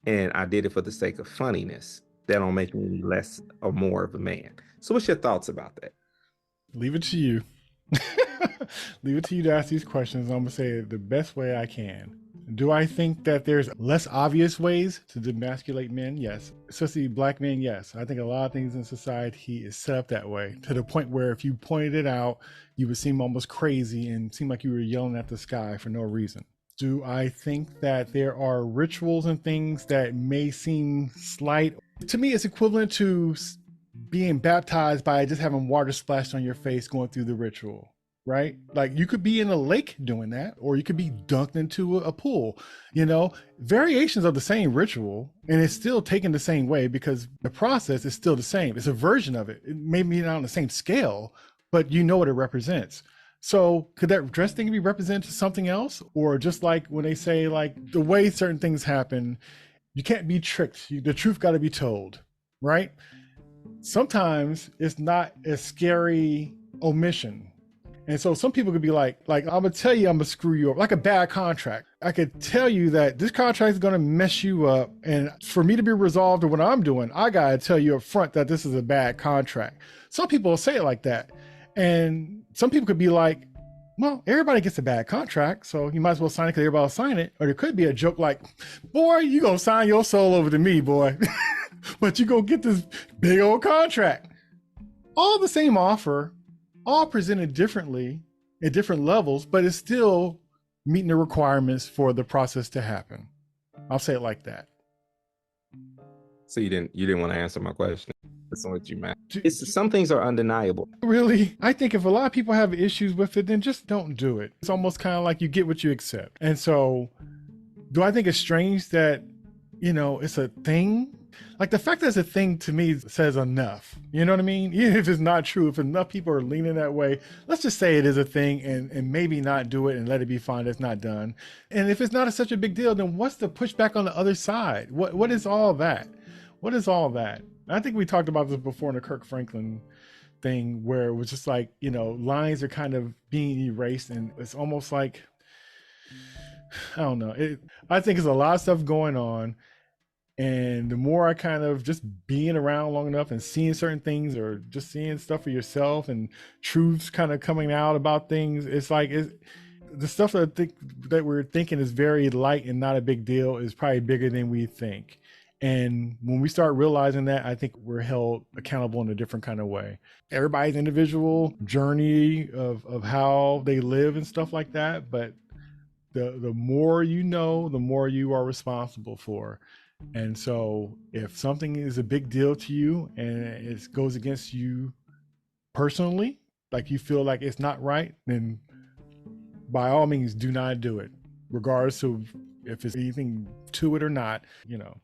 and I did it for the sake of funniness. That don't make me less or more of a man. So what's your thoughts about that? Leave it to you. Leave it to you to ask these questions. I'm gonna say it the best way I can. Do I think that there's less obvious ways to demasculate men? Yes. Especially Black men, yes. I think a lot of things in society is set up that way, to the point where if you pointed it out, you would seem almost crazy and seem like you were yelling at the sky for no reason. Do I think that there are rituals and things that may seem slight? To me, it's equivalent to being baptized by just having water splashed on your face going through the ritual. Right? Like you could be in a lake doing that, or you could be dunked into a pool, variations of the same ritual, and it's still taken the same way because the process is still the same. It's a version of it. It may be not on the same scale, but you know what it represents. So could that dress thing be represented to something else? Or just like when they say like the way certain things happen, you can't be tricked. The truth got to be told, right? Sometimes it's not a scary omission. And so some people could be like, I'm gonna tell you, I'm gonna screw you up, like a bad contract. I could tell you that this contract is gonna mess you up, and for me to be resolved to what I'm doing, I gotta tell you up front that this is a bad contract. Some people will say it like that, and some people could be like, well, everybody gets a bad contract, so you might as well sign it because everybody will sign it. Or there could be a joke like, boy, you gonna sign your soul over to me, boy, but you gonna get this big old contract. All the same offer, all presented differently at different levels, but it's still meeting the requirements for the process to happen. I'll say it like that. So you didn't want to answer my question. That's what you meant. Some things are undeniable. Really? I think if a lot of people have issues with it, then just don't do it. It's almost kind of like you get what you accept. And so do I think it's strange that, it's a thing? Like the fact that it's a thing to me says enough. You know what I mean? Even if it's not true, if enough people are leaning that way, let's just say it is a thing and maybe not do it and let it be fine. It's not done. And if it's not such a big deal, then what's the pushback on the other side? What is all that? What is all that? I think we talked about this before in the Kirk Franklin thing, where it was just like, lines are kind of being erased, and it's almost like, I don't know. I think there's a lot of stuff going on. And the more I kind of just being around long enough and seeing certain things, or just seeing stuff for yourself and truths kind of coming out about things, it's like the stuff that I think that we're thinking is very light and not a big deal is probably bigger than we think. And when we start realizing that, I think we're held accountable in a different kind of way. Everybody's individual journey of how they live and stuff like that, but the more you know, the more you are responsible for. And so if something is a big deal to you and it goes against you personally, like you feel like it's not right, then by all means do not do it, regardless of if it's anything to it or not, you know.